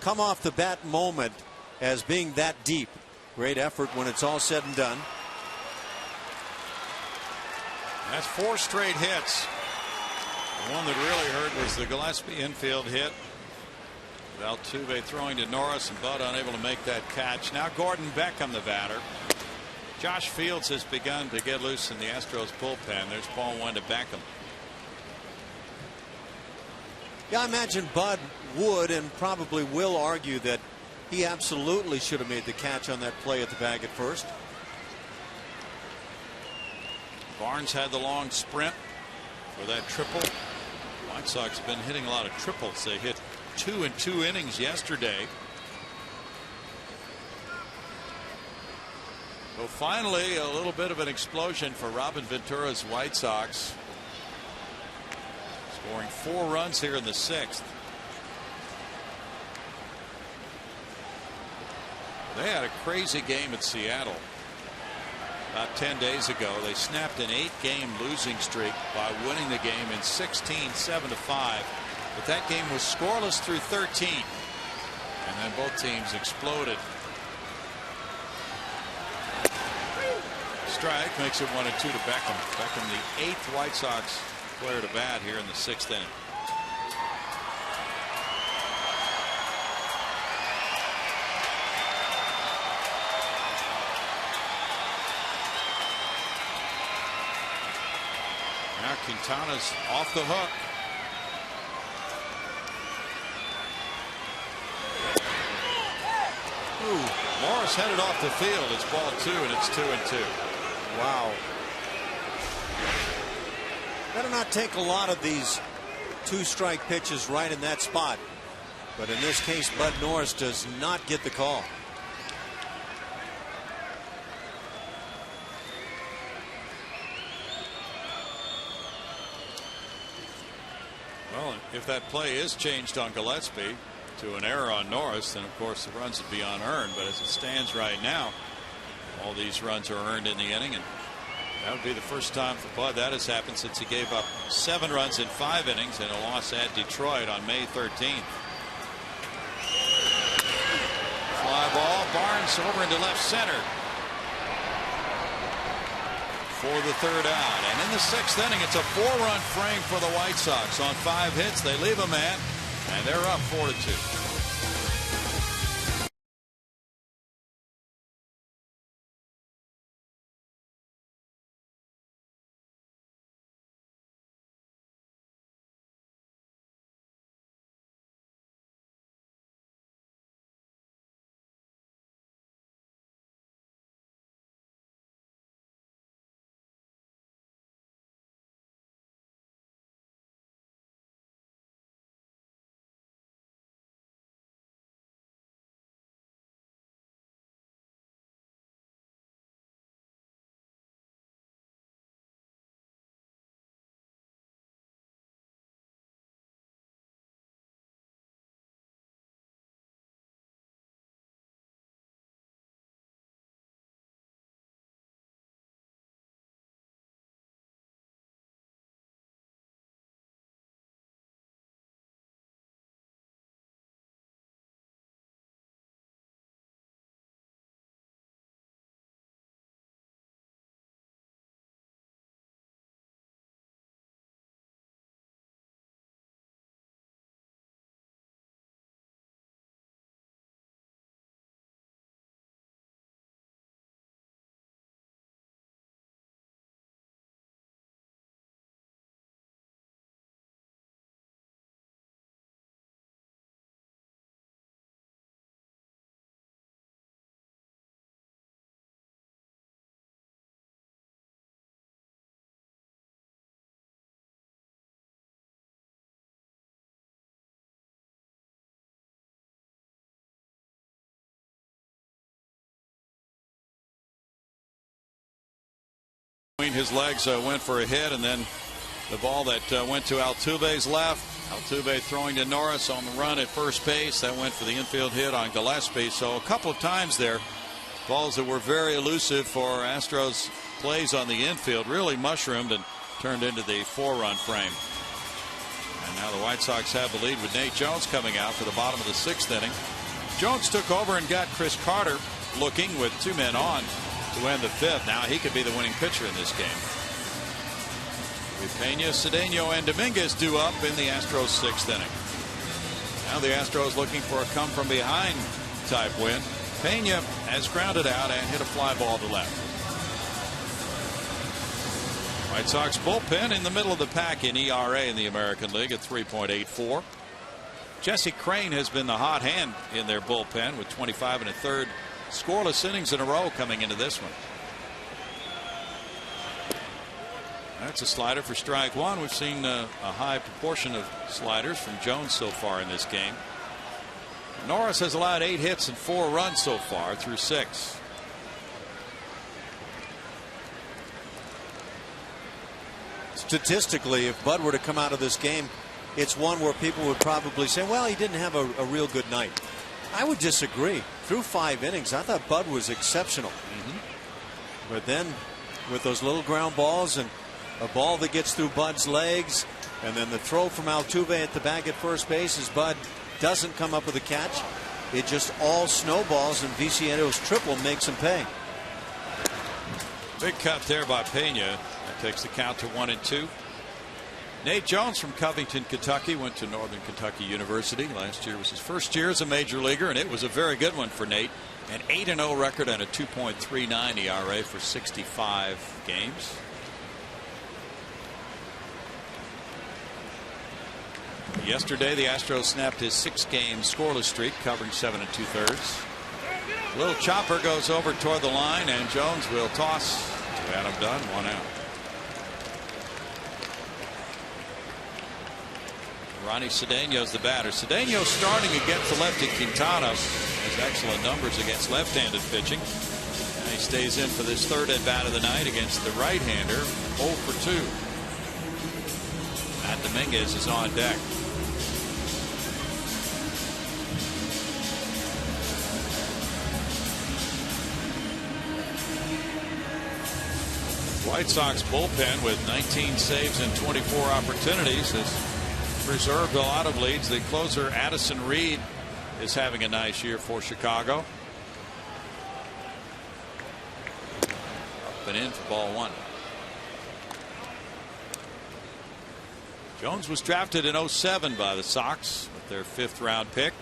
come off the bat moment as being that deep. Great effort when it's all said and done. That's 4 straight hits. The one that really hurt was the Gillespie infield hit. Altuve throwing to Norris, and Bud unable to make that catch. Now Gordon Beckham, the batter. Josh Fields has begun to get loose in the Astros bullpen. There's ball 1 to Beckham. Yeah, I imagine Bud would and probably will argue that he absolutely should have made the catch on that play at the bag at first. Barnes had the long sprint for that triple. White Sox have been hitting a lot of triples. They hit 2 in 2 innings yesterday. So finally, a little bit of an explosion for Robin Ventura's White Sox, scoring 4 runs here in the 6th. They had a crazy game at Seattle about 10 days ago. They snapped an 8-game losing streak by winning the game in 16, 7-5. But that game was scoreless through 13. And then both teams exploded. Strike makes it 1-2 to Beckham. Beckham, the 8th White Sox player to bat here in the 6th inning. Now Quintana's off the hook. Ooh, Morris headed off the field. It's ball 2 and it's 2-2. Wow. Better not take a lot of these 2-strike pitches right in that spot. But in this case, Bud Norris does not get the call. Well, if that play is changed on Gillespie to an error on Norris, then of course the runs would be unearned. But as it stands right now, all these runs are earned in the inning, and that would be the first time for Bud that has happened since he gave up 7 runs in 5 innings in a loss at Detroit on May 13th. Fly ball, Barnes over into left center for the 3rd out. And in the 6th inning, it's a 4-run frame for the White Sox. On 5 hits, they leave a man, and they're up 4-2. His legs went for a hit, and then the ball that went to Altuve's left. Altuve throwing to Norris on the run at first base. That went for the infield hit on Gillespie. So a couple of times there, balls that were very elusive for Astros plays on the infield really mushroomed and turned into the 4-run frame. And now the White Sox have the lead with Nate Jones coming out for the bottom of the 6th inning. Jones took over and got Chris Carter looking with 2 men on to end the 5th. Now he could be the winning pitcher in this game. With Pena, Cedeno, and Dominguez due up in the Astros 6th inning. Now the Astros looking for a come from behind type win. Pena has grounded out and hit a fly ball to left. White Sox bullpen in the middle of the pack in ERA in the American League at 3.84. Jesse Crain has been the hot hand in their bullpen with 25 1/3 scoreless innings in a row coming into this one. That's a slider for strike 1. We've seen a high proportion of sliders from Jones so far in this game. Norris has allowed 8 hits and 4 runs so far through 6. Statistically, if Bud were to come out of this game, it's one where people would probably say, well, he didn't have a real good night. I would disagree. Through 5 innings, I thought Bud was exceptional. But then with those little ground balls and a ball that gets through Bud's legs, and then the throw from Altuve at the bag at first base as Bud doesn't come up with a catch, it just all snowballs, and Viciedo's triple makes him pay. Big cut there by Pena. That takes the count to 1-2. Nate Jones from Covington, Kentucky, went to Northern Kentucky University. Last year was his first year as a major leaguer, and it was a very good one for Nate. An 8-0 record and a 2.39 ERA for 65 games. Yesterday, the Astros snapped his 6-game scoreless streak, covering 7 2/3. Little chopper goes over toward the line, and Jones will toss to Adam Dunn, 1 out. Ronnie Cedeno's the batter. Cedeno starting against the lefty Quintana. Has excellent numbers against left-handed pitching. And he stays in for this third at bat of the night against the right-hander, 0 for 2. Matt Dominguez is on deck. White Sox bullpen with 19 saves and 24 opportunities has preserved a lot of leads. The closer Addison Reed is having a nice year for Chicago. Up and in for ball 1. Jones was drafted in 07 by the Sox with their 5th round pick.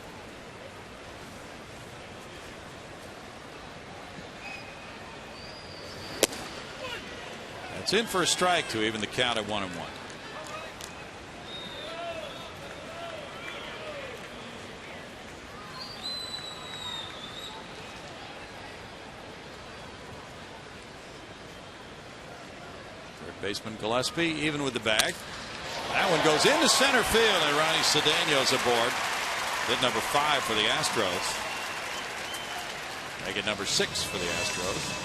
That's in for a strike to even the count at 1-1. Baseman Gillespie even with the bag. That one goes into center field, and Ronnie Cedeno's aboard. Hit number 5 for the Astros. Make it number 6 for the Astros.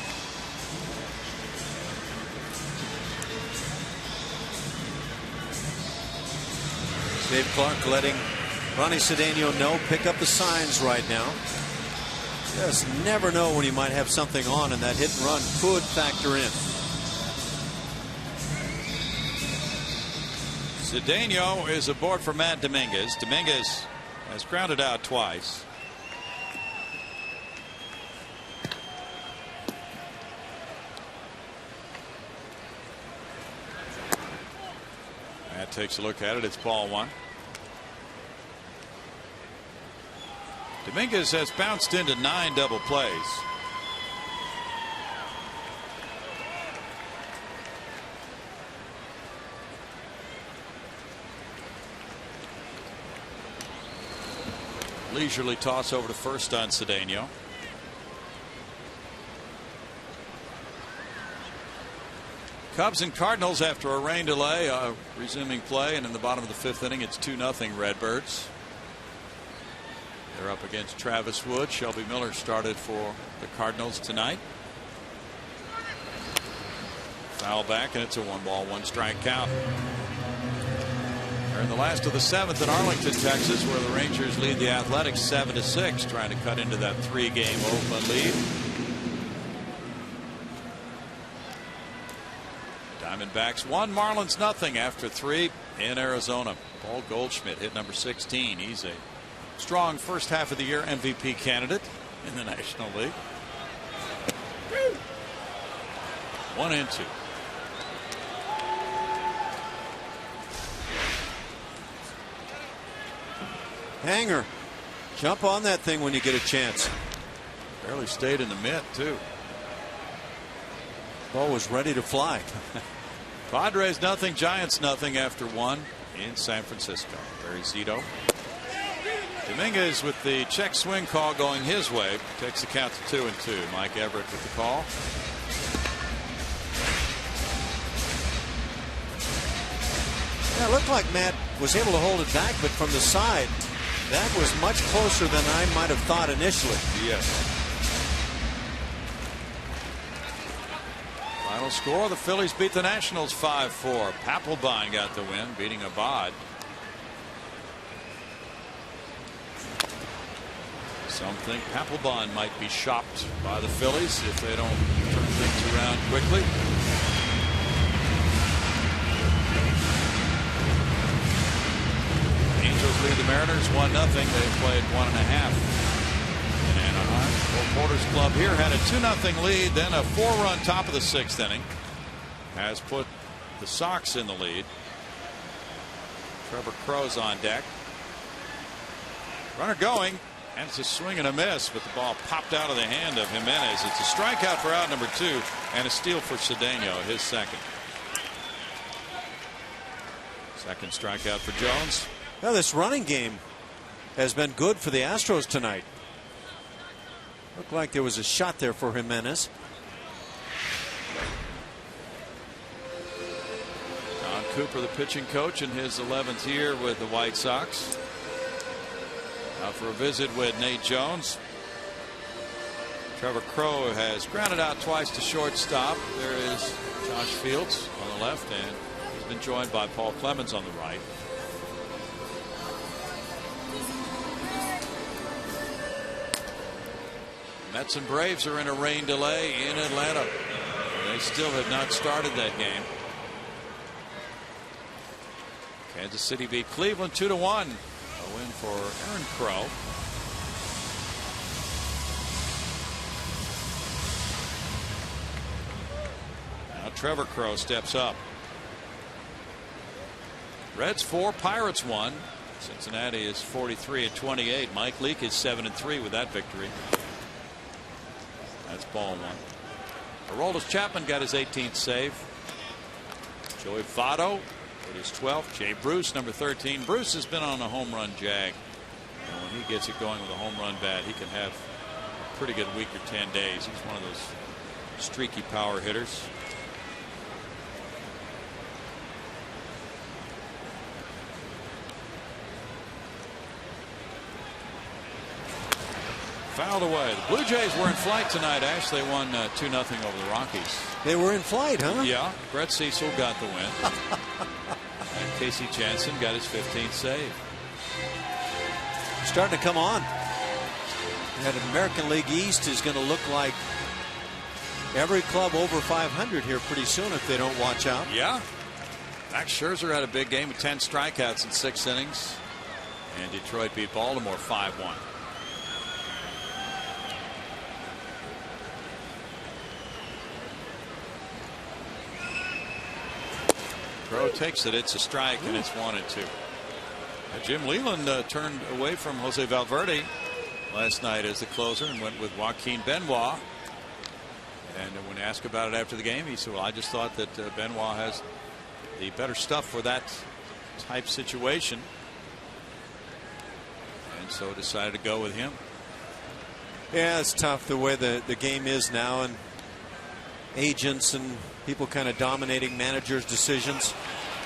Dave Clark letting Ronnie Cedeno know, pick up the signs right now. Just never know when you might have something on, and that hit and run could factor in. Cedeno is aboard for Matt Dominguez. Dominguez has grounded out twice. Matt takes a look at it. It's ball 1. Dominguez has bounced into 9 double plays. Leisurely toss over to first on Cedeno. Cubs and Cardinals after a rain delay resuming play, and in the bottom of the 5th inning it's 2-0 Redbirds. They're up against Travis Wood. Shelby Miller started for the Cardinals tonight. Foul back, and it's a 1-1 count. They're in the last of the 7th in Arlington, Texas, where the Rangers lead the Athletics 7-6, trying to cut into that 3-game Oakland lead. Diamondbacks 1, Marlins 0 after 3 in Arizona. Paul Goldschmidt hit number 16. He's a strong first half of the year MVP candidate in the National League. 1-2. Hanger, jump on that thing when you get a chance. Barely stayed in the mitt too. Ball was ready to fly. Padres 0, Giants 0 after 1 in San Francisco. Barry Zito. Dominguez with the check swing call going his way. Takes the count to 2-2. Mike Everett with the call. Yeah, it looked like Matt was able to hold it back, but from the side, that was much closer than I might have thought initially. Yes. Final score, the Phillies beat the Nationals 5-4. Papelbon got the win, beating Abad. Some think Papelbon might be shopped by the Phillies if they don't turn things around quickly. Angels lead the Mariners 1-0. They played 1.5 in Anaheim. Well, Porter's club here had a 2-0 lead, then a 4-run top of the 6th inning. Has put the Sox in the lead. Trevor Crow's on deck. Runner going, and it's a swing and a miss, but the ball popped out of the hand of Jimenez. It's a strikeout for out number 2 and a steal for Cedeno, his second. Second strikeout for Jones. Now this running game has been good for the Astros tonight. Looked like there was a shot there for Jimenez. Don Cooper, the pitching coach, in his 11th year with the White Sox. Now for a visit with Nate Jones. Trevor Crow has grounded out twice to shortstop. There is Josh Fields on the left, and he's been joined by Paul Clemens on the right. Mets and Braves are in a rain delay in Atlanta. They still have not started that game. Kansas City beat Cleveland 2-1. A win for Aaron Crow. Now Trevor Crow steps up. Reds 4, Pirates 1. Cincinnati is 43-28. Mike Leake is 7-3 with that victory. That's ball 1. Aroldis Chapman got his 18th save. Joey Votto with his 12th. Jay Bruce, number 13. Bruce has been on a home run jag. And when he gets it going with a home run bat, he can have a pretty good week or 10 days. He's one of those streaky power hitters. Fouled away. The Blue Jays were in flight tonight. Ash, they won 2-0 over the Rockies. They were in flight, huh? Yeah. Brett Cecil got the win. And Casey Jansen got his 15th save. Starting to come on. That American League East is going to look like every club over 500 here pretty soon if they don't watch out. Yeah. Max Scherzer had a big game with 10 strikeouts in 6 innings. And Detroit beat Baltimore 5-1. Crow takes it. It's a strike, and it's 1-2. Jim Leland turned away from Jose Valverde last night as the closer and went with Joaquin Benoit. And when asked about it after the game, he said, well, I just thought that Benoit has the better stuff for that type situation. And so decided to go with him. Yeah, it's tough the way the game is now, and agents and people kind of dominating managers' decisions.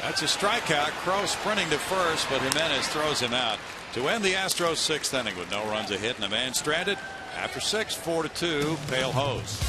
That's a strikeout. Crow sprinting to first, but Jimenez throws him out to end the Astros 6th inning with no runs, a hit, and a man stranded. After 6, 4-2, Pale Hose.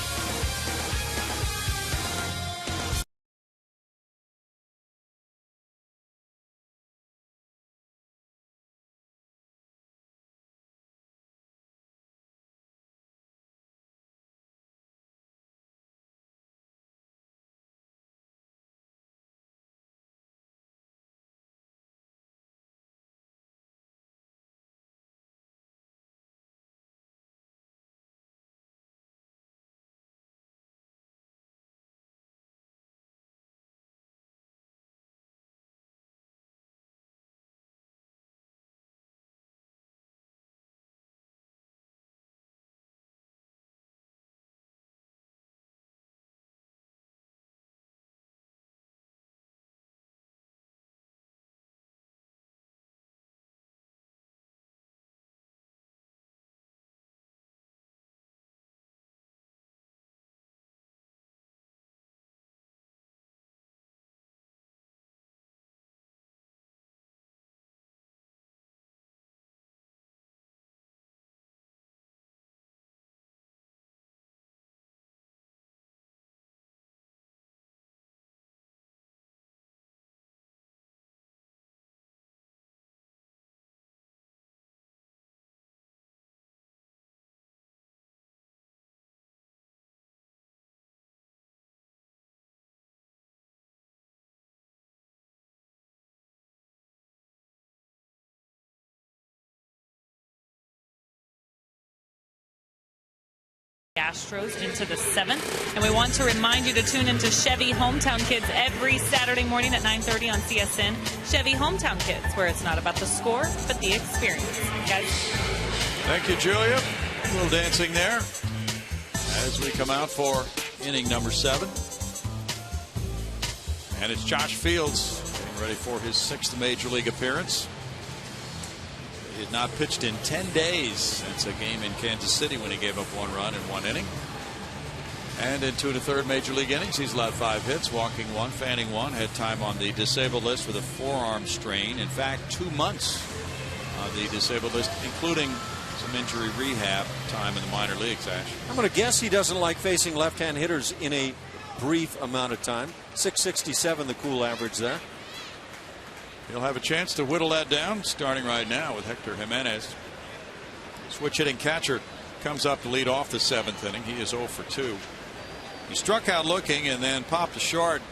Astros into the 7th. And we want to remind you to tune into Chevy Hometown Kids every Saturday morning at 9:30 on CSN. Chevy Hometown Kids, where it's not about the score, but the experience. Guys. Thank you, Julia. A little dancing there as we come out for inning number 7. And it's Josh Fields getting ready for his 6th Major League appearance. He had not pitched in 10 days since a game in Kansas City when he gave up 1 run in 1 inning. And in 2 1/3 Major League innings, he's allowed 5 hits, walking 1, fanning 1, had time on the disabled list with a forearm strain. In fact, 2 months on the disabled list, including some injury rehab time in the minor leagues, Ash. I'm going to guess he doesn't like facing left-hand hitters in a brief amount of time. 667 the cool average there. He'll have a chance to whittle that down starting right now with Hector Jimenez. Switch hitting catcher comes up to lead off the 7th inning. He is 0 for 2. He struck out looking and then popped a short,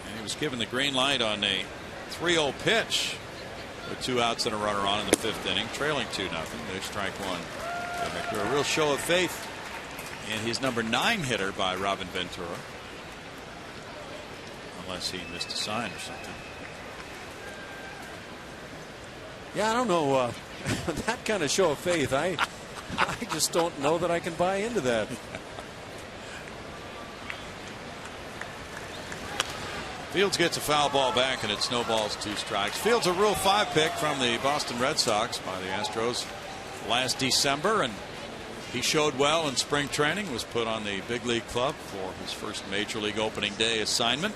and he was given the green light on a 3-0 pitch with 2 outs and a runner on in the 5th inning, trailing 2-0. They strike 1. Hector, a real show of faith in his number 9 hitter by Robin Ventura, unless he missed a sign or something. Yeah, I don't know that kind of show of faith. I just don't know that I can buy into that. Fields gets a foul ball back and it snowballs 2 strikes. Fields a Rule 5 pick from the Boston Red Sox by the Astros last December, and he showed well in spring training. Was put on the big league club for his first Major League opening day assignment.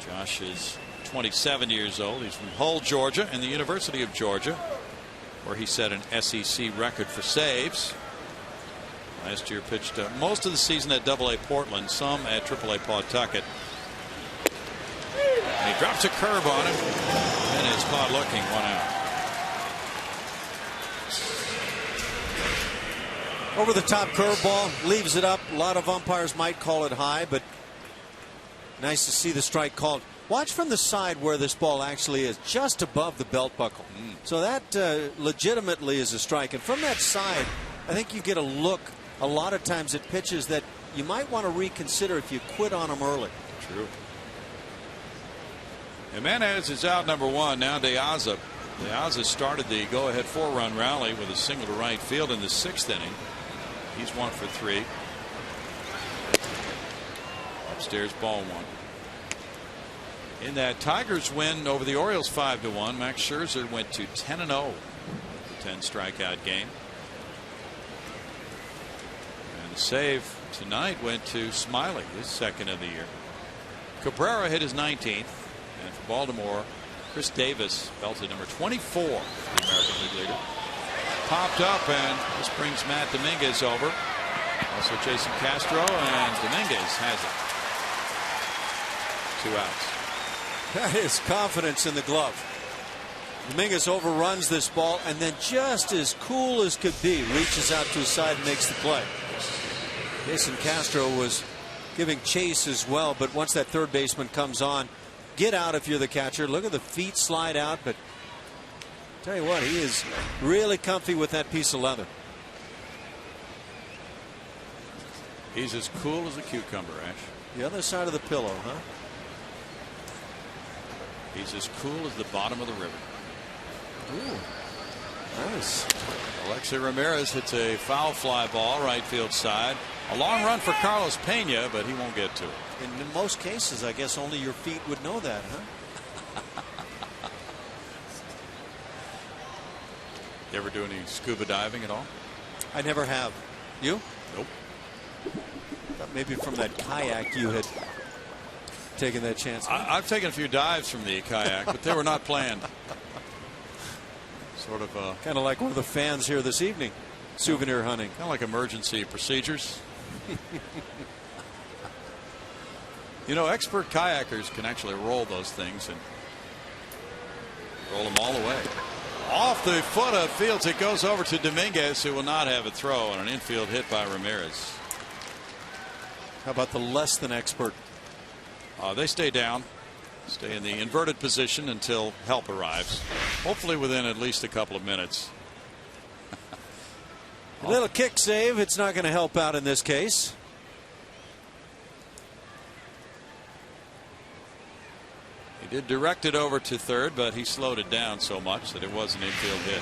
Josh is 27 years old. He's from Hull, Georgia, and the University of Georgia, where he set an SEC record for saves. Last year pitched most of the season at AA Portland, some at AAA Pawtucket. And he drops a curve on him, and it's caught looking, 1 out. Over the top curveball, leaves it up. A lot of umpires might call it high, but nice to see the strike called. Watch from the side where this ball actually is, just above the belt buckle. So that legitimately is a strike. And from that side, I think you get a look a lot of times at pitches that you might want to reconsider if you quit on them early. True. Jimenez is out number 1. Now De Aza. De Aza started the go-ahead 4-run rally with a single to right field in the 6th inning. He's 1 for 3. Upstairs, ball 1. In that Tigers win over the Orioles 5-1, Max Scherzer went to 10-0. 10 strikeout game. And the save tonight went to Smiley, his 2nd of the year. Cabrera hit his 19th. And for Baltimore, Chris Davis belted number 24, the American League leader. Popped up, and this brings Matt Dominguez over. Also Jason Castro, and Dominguez has it. 2 outs. That is confidence in the glove. Dominguez overruns this ball and then, just as cool as could be, reaches out to his side and makes the play. Jason Castro was giving chase as well, but once that third baseman comes on, get out if you're the catcher. Look at the feet slide out, but tell you what, he is really comfy with that piece of leather. He's as cool as a cucumber, Ash. The other side of the pillow, huh? He's as cool as the bottom of the river. Ooh, nice. Alexei Ramirez hits a foul fly ball right field side. A long run for Carlos Pena, but he won't get to it. In most cases, I guess only your feet would know that, huh? You ever do any scuba diving at all? I never have. You? Nope. Thought maybe from that kayak you had taken that chance. I've taken a few dives from the kayak, but they were not planned. Sort of kind of like one of the fans here this evening, souvenir hunting. Kind of like emergency procedures. You know, expert kayakers can actually roll those things and roll them all the way. Off the foot of Fields, it goes over to Dominguez, who will not have a throw on an infield hit by Ramirez. How about the less than expert? They stay down, stay in the inverted position until help arrives, hopefully within at least a couple of minutes. A little kick save. It's not going to help out in this case. He did direct it over to third, but he slowed it down so much that it was an infield hit.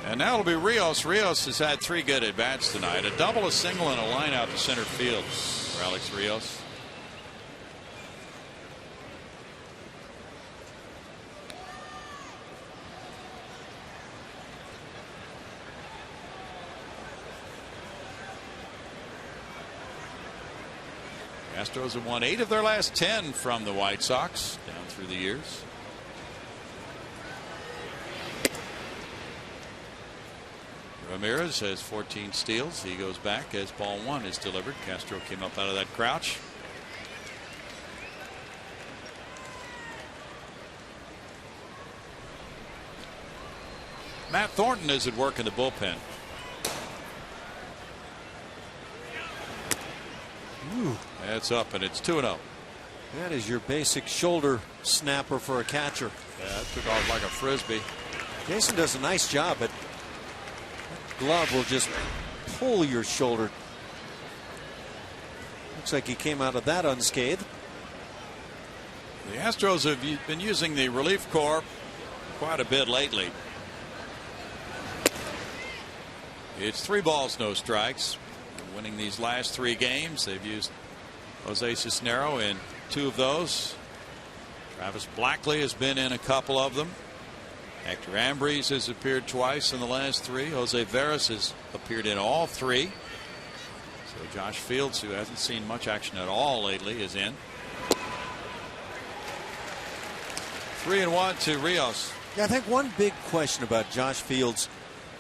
And now it'll be Rios. Rios has had 3 good at-bats tonight. A double, a single, and a line out to center field for Alex Rios. Astros have won 8 of their last 10 from the White Sox down through the years. Ramirez has 14 steals. He goes back as ball 1 is delivered. Castro came up out of that crouch. Matt Thornton is at work in the bullpen. Ooh. That's up, and it's 2-0. That is your basic shoulder snapper for a catcher. Yeah, that took off like a frisbee. Jason does a nice job, but glove will just pull your shoulder. Looks like he came out of that unscathed. The Astros have been using the relief corps quite a bit lately. It's 3 balls, no strikes. Winning these last 3 games. They've used Jose Cisnero in 2 of those. Travis Blackley has been in a couple of them. Hector Ambriz has appeared twice in the last 3. Jose Veras has appeared in all 3. So Josh Fields, who hasn't seen much action at all lately, is in. 3-1 to Rios. Yeah, I think one big question about Josh Fields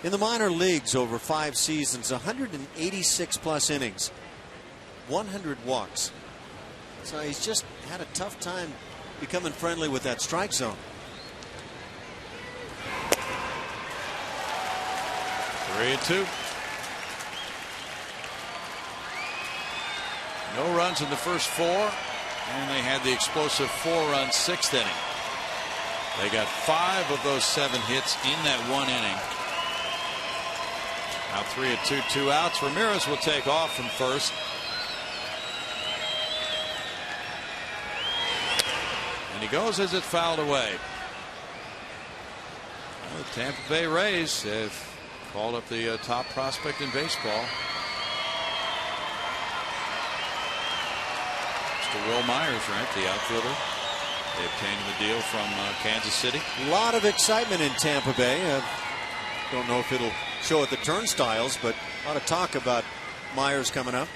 in the minor leagues over 5 seasons, 186 plus innings, 100 walks. So he's just had a tough time becoming friendly with that strike zone. 3-2. No runs in the first 4, and they had the explosive 4-run 6th inning. They got 5 of those 7 hits in that 1 inning. Now 3-2, 2 outs. Ramirez will take off from first. And he goes as it's fouled away. Well, the Tampa Bay Rays have called up the top prospect in baseball. Mr. Will Myers, right, the outfielder. They obtained the deal from Kansas City. A lot of excitement in Tampa Bay. Don't know if it'll show at the turnstiles, but a lot of talk about Myers coming up.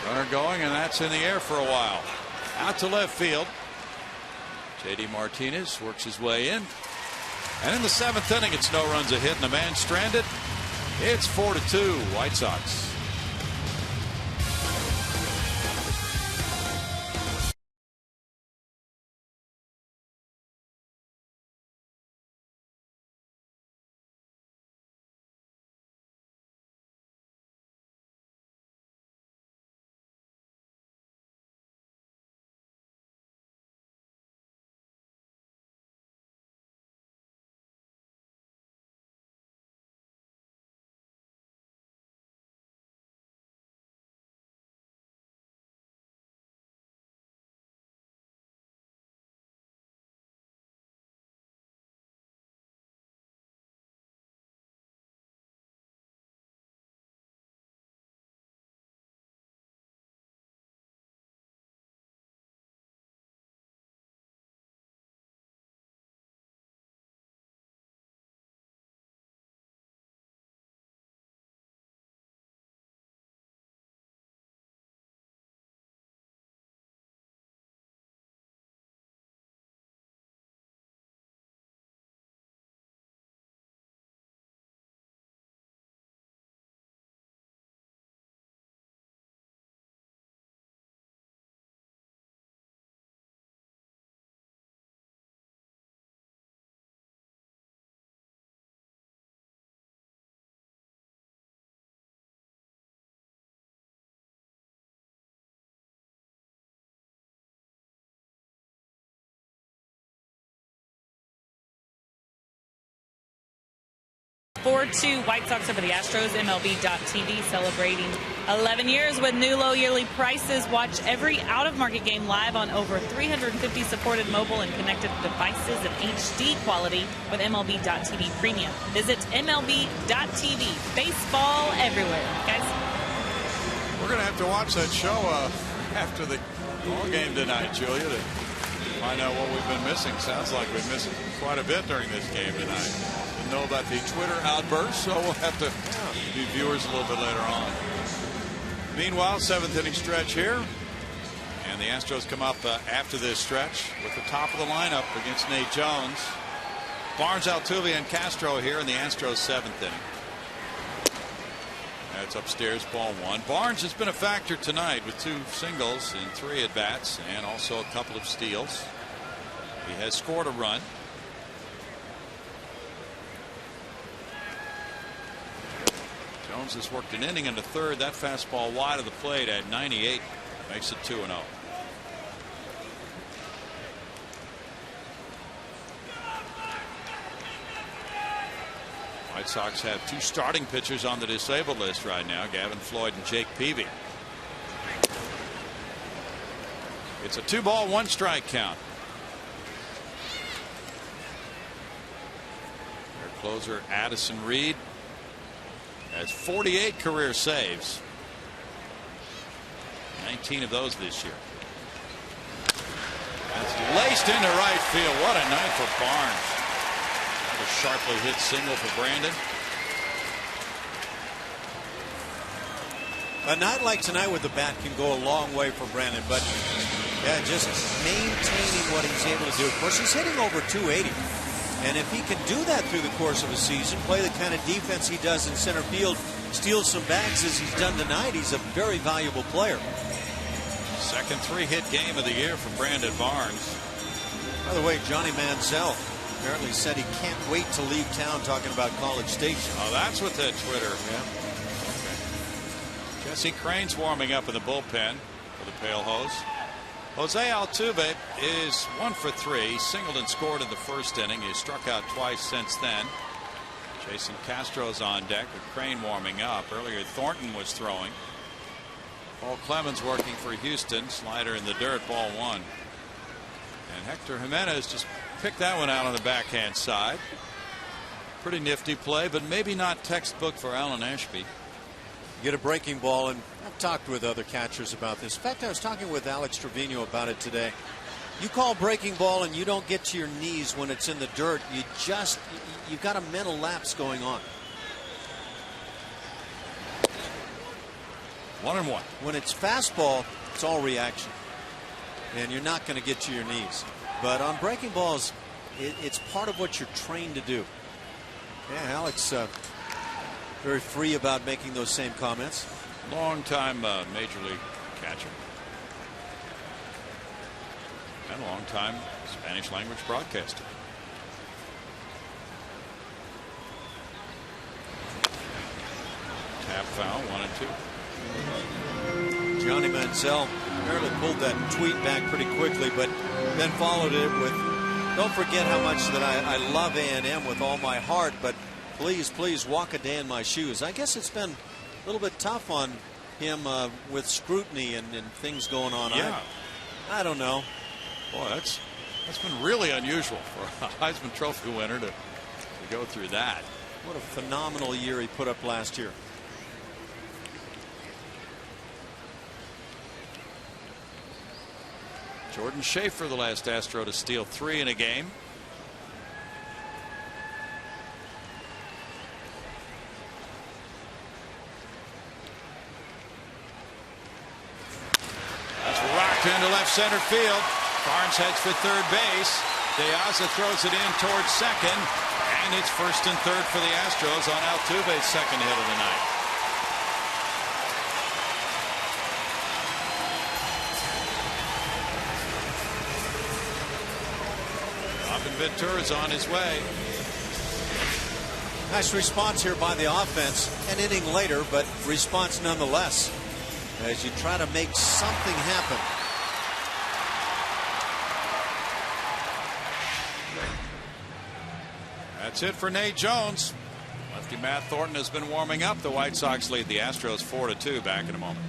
Runner going, and that's in the air for a while. Out to left field. J.D. Martinez works his way in. And in the 7th inning, it's no runs a hit and a man stranded. It's 4-2 White Sox. 4-2 White Sox over the Astros. MLB.TV celebrating 11 years with new low yearly prices. Watch every out-of-market game live on over 350 supported mobile and connected devices in HD quality with MLB.TV Premium. Visit MLB.TV. Baseball everywhere, guys. We're going to have to watch that show after the ball game tonight, Julia, to find out what we've been missing. Sounds like we've missed quite a bit during this game tonight. Didn't know about the Twitter outburst, so we'll have to be viewers a little bit later on. Meanwhile, 7th inning stretch here. And the Astros come up after this stretch with the top of the lineup against Nate Jones. Barnes, Altuve, and Castro here in the Astros 7th inning. That's upstairs, ball 1. Barnes has been a factor tonight with 2 singles in 3 at-bats and also a couple of steals. He has scored a run. Jones has worked an inning in the 3rd. That fastball wide of the plate at 98 makes it 2-0. White Sox have 2 starting pitchers on the disabled list right now, Gavin Floyd and Jake Peavy. It's a 2-ball, 1-strike count. Their closer Addison Reed has 48 career saves. 19 of those this year. That's laced into right field. What a night for Barnes. A sharply hit single for Brandon. A night like tonight with the bat can go a long way for Brandon, but yeah, just maintaining what he's able to do. Of course, he's hitting over 280, and if he can do that through the course of a season, play the kind of defense he does in center field, steal some bags as he's done tonight, he's a very valuable player. Second 3-hit game of the year for Brandon Barnes. By the way, Johnny Manziel apparently said he can't wait to leave town, talking about College Station. Oh, that's what that Twitter. Yeah. Okay. Jesse Crane's warming up in the bullpen for the Pale Hose. Jose Altuve is 1 for 3. Singled and scored in the 1st inning. He's struck out twice since then. Jason Castro's on deck with Crane warming up. Earlier, Thornton was throwing. Paul Clemens working for Houston. Slider in the dirt, ball 1. And Hector Jimenez just picked that one out on the backhand side. Pretty nifty play, but maybe not textbook for Alan Ashby. Get a breaking ball, and I've talked with other catchers about this. In fact, I was talking with Alex Trevino about it today. You call breaking ball and you don't get to your knees when it's in the dirt. You've got a mental lapse going on. 1-1. When it's fastball, it's all reaction, and you're not going to get to your knees. But on breaking balls, it's part of what you're trained to do. Yeah, Alex, very free about making those same comments. Long-time Major League catcher. And a long-time Spanish language broadcaster. Tap foul, 1-2. Johnny Manziel apparently pulled that tweet back pretty quickly, but then followed it with, don't forget how much that I love A&M with all my heart, but please walk a day in my shoes. I guess it's been a little bit tough on him with scrutiny and things going on. Yeah. I don't know. Boy, that's been really unusual for a Heisman Trophy winner to go through that. What a phenomenal year he put up last year. Jordan Schaefer, the last Astro to steal 3 in a game. That's rocked into left center field. Barnes heads for third base. De Aza throws it in towards second, and it's first and third for the Astros on Altuve's second hit of the night. Ventura's on his way. Nice response here by the offense. An inning later, but response nonetheless as you try to make something happen. That's it for Nate Jones. Lefty Matt Thornton has been warming up. The White Sox lead the Astros 4-2. Back in a moment.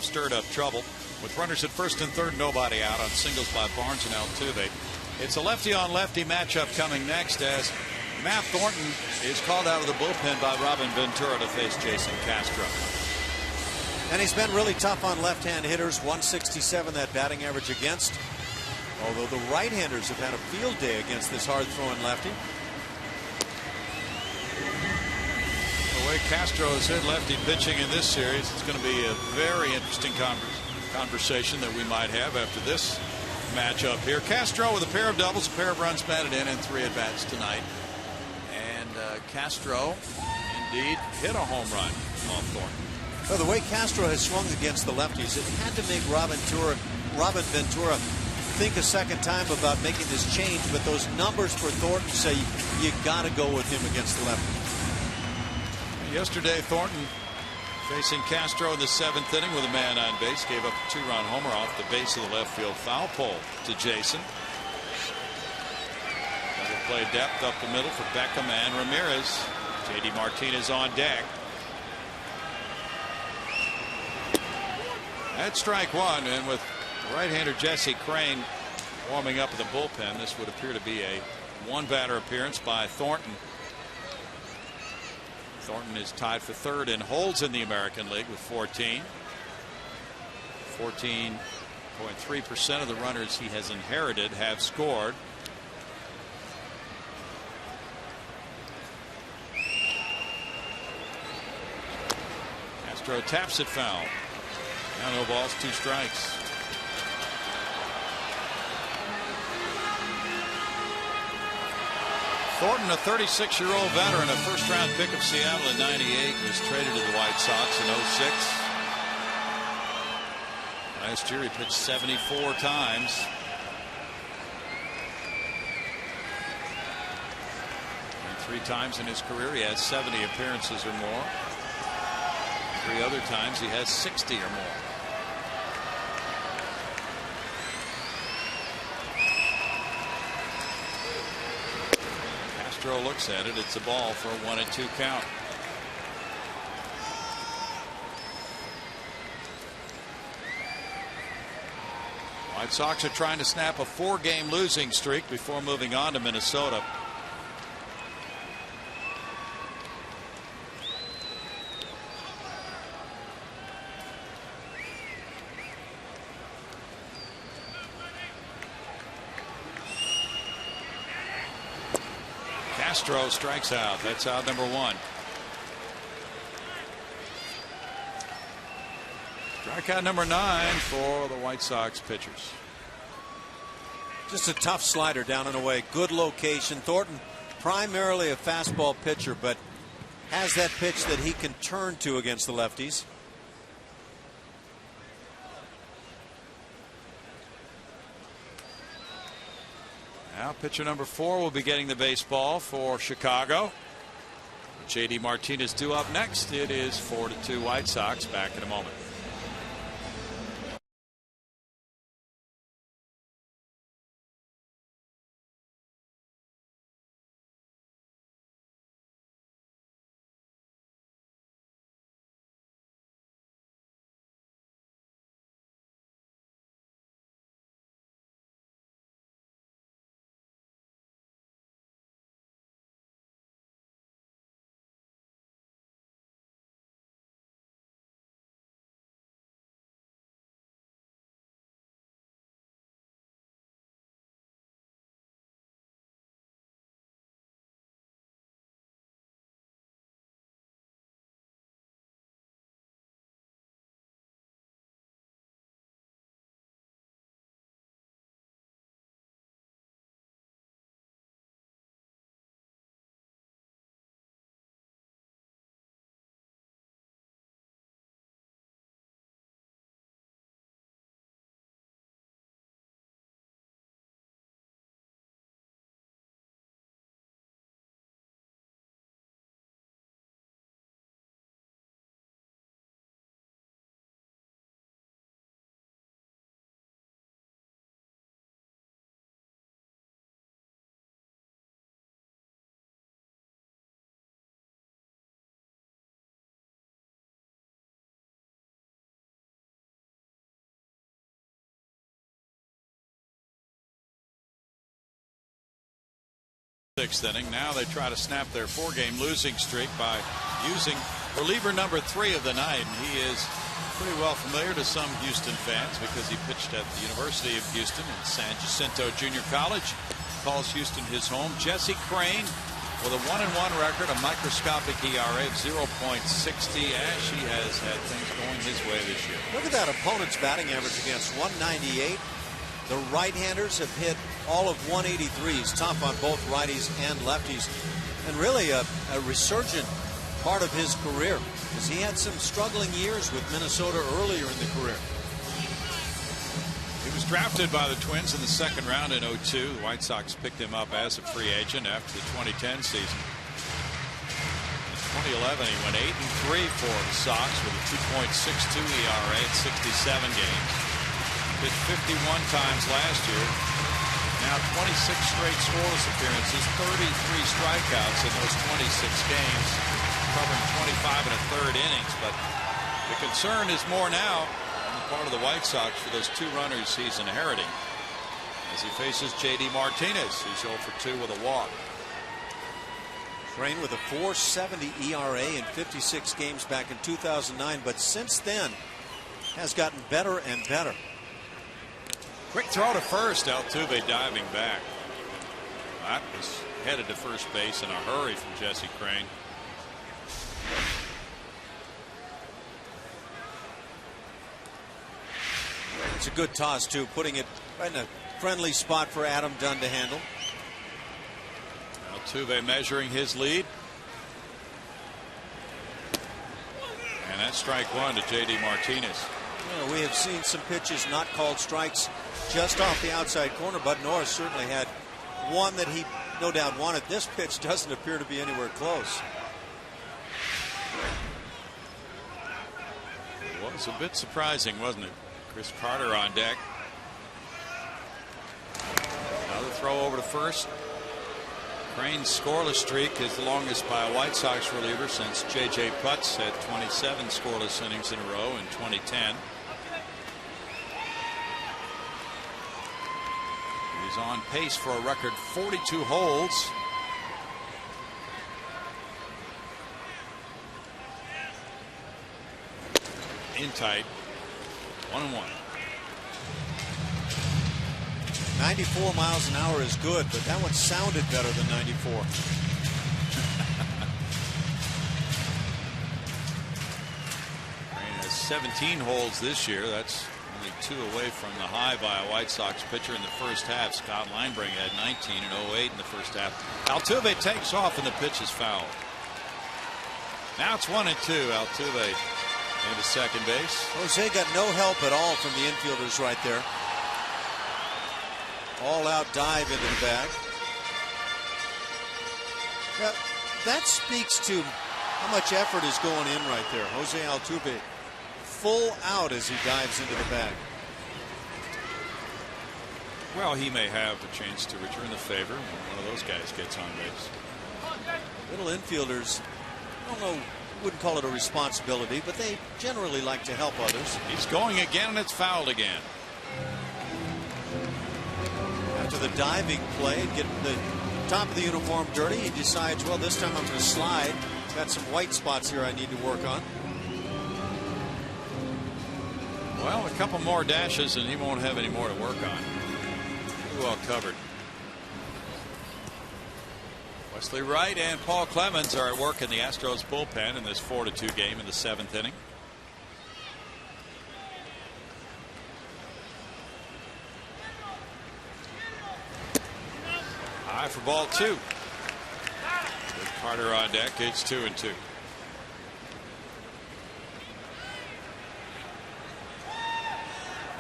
Stirred up trouble with runners at first and third, nobody out on singles by Barnes and Altuve. It's a lefty on lefty matchup coming next as Matt Thornton is called out of the bullpen by Robin Ventura to face Jason Castro. And he's been really tough on left-hand hitters. 167 that batting average against. Although the right-handers have had a field day against this hard-throwing lefty. The way Castro has hit lefty pitching in this series, it's going to be a very interesting conversation that we might have after this matchup here. Castro with a pair of doubles, a pair of runs batted in, and 3 at-bats tonight. And Castro indeed hit a home run off Thornton. Well, the way Castro has swung against the lefties, it had to make Robin Ventura think a second time about making this change. But those numbers for Thornton say you got to go with him against the lefty. Yesterday, Thornton facing Castro in the 7th inning with a man on base, gave up a 2-run homer off the base of the left field foul pole to Jason. Double play depth up the middle for Beckham and Ramirez. J.D. Martinez on deck. That's strike one, and with right-hander Jesse Crane warming up in the bullpen, this would appear to be a one-batter appearance by Thornton. Thornton is tied for third in holds in the American League with 14. 14.3% of the runners he has inherited have scored. Castro taps it foul. Now no balls, 2 strikes. Thornton, a 36-year-old veteran, a first-round pick of Seattle in '98, was traded to the White Sox in '06. Last year he pitched 74 times. And 3 times in his career he has 70 appearances or more. 3 other times he has 60 or more. Castro looks at it. It's a ball for a 1-2 count. White Sox are trying to snap a 4-game losing streak before moving on to Minnesota. Castro strikes out. That's out number 1. Strikeout number 9 for the White Sox pitchers. Just a tough slider down and away. Good location. Thornton, primarily a fastball pitcher, but has that pitch that he can turn to against the lefties. Now pitcher number 4 will be getting the baseball for Chicago. JD Martinez due up next. It is 4-2 White Sox. Back in a moment. Sixth inning. Now they try to snap their 4-game losing streak by using reliever number 3 of the night. And he is pretty well familiar to some Houston fans because he pitched at the University of Houston in San Jacinto Junior College. Calls Houston his home. Jesse Crane with a 1-1 record, a microscopic ERA of 0.60. Ash, he has had things going his way this year. Look at that opponent's batting average against 198. The right-handers have hit all of 183s, tough on both righties and lefties, and really a resurgent part of his career because he had some struggling years with Minnesota earlier in the career. He was drafted by the Twins in the 2nd round in 2002. The White Sox picked him up as a free agent after the 2010 season. In 2011, he went 8-3 for the Sox with a 2.62 ERA at 67 games. Pitched 51 times last year. Now 26 straight scoreless appearances, 33 strikeouts in those 26 games, covering 25 1/3 innings. But the concern is more now on the part of the White Sox for those 2 runners he's inheriting as he faces JD Martinez, who's 0 for 2 with a walk. Crane with a 4.70 ERA in 56 games back in 2009, but since then has gotten better and better. Quick throw to first. Altuve diving back. That was headed to first base in a hurry from Jesse Crane. It's a good toss too, putting it right in a friendly spot for Adam Dunn to handle. Altuve measuring his lead. And that's strike 1 to JD Martinez. You know, we have seen some pitches not called strikes just off the outside corner. Bud Norris certainly had one that he no doubt wanted. This pitch doesn't appear to be anywhere close. It was a bit surprising, wasn't it? Chris Carter on deck. Another throw over to first. Crane's scoreless streak is the longest by a White Sox reliever since J.J. Putz had 27 scoreless innings in a row in 2010. He's on pace for a record 42 holds. In tight. 1-1. 94 miles an hour is good, but that one sounded better than 94. Crane has 17 holds this year. That's only 2 away from the high by a White Sox pitcher in the first half. Scott Linebrink had 19 and 08 in the first half. Altuve takes off and the pitch is fouled. Now it's 1-2. Altuve into second base. Jose got no help at all from the infielders right there. All-out dive into the bag. Yeah, that speaks to how much effort is going in right there. Jose Altuve full out as he dives into the bag. Well, he may have a chance to return the favor when one of those guys gets on base. Little infielders, I don't know, wouldn't call it a responsibility, but they generally like to help others. He's going again, and it's fouled again. After the diving play, getting the top of the uniform dirty, he decides, well, this time I'm going to slide. Got some white spots here I need to work on. Well, a couple more dashes, and he won't have any more to work on. Pretty well covered. Wesley Wright and Paul Clemens are at work in the Astros bullpen in this 4-2 game in the 7th inning. High for ball 2. With Carter on deck, it's 2-2.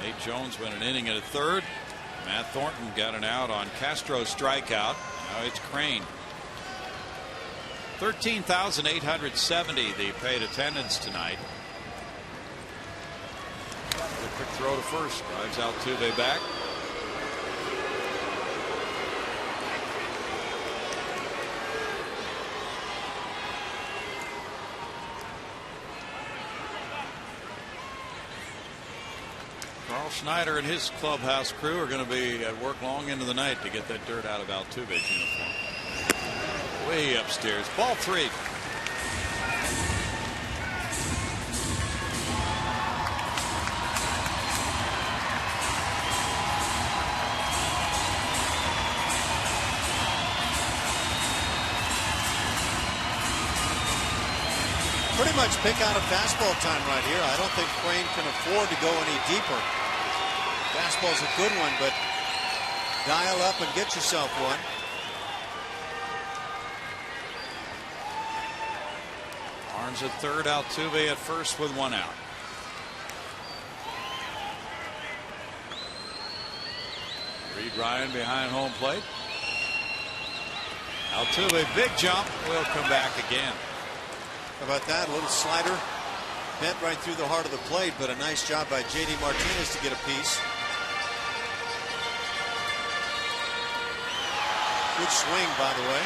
Nate Jones went an inning and a third. Matt Thornton got an out on Castro's strikeout. Now it's Crane. 13,870 the paid attendance tonight. A quick throw to first. Drives Altuve back. Carl Schneider and his clubhouse crew are going to be at work long into the night to get that dirt out of Altuve's uniform. Way upstairs. Ball 3. Pretty much pick out a fastball time right here. I don't think Crane can afford to go any deeper. Fastball's a good one, but dial up and get yourself one. Barnes at third, Altuve at first with one out. Reed Ryan behind home plate. Altuve, big jump, will come back again. How about that? A little slider bent right through the heart of the plate, but a nice job by J.D. Martinez to get a piece. Good swing, by the way.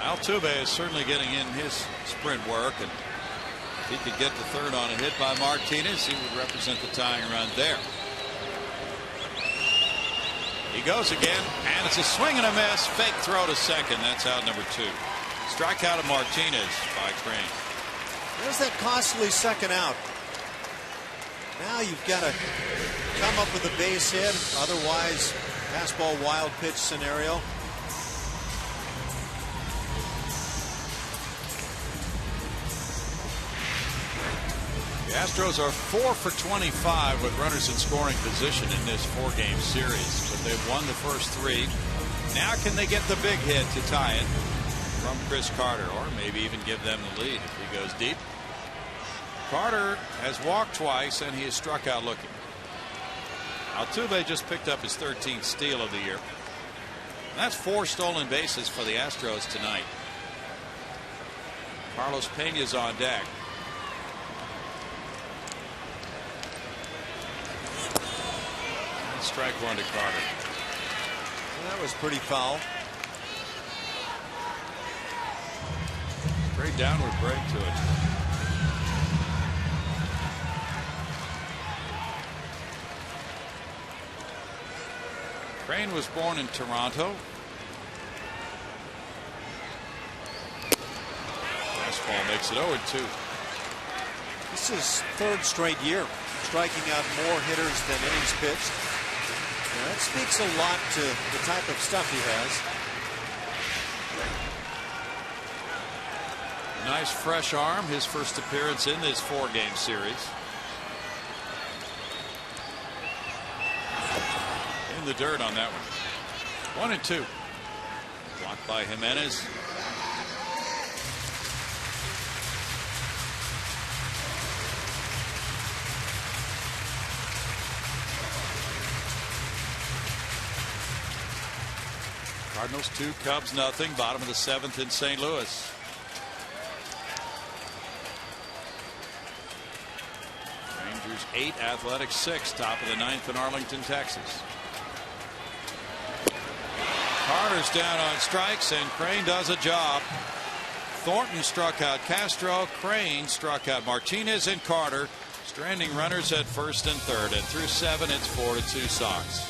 Altuve is certainly getting in his sprint work, and if he could get to third on a hit by Martinez, he would represent the tying run there. He goes again, and it's a swing and a miss. Fake throw to second. That's out number 2. Strikeout of Martinez by Crane. There's that costly second out. Now you've got to come up with a base hit. Otherwise, fastball wild pitch scenario. The Astros are 4 for 25 with runners in scoring position in this 4-game series, but they've won the first 3. Now can they get the big hit to tie it from Chris Carter, or maybe even give them the lead if he goes deep? Carter has walked twice and he is struck out looking. Altuve just picked up his 13th steal of the year. That's 4 stolen bases for the Astros tonight. Carlos Pena's on deck. Strike 1 to Carter. Well, that was pretty foul. Great downward break to it. Crane was born in Toronto. Fastball makes it 0-2. This is 3rd straight year striking out more hitters than innings pitched. Now, that speaks a lot to the type of stuff he has. Nice fresh arm. His first appearance in this 4-game series. In the dirt on that one. 1-2. Blocked by Jimenez. Cardinals 2, Cubs nothing. Bottom of the 7th in St. Louis. Rangers 8, Athletics 6. Top of the 9th in Arlington, Texas. Carter's down on strikes, and Crane does a job. Thornton struck out Castro. Crane struck out Martinez and Carter. Stranding runners at first and third. And through 7, it's 4-2 Sox.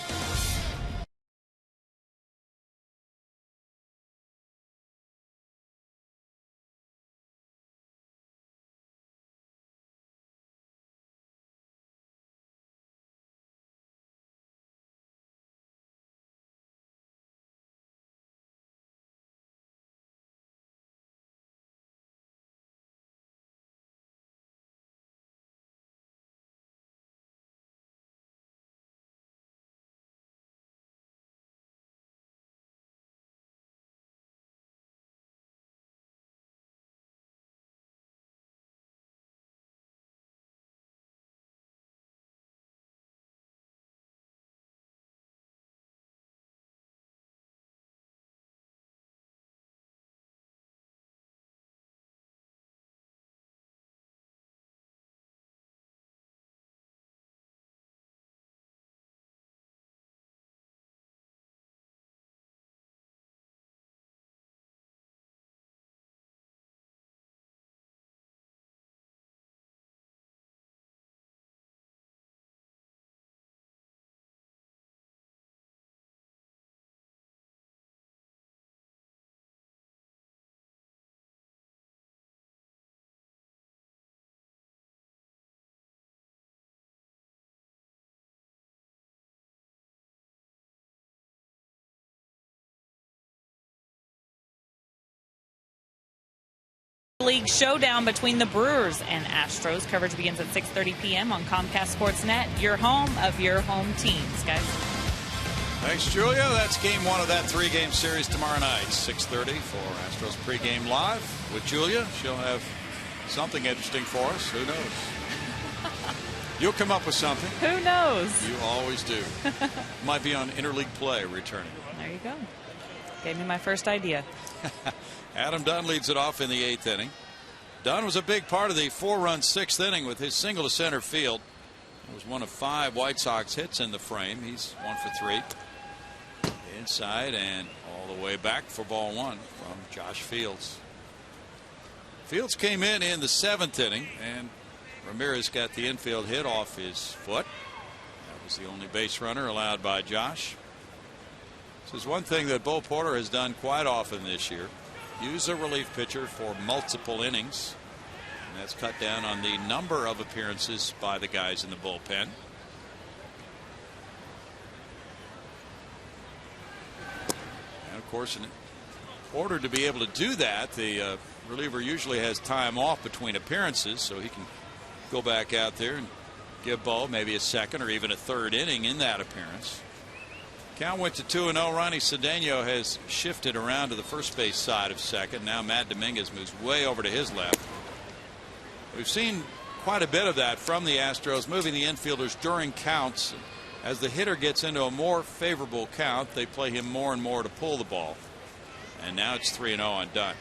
League showdown between the Brewers and Astros. Coverage begins at 6:30 p.m. on Comcast Sportsnet, your home of your home teams, guys. Thanks, Julia. That's game 1 of that 3-game series tomorrow night, 6:30 for Astros pregame live with Julia. She'll have something interesting for us. Who knows? You'll come up with something. Who knows? You always do. Might be on interleague play returning. There you go. Gave me my first idea. Adam Dunn leads it off in the 8th inning. Dunn was a big part of the 4-run 6th inning with his single to center field. It was one of 5 White Sox hits in the frame. He's 1 for 3. Inside and all the way back for ball 1 from Josh Fields. Fields came in the 7th inning, and Ramirez got the infield hit off his foot. That was the only base runner allowed by Josh. This is one thing that Bo Porter has done quite often this year. Use a relief pitcher for multiple innings. And that's cut down on the number of appearances by the guys in the bullpen. And of course, in order to be able to do that, the reliever usually has time off between appearances, so he can go back out there and give Bo maybe a second or even a third inning in that appearance. Count went to 2-0. Ronnie Cedeno has shifted around to the first base side of second. Now Matt Dominguez moves way over to his left. We've seen quite a bit of that from the Astros, moving the infielders during counts. As the hitter gets into a more favorable count, they play him more and more to pull the ball. And now it's 3-0 on Dunn.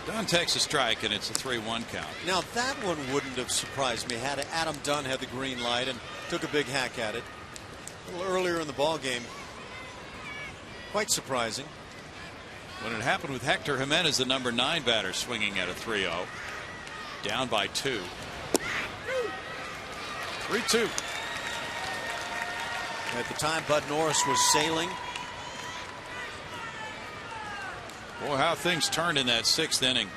Dunn takes a strike, and it's a 3-1 count. Now that one wouldn't have surprised me had Adam Dunn had the green light and took a big hack at it a little earlier in the ball game. Quite surprising. When it happened with Hector Jimenez, the number 9 batter, swinging at a 3-0, down by 2. 3-2. At the time, Bud Norris was sailing. Boy, how things turned in that 6th inning.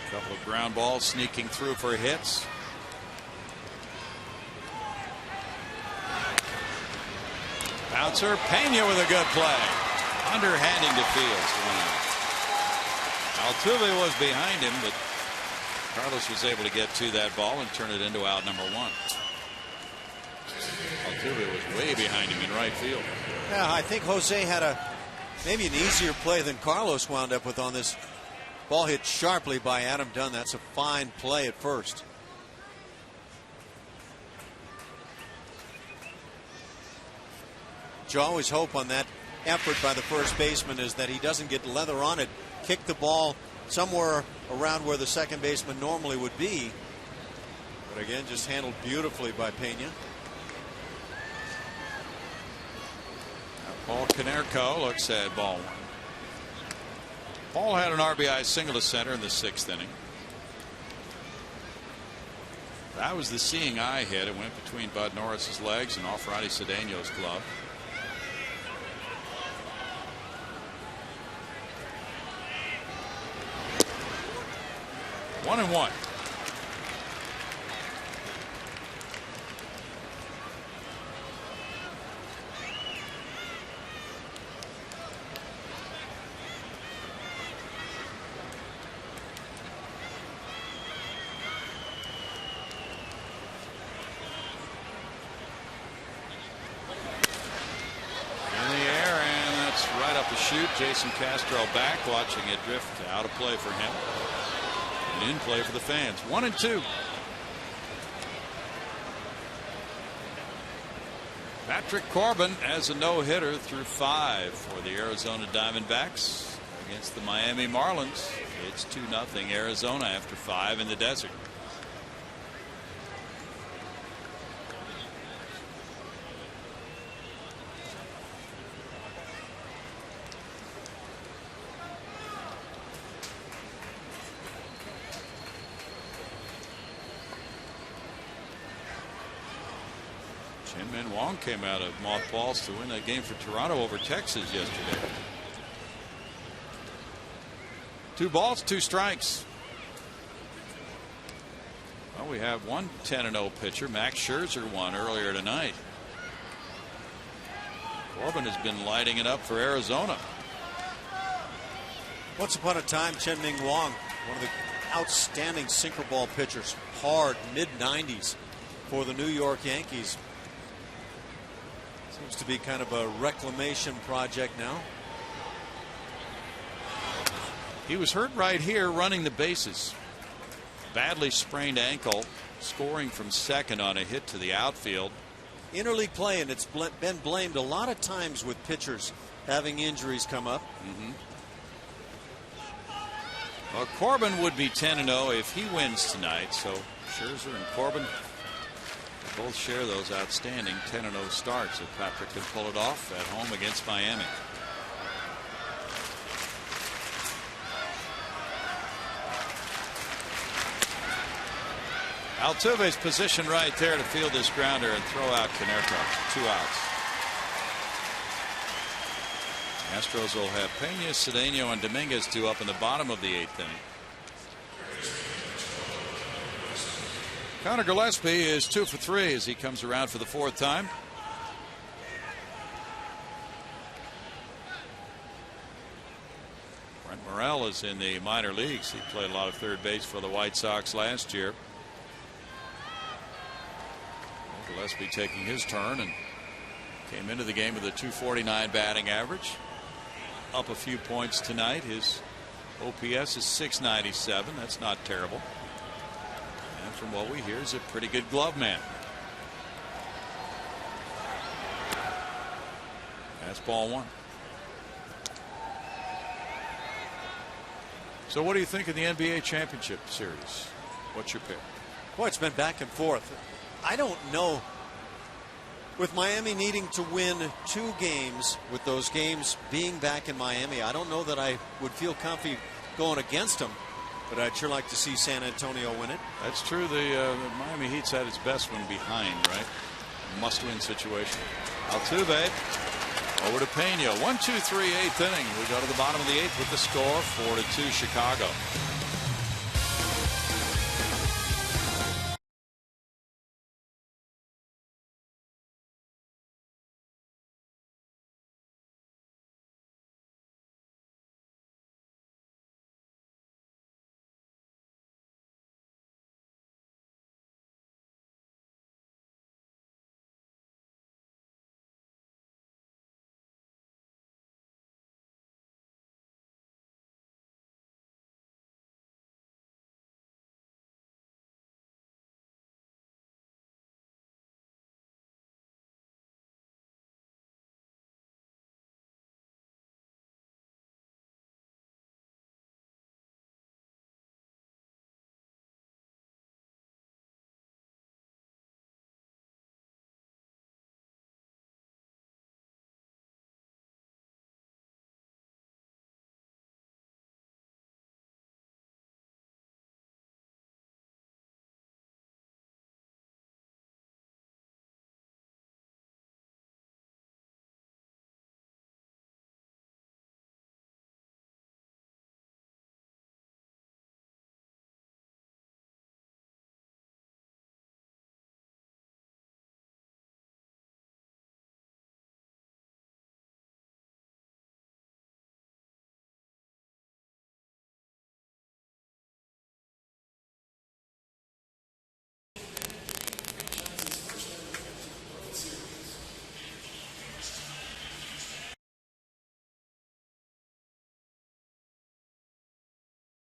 A couple of ground balls sneaking through for hits. Bouncer, Pena with a good play. Underhanding to Fields. Altuve was behind him, but Carlos was able to get to that ball and turn it into out number 1. Altuve was way behind him in right field. Yeah, I think Jose had maybe an easier play than Carlos wound up with on this Ball hit sharply by Adam Dunn. That's a fine play at first. You always hope on that effort by the first baseman is that he doesn't get leather on it, kick the ball somewhere around where the second baseman normally would be. But again, just handled beautifully by Pena. Paul Konerko looks at ball one. Paul had an RBI single to center in the 6th inning. That was the seeing eye hit. It went between Bud Norris's legs and off Ronnie Cedeno's glove. One and one. Shoot. Jason Castro back, watching it drift out of play for him and in play for the fans. 1 and 2. Patrick Corbin has a no-hitter through 5 for the Arizona Diamondbacks against the Miami Marlins. It's 2-0 Arizona after 5 in the desert. Min Wong came out of mothballs to win that game for Toronto over Texas yesterday. 2 balls, 2 strikes. Well, we have one 10-0 pitcher. Max Scherzer won earlier tonight. Corbin has been lighting it up for Arizona. Once upon a time, Chen-Ming Wong, one of the outstanding sinker ball pitchers, hard mid-90s for the New York Yankees. Seems to be kind of a reclamation project now. He was hurt right here running the bases. Badly sprained ankle, scoring from second on a hit to the outfield. Interleague play, and it's been blamed a lot of times with pitchers having injuries come up. Well, Corbin would be 10-0 if he wins tonight. So Scherzer and Corbin both share those outstanding 10-0 starts if Patrick can pull it off at home against Miami. Altuve's positioned right there to field this grounder and throw out Konerko. 2 outs. Astros will have Pena, Cedeno, and Dominguez due up in the bottom of the 8th inning. Connor Gillespie is 2 for 3 as he comes around for the 4th time. Brent Morel is in the minor leagues. He played a lot of third base for the White Sox last year. Gillespie taking his turn and came into the game with a .249 batting average. Up a few points tonight. His OPS is .697. That's not terrible. And from what we hear, is a pretty good glove man. That's ball 1. So what do you think of the NBA championship series? What's your pick? Boy, it's been back and forth. I don't know. With Miami needing to win 2 games, with those games being back in Miami, I don't know that I would feel comfy going against them. But I'd sure like to see San Antonio win it. That's true. The Miami Heat's had its best when behind, right? Must-win situation. Altuve over to Pena. 1-2-3 8th inning. We go to the bottom of the 8th with the score 4-2 Chicago.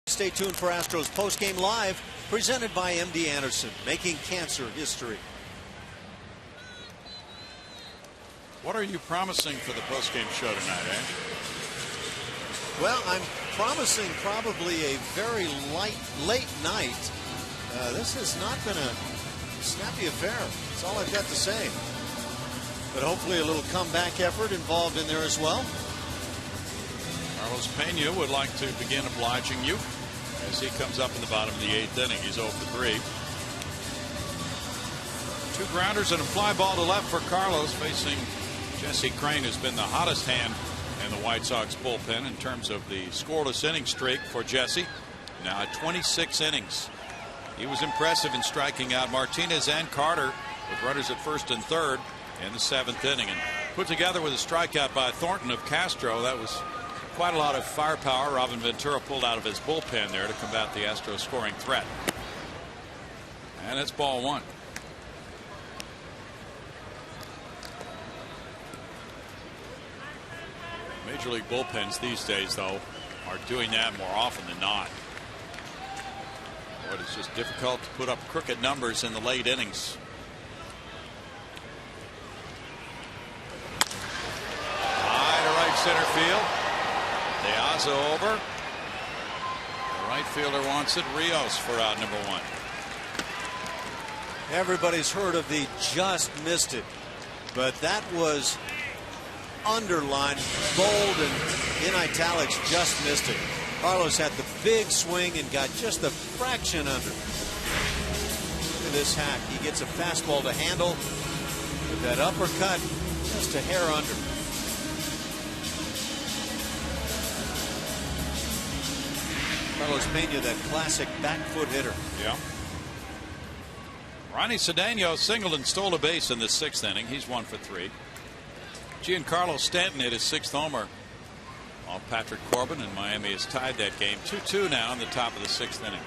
Stay tuned for Astros postgame live, presented by MD Anderson, making cancer history. What are you promising for the postgame show tonight, Ange? Well, I'm promising probably a very late night. This has not been a snappy affair. That's all I've got to say. But hopefully a little comeback effort involved in there as well. Carlos Pena would like to begin obliging you as he comes up in the bottom of the 8th inning. He's 0 for 3. 2 grounders and a fly ball to left for Carlos, facing Jesse Crain, who's been the hottest hand in the White Sox bullpen in terms of the scoreless inning streak for Jesse. Now at 26 innings. He was impressive in striking out Martinez and Carter with runners at first and third in the 7th inning, and put together with a strikeout by Thornton of Castro. That was quite a lot of firepower Robin Ventura pulled out of his bullpen there to combat the Astros scoring threat. And it's ball 1. Major League bullpens these days, though, are doing that more often than not. But it's just difficult to put up crooked numbers in the late innings. High to right center field. Piazza over. The right fielder wants it. Rios for out number 1. Everybody's heard of the just missed it, but that was underlined, bold, and in italics, just missed it. Carlos had the big swing and got just a fraction under. Look at this hack. He gets a fastball to handle with that uppercut just a hair under. Carlos Pena, that classic back foot hitter. Yeah. Ronnie Cedeno singled and stole a base in the 6th inning. He's 1 for 3. Giancarlo Stanton hit his 6th homer off Patrick Corbin, and Miami has tied that game 2-2 now in the top of the 6th inning.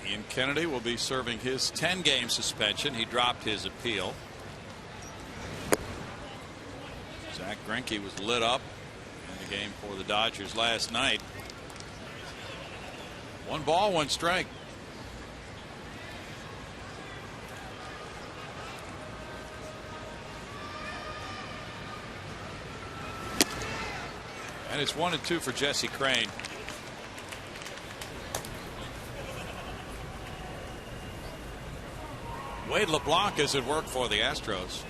Ian Kennedy will be serving his 10-game suspension. He dropped his appeal. Zach Greinke was lit up in the game for the Dodgers last night. 1 ball, 1 strike. And it's 1-2 for Jesse Crain. Wade LeBlanc is at work for the Astros.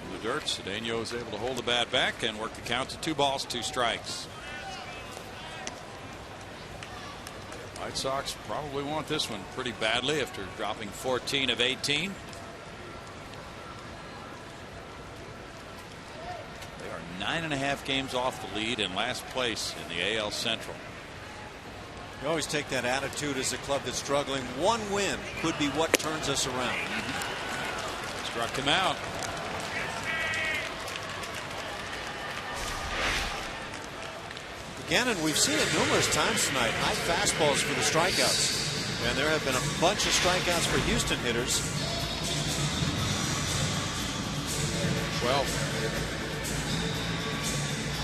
In the dirt, Cedeno is able to hold the bat back and work the count to 2 balls, 2 strikes. White Sox probably want this one pretty badly after dropping 14 of 18. They are 9.5 games off the lead in last place in the AL Central. You always take that attitude as a club that's struggling. 1 win could be what turns us around. Struck him out. Again, and we've seen it numerous times tonight, high fastballs for the strikeouts. And there have been a bunch of strikeouts for Houston hitters. 12.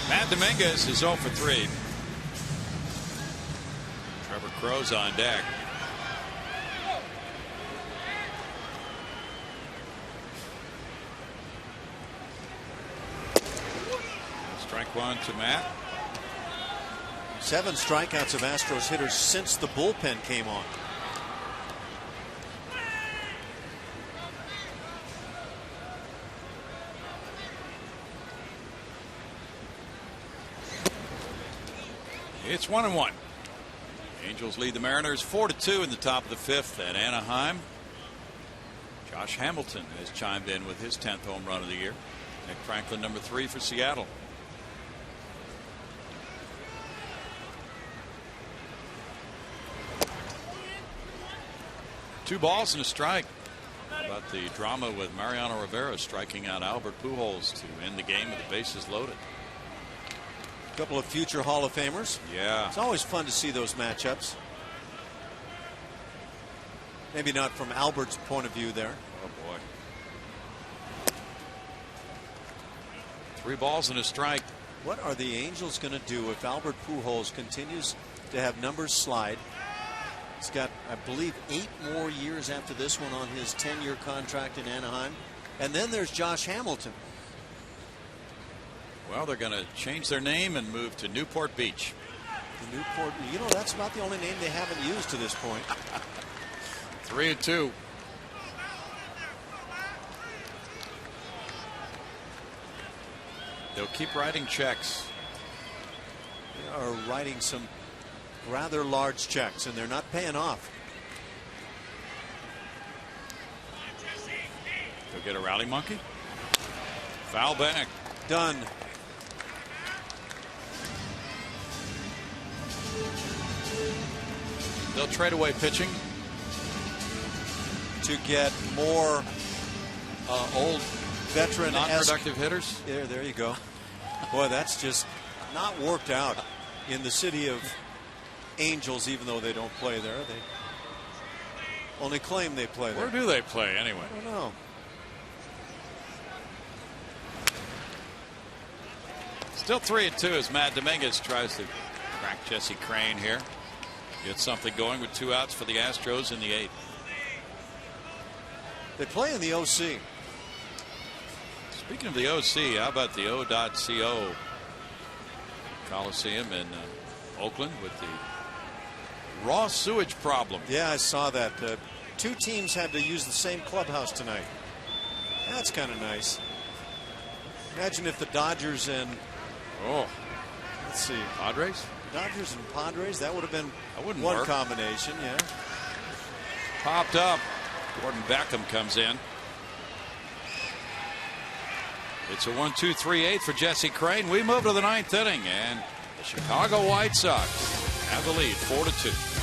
Matt Dominguez is 0 for 3. Trevor Crow's on deck. Strike 1 to Matt. 7 strikeouts of Astros hitters since the bullpen came on. It's 1-1. Angels lead the Mariners 4-2 in the top of the 5th at Anaheim. Josh Hamilton has chimed in with his 10th home run of the year. Nick Franklin, number 3 for Seattle. Two balls and a strike. How about the drama with Mariano Rivera striking out Albert Pujols to end the game with the bases loaded? A couple of future Hall of Famers. Yeah. It's always fun to see those matchups. Maybe not from Albert's point of view there. Oh, boy. 3 balls and a strike. What are the Angels going to do if Albert Pujols continues to have numbers slide? He's got, I believe, 8 more years after this one on his 10-year contract in Anaheim. And then there's Josh Hamilton. Well, they're going to change their name and move to Newport Beach. Newport, you know, that's about the only name they haven't used to this point. 3-2. They'll keep writing checks. They are writing some rather large checks, and they're not paying off. They'll get a rally monkey. Foul back. Done. They'll trade away pitching to get more old veteran non-productive hitters. There you go. Boy, that's just not worked out in the city of Angels, even though they don't play there. They only claim they play there. Where do they play anyway? I don't know. Still 3-2 as Matt Dominguez tries to crack Jesse Crane here. Get something going with 2 outs for the Astros in the 8th. They play in the OC. Speaking of the OC, how about the O.co Coliseum in Oakland with the raw sewage problem? Yeah, I saw that. 2 teams had to use the same clubhouse tonight. That's kind of nice. Imagine if the Dodgers and let's see, Padres? Dodgers and Padres, that would have been one work. Combination, yeah. Popped up. Gordon Beckham comes in. It's a 1-2-3-8 for Jesse Crane. We move to the 9th inning, and the Chicago White Sox have the lead 4-2.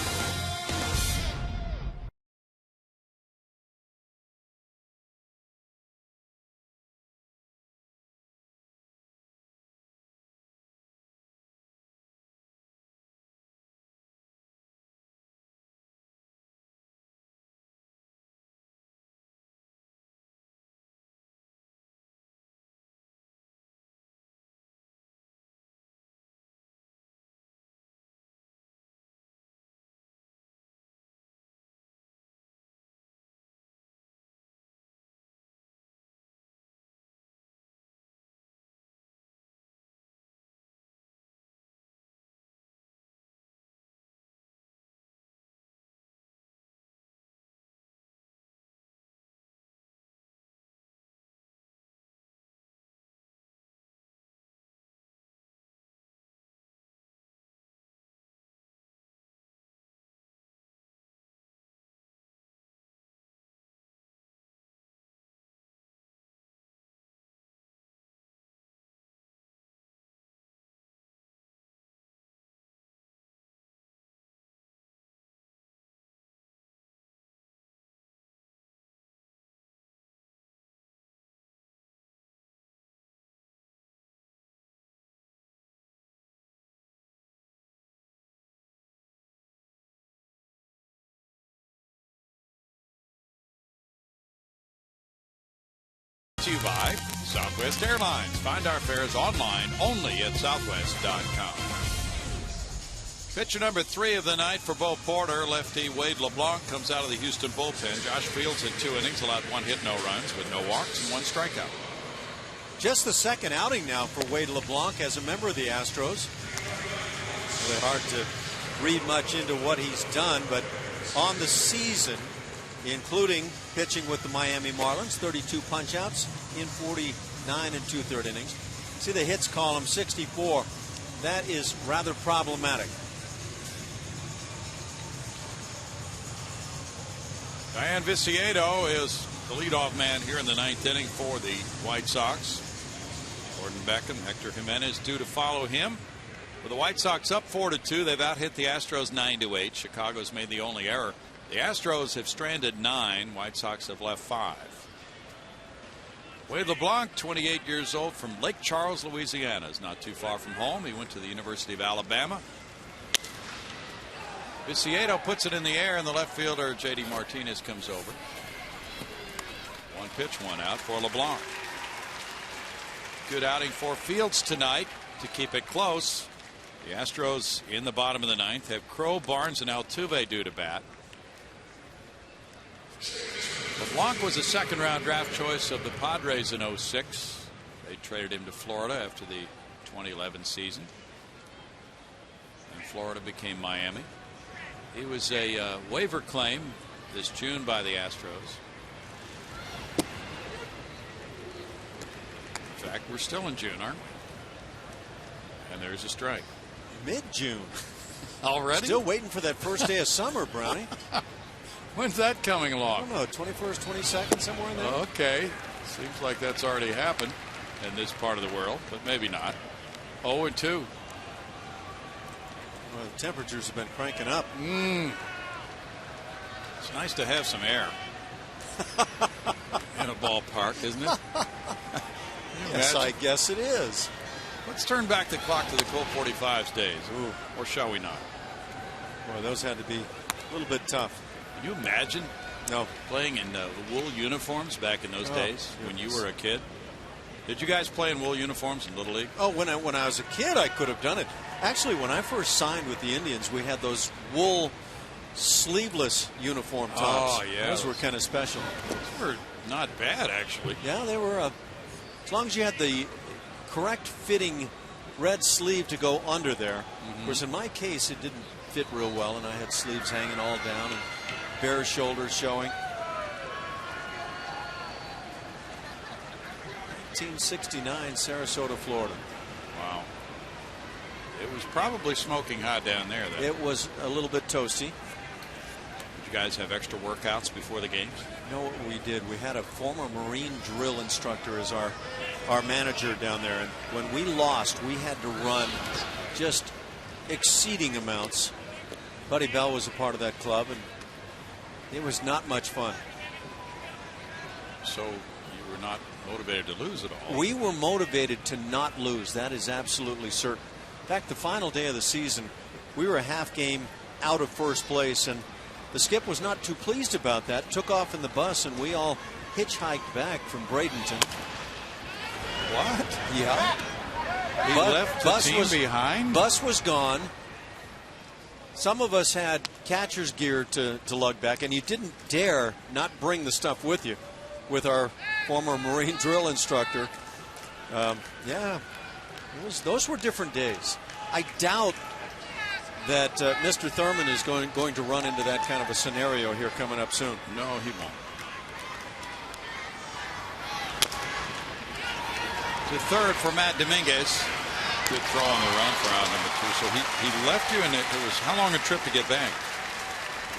To you by Southwest Airlines. Find our fares online only at southwest.com. Pitcher number 3 of the night for Bo Porter. Lefty Wade LeBlanc comes out of the Houston bullpen. Josh Fields in 2 innings allowed 1 hit, no runs with no walks and 1 strikeout. Just the 2nd outing now for Wade LeBlanc as a member of the Astros. Really hard to read much into what he's done, but on the season, including pitching with the Miami Marlins, 32 punch-outs in 49 2/3 innings. See the hits column, 64. That is rather problematic. Diane Viciedo is the leadoff man here in the 9th inning for the White Sox. Gordon Beckham, Hector Jimenez due to follow him. With the White Sox up 4-2, they've out-hit the Astros 9-8. Chicago's made the only error. The Astros have stranded 9. White Sox have left 5. Wade LeBlanc, 28 years old, from Lake Charles, Louisiana, is not too far from home. He went to the University of Alabama. Viciedo puts it in the air, and the left fielder, J.D. Martinez, comes over. One pitch, one out for LeBlanc. Good outing for Fields tonight to keep it close. The Astros in the bottom of the ninth have Crow, Barnes, and Altuve due to bat. LeBlanc was a second-round draft choice of the Padres in '06. They traded him to Florida after the 2011 season, and Florida became Miami. He was a waiver claim this June by the Astros. In fact, we're still in June, aren't we? And there's a strike. Mid-June. Already? Still waiting for that first day of summer, Brownie. When's that coming along? I don't know, 21st, 22nd, somewhere in there. Okay. Seems like that's already happened in this part of the world, but maybe not. 0-2. Well, the temperatures have been cranking up. It's nice to have some air in a ballpark, isn't it? Yes, I guess it is. Let's turn back the clock to the Colt 45's days. Ooh. Or shall we not? Boy, those had to be a little bit tough. Can you imagine playing in the wool uniforms back in those days when you were a kid? Did you guys play in wool uniforms in Little League? Oh, when I was a kid, I could have done it. Actually, when I first signed with the Indians, we had those wool sleeveless uniform tops. Oh, yeah. Those were kind of special. Those were not bad, actually. Yeah, they were. As long as you had the correct fitting red sleeve to go under there. Whereas in my case, it didn't fit real well, and I had sleeves hanging all down and bare shoulders showing. 1969, Sarasota, Florida. Wow. It was probably smoking hot down there, then. It was a little bit toasty. Did you guys have extra workouts before the games? You know what we did? We had a former Marine drill instructor as our manager down there, and when we lost, we had to run just exceeding amounts. Buddy Bell was a part of that club, and it was not much fun. So you were not motivated to lose at all? We were motivated to not lose. That is absolutely certain. In fact, the final day of the season, we were a half game out of first place, and the skip was not too pleased about that. Took off in the bus, and we all hitchhiked back from Bradenton. What? Yeah. He left the team behind? Bus was gone. Some of us had catcher's gear to lug back, and you didn't dare not bring the stuff with you. With our former Marine drill instructor. Yeah, those were different days. I doubt that Mr. Thurman is going to run into that kind of a scenario here coming up soon. No, he won't. To third for Matt Dominguez. Good throw on the run for out number 2. So he left you, and it was how long a trip to get back?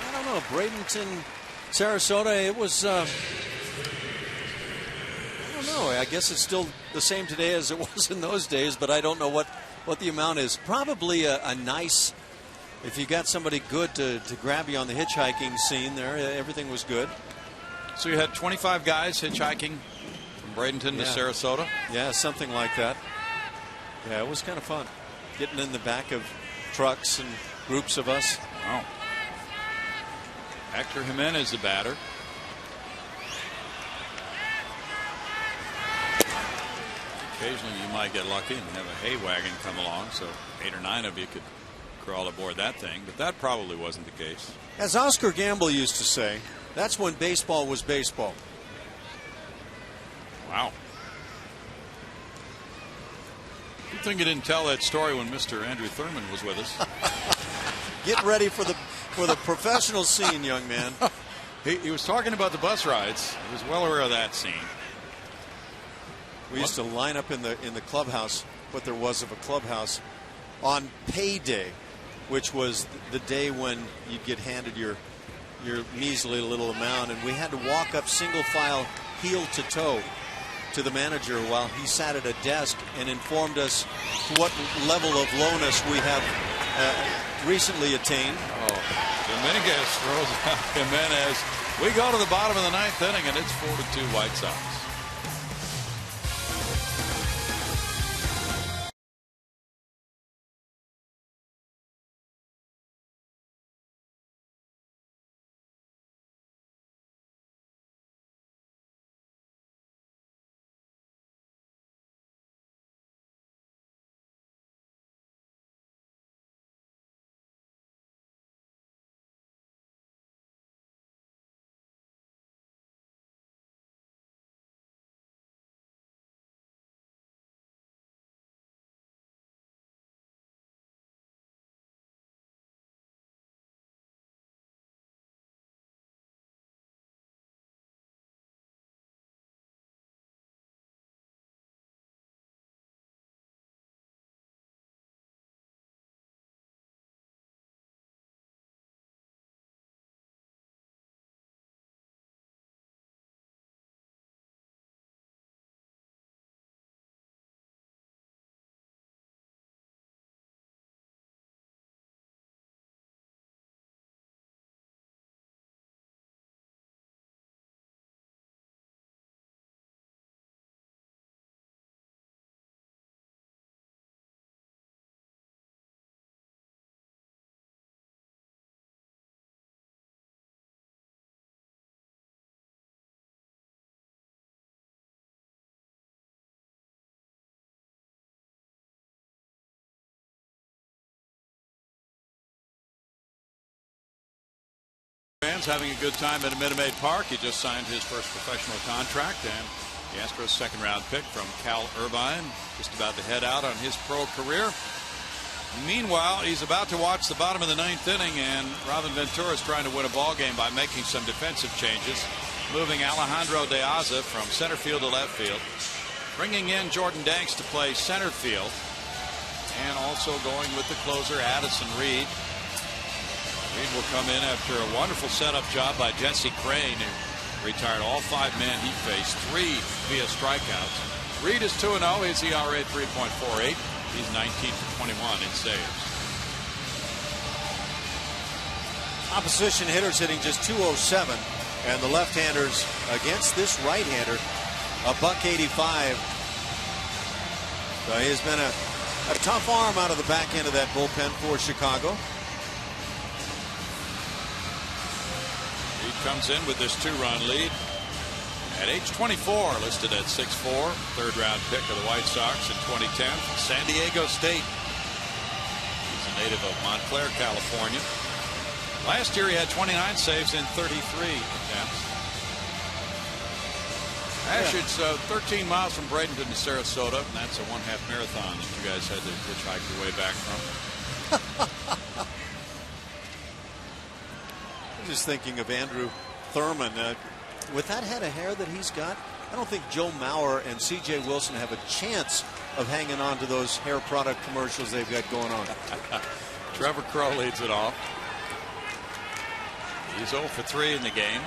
I don't know. Bradenton, Sarasota, it was... I don't know. I guess it's still the same today as it was in those days, but I don't know what the amount is. Probably a nice... If you got somebody good to grab you on the hitchhiking scene there, everything was good. So you had 25 guys hitchhiking from Bradenton to Sarasota? Yeah, something like that. Yeah, it was kind of fun. Getting in the back of trucks and groups of us. Wow. Hector Jimenez, the batter. Occasionally you might get lucky and have a hay wagon come along, so 8 or 9 of you could crawl aboard that thing, but that probably wasn't the case. As Oscar Gamble used to say, that's when baseball was baseball. Wow. Good thing you didn't tell that story when Mr. Andrew Thurman was with us. Get ready for the professional scene, young man. He was talking about the bus rides. He was well aware of that scene. We used to line up in the clubhouse, what there was of a clubhouse, on payday, which was the day when you'd get handed your measly little amount, and we had to walk up single file, heel to toe, to the manager while he sat at a desk and informed us what level of lowness we have recently attained. Oh, Dominguez throws out Jimenez. We go to the bottom of the 9th inning, and it's 4-2 White Sox. Lyles having a good time at Minute Maid Park. He just signed his first professional contract, and the Astros' second-round pick from Cal Irvine just about to head out on his pro career. Meanwhile, he's about to watch the bottom of the ninth inning, and Robin Ventura is trying to win a ball game by making some defensive changes, moving Alejandro De Aza from center field to left field, bringing in Jordan Danks to play center field, and also going with the closer Addison Reed. Reed will come in after a wonderful setup job by Jesse Crane, who retired all 5 men he faced, 3 via strikeouts. Reed is 2-0. His ERA 3.48. He's 19 for 21 in saves. Opposition hitters hitting just .207, and the left-handers against this right-hander, a .185. So he has been a tough arm out of the back end of that bullpen for Chicago. Reed comes in with this 2-run lead. At age 24, listed at 6'4", third-round pick of the White Sox in 2010, San Diego State. He's a native of Montclair, California. Last year, he had 29 saves in 33 attempts. Ash, it's 13 miles from Bradenton to Sarasota, and that's a one-half marathon that you guys had to hitchhike your way back from. I'm just thinking of Andrew Thurman. With that head of hair that he's got, I don't think Joe Mauer and C.J. Wilson have a chance of hanging on to those hair product commercials they've got going on. Trevor Crowe leads it off. He's 0 for 3 in the game.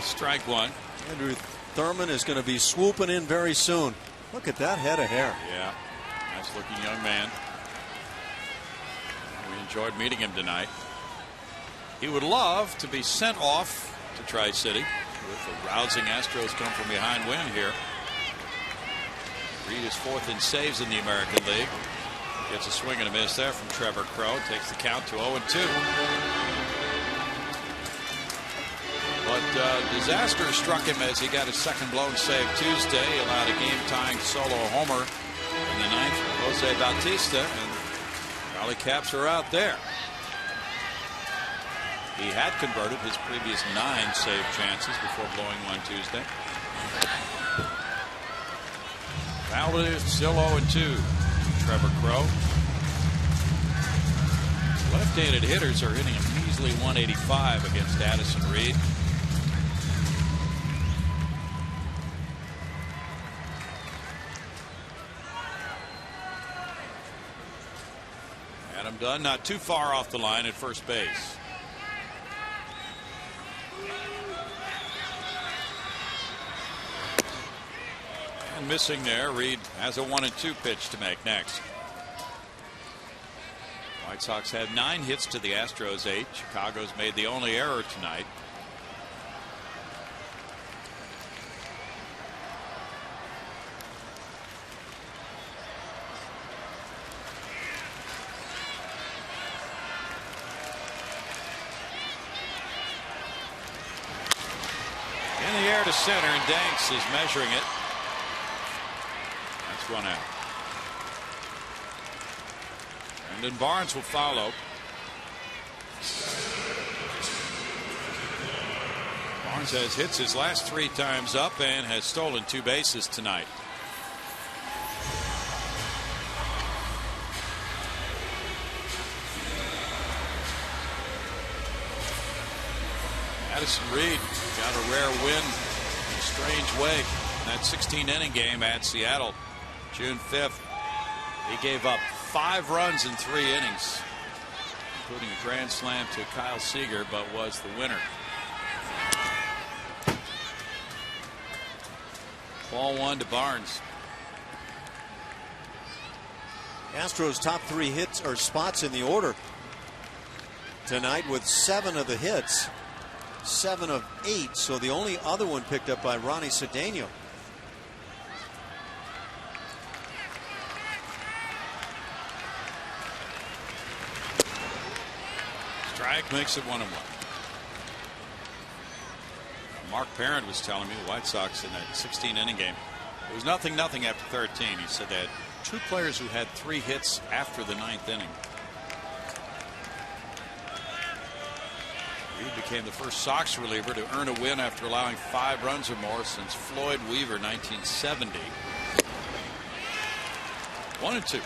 Strike one. Andrew Thurman is going to be swooping in very soon. Look at that head of hair. Yeah, nice looking young man. We enjoyed meeting him tonight. He would love to be sent off to Tri-City with a rousing Astros come from behind win here. Reed is 4th in saves in the American League. Gets a swing and a miss there from Trevor Crowe. Takes the count to 0-2. But disaster struck him as he got his second blown save Tuesday. He allowed a game-tying solo homer in the 9th from Jose Bautista, and Raleigh Caps are out there. He had converted his previous 9 save chances before blowing one Tuesday. Valdez still 0-2. Trevor Crowe. Left-handed hitters are hitting a measly 185 against Addison Reed. Adam Dunn not too far off the line at first base. And missing there. Reed has a 1-2 pitch to make next. White Sox had 9 hits to the Astros 8. Chicago's made the only error tonight. In the air to center, and Danks is measuring it. That's 1 out. And then Barnes will follow. Barnes has hits his last 3 times up and has stolen 2 bases tonight. Addison Reed got a rare win in a strange way in that 16-inning game at Seattle June 5th. He gave up 5 runs in 3 innings, including a grand slam to Kyle Seager, but was the winner. Ball 1 to Barnes. Astros top 3 hits or spots in the order tonight with 7 of the hits. 7 of 8, so the only other one picked up by Ronnie Cedeno. Strike makes it 1-1. Mark Parent was telling me the White Sox in that 16-inning game, it was 0-0 after 13. He said they had 2 players who had 3 hits after the 9th inning. Reed became the first Sox reliever to earn a win after allowing 5 runs or more since Floyd Weaver 1970. 1-2.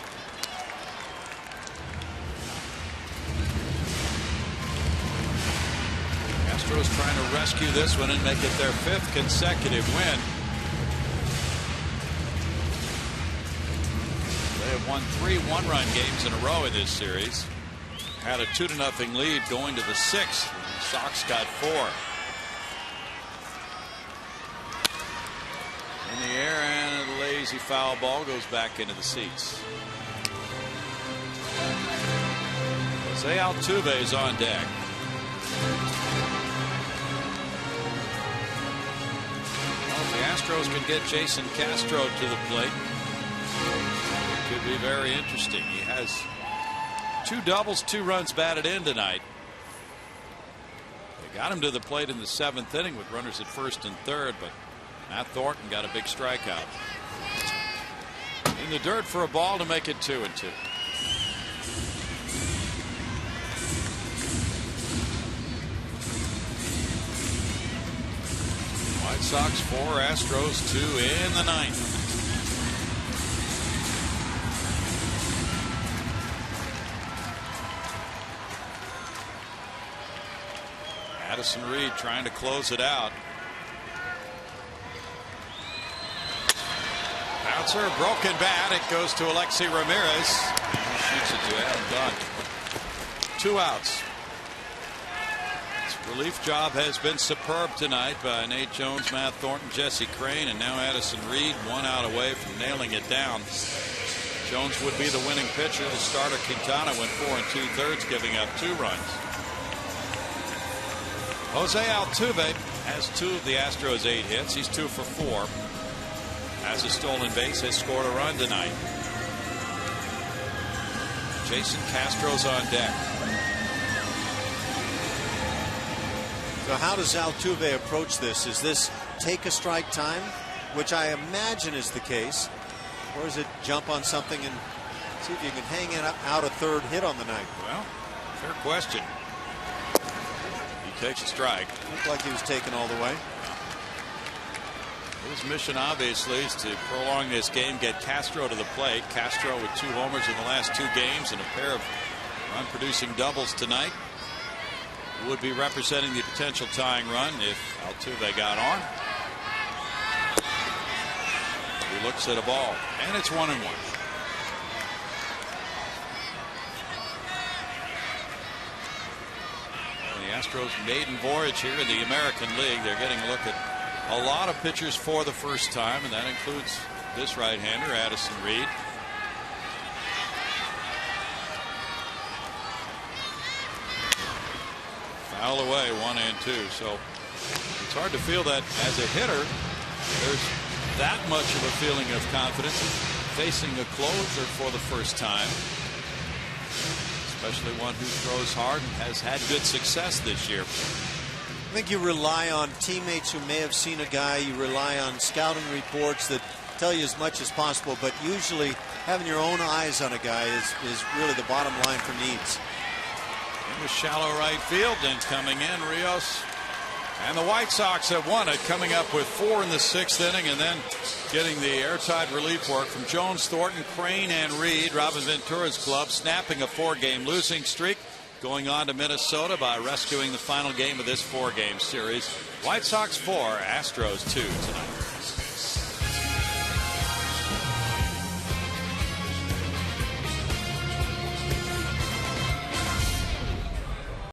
Astros trying to rescue this one and make it their 5th consecutive win. They have won 3 one-run games in a row in this series. Had a 2-0 lead going to the 6th. The Sox got 4. In the air, and a lazy foul ball goes back into the seats. Jose Altuve is on deck. Well, if the Astros can get Jason Castro to the plate, it could be very interesting. He has 2 doubles, 2 runs batted in tonight. They got him to the plate in the 7th inning with runners at 1st and 3rd, but Matt Thornton got a big strikeout. In the dirt for a ball to make it 2-2. White Sox 4, Astros 2 in the 9th. Addison Reed trying to close it out. Bouncer, broken bat. It goes to Alexi Ramirez. He shoots it to Adam Dunn. 2 outs. His relief job has been superb tonight by Nate Jones, Matt Thornton, Jesse Crane, and now Addison Reed, 1 out away from nailing it down. Jones would be the winning pitcher. The starter Quintana went 4 2/3, giving up 2 runs. Jose Altuve has 2 of the Astros' 8 hits. He's 2 for 4. Has a stolen base, has scored a run tonight. Jason Castro's on deck. So how does Altuve approach this? Is this take a strike time, which I imagine is the case, or is it jump on something and see if you can hang it out a 3rd hit on the night? Well, fair question. He takes a strike. Looked like he was taken all the way. His mission obviously is to prolong this game, get Castro to the plate. Castro with 2 homers in the last 2 games and a pair of run-producing doubles tonight. Would be representing the potential tying run if Altuve got on. He looks at a ball, and it's 1-1. The Astros' maiden voyage here in the American League. They're getting a look at a lot of pitchers for the first time, and that includes this right-hander, Addison Reed. Foul away, 1-2. So it's hard to feel that as a hitter, there's that much of a feeling of confidence facing a closer for the first time, especially one who throws hard and has had good success this year. I think you rely on teammates who may have seen a guy. You rely on scouting reports that tell you as much as possible, but usually having your own eyes on a guy is really the bottom line for needs. In the shallow right field, and coming in, Rios. And the White Sox have won it, coming up with 4 in the 6th inning, and then getting the airtight relief work from Jones, Thornton, Crane, and Reed. Robin Ventura's club snapping a 4-game losing streak, going on to Minnesota by rescuing the final game of this 4-game series. White Sox 4, Astros 2 tonight.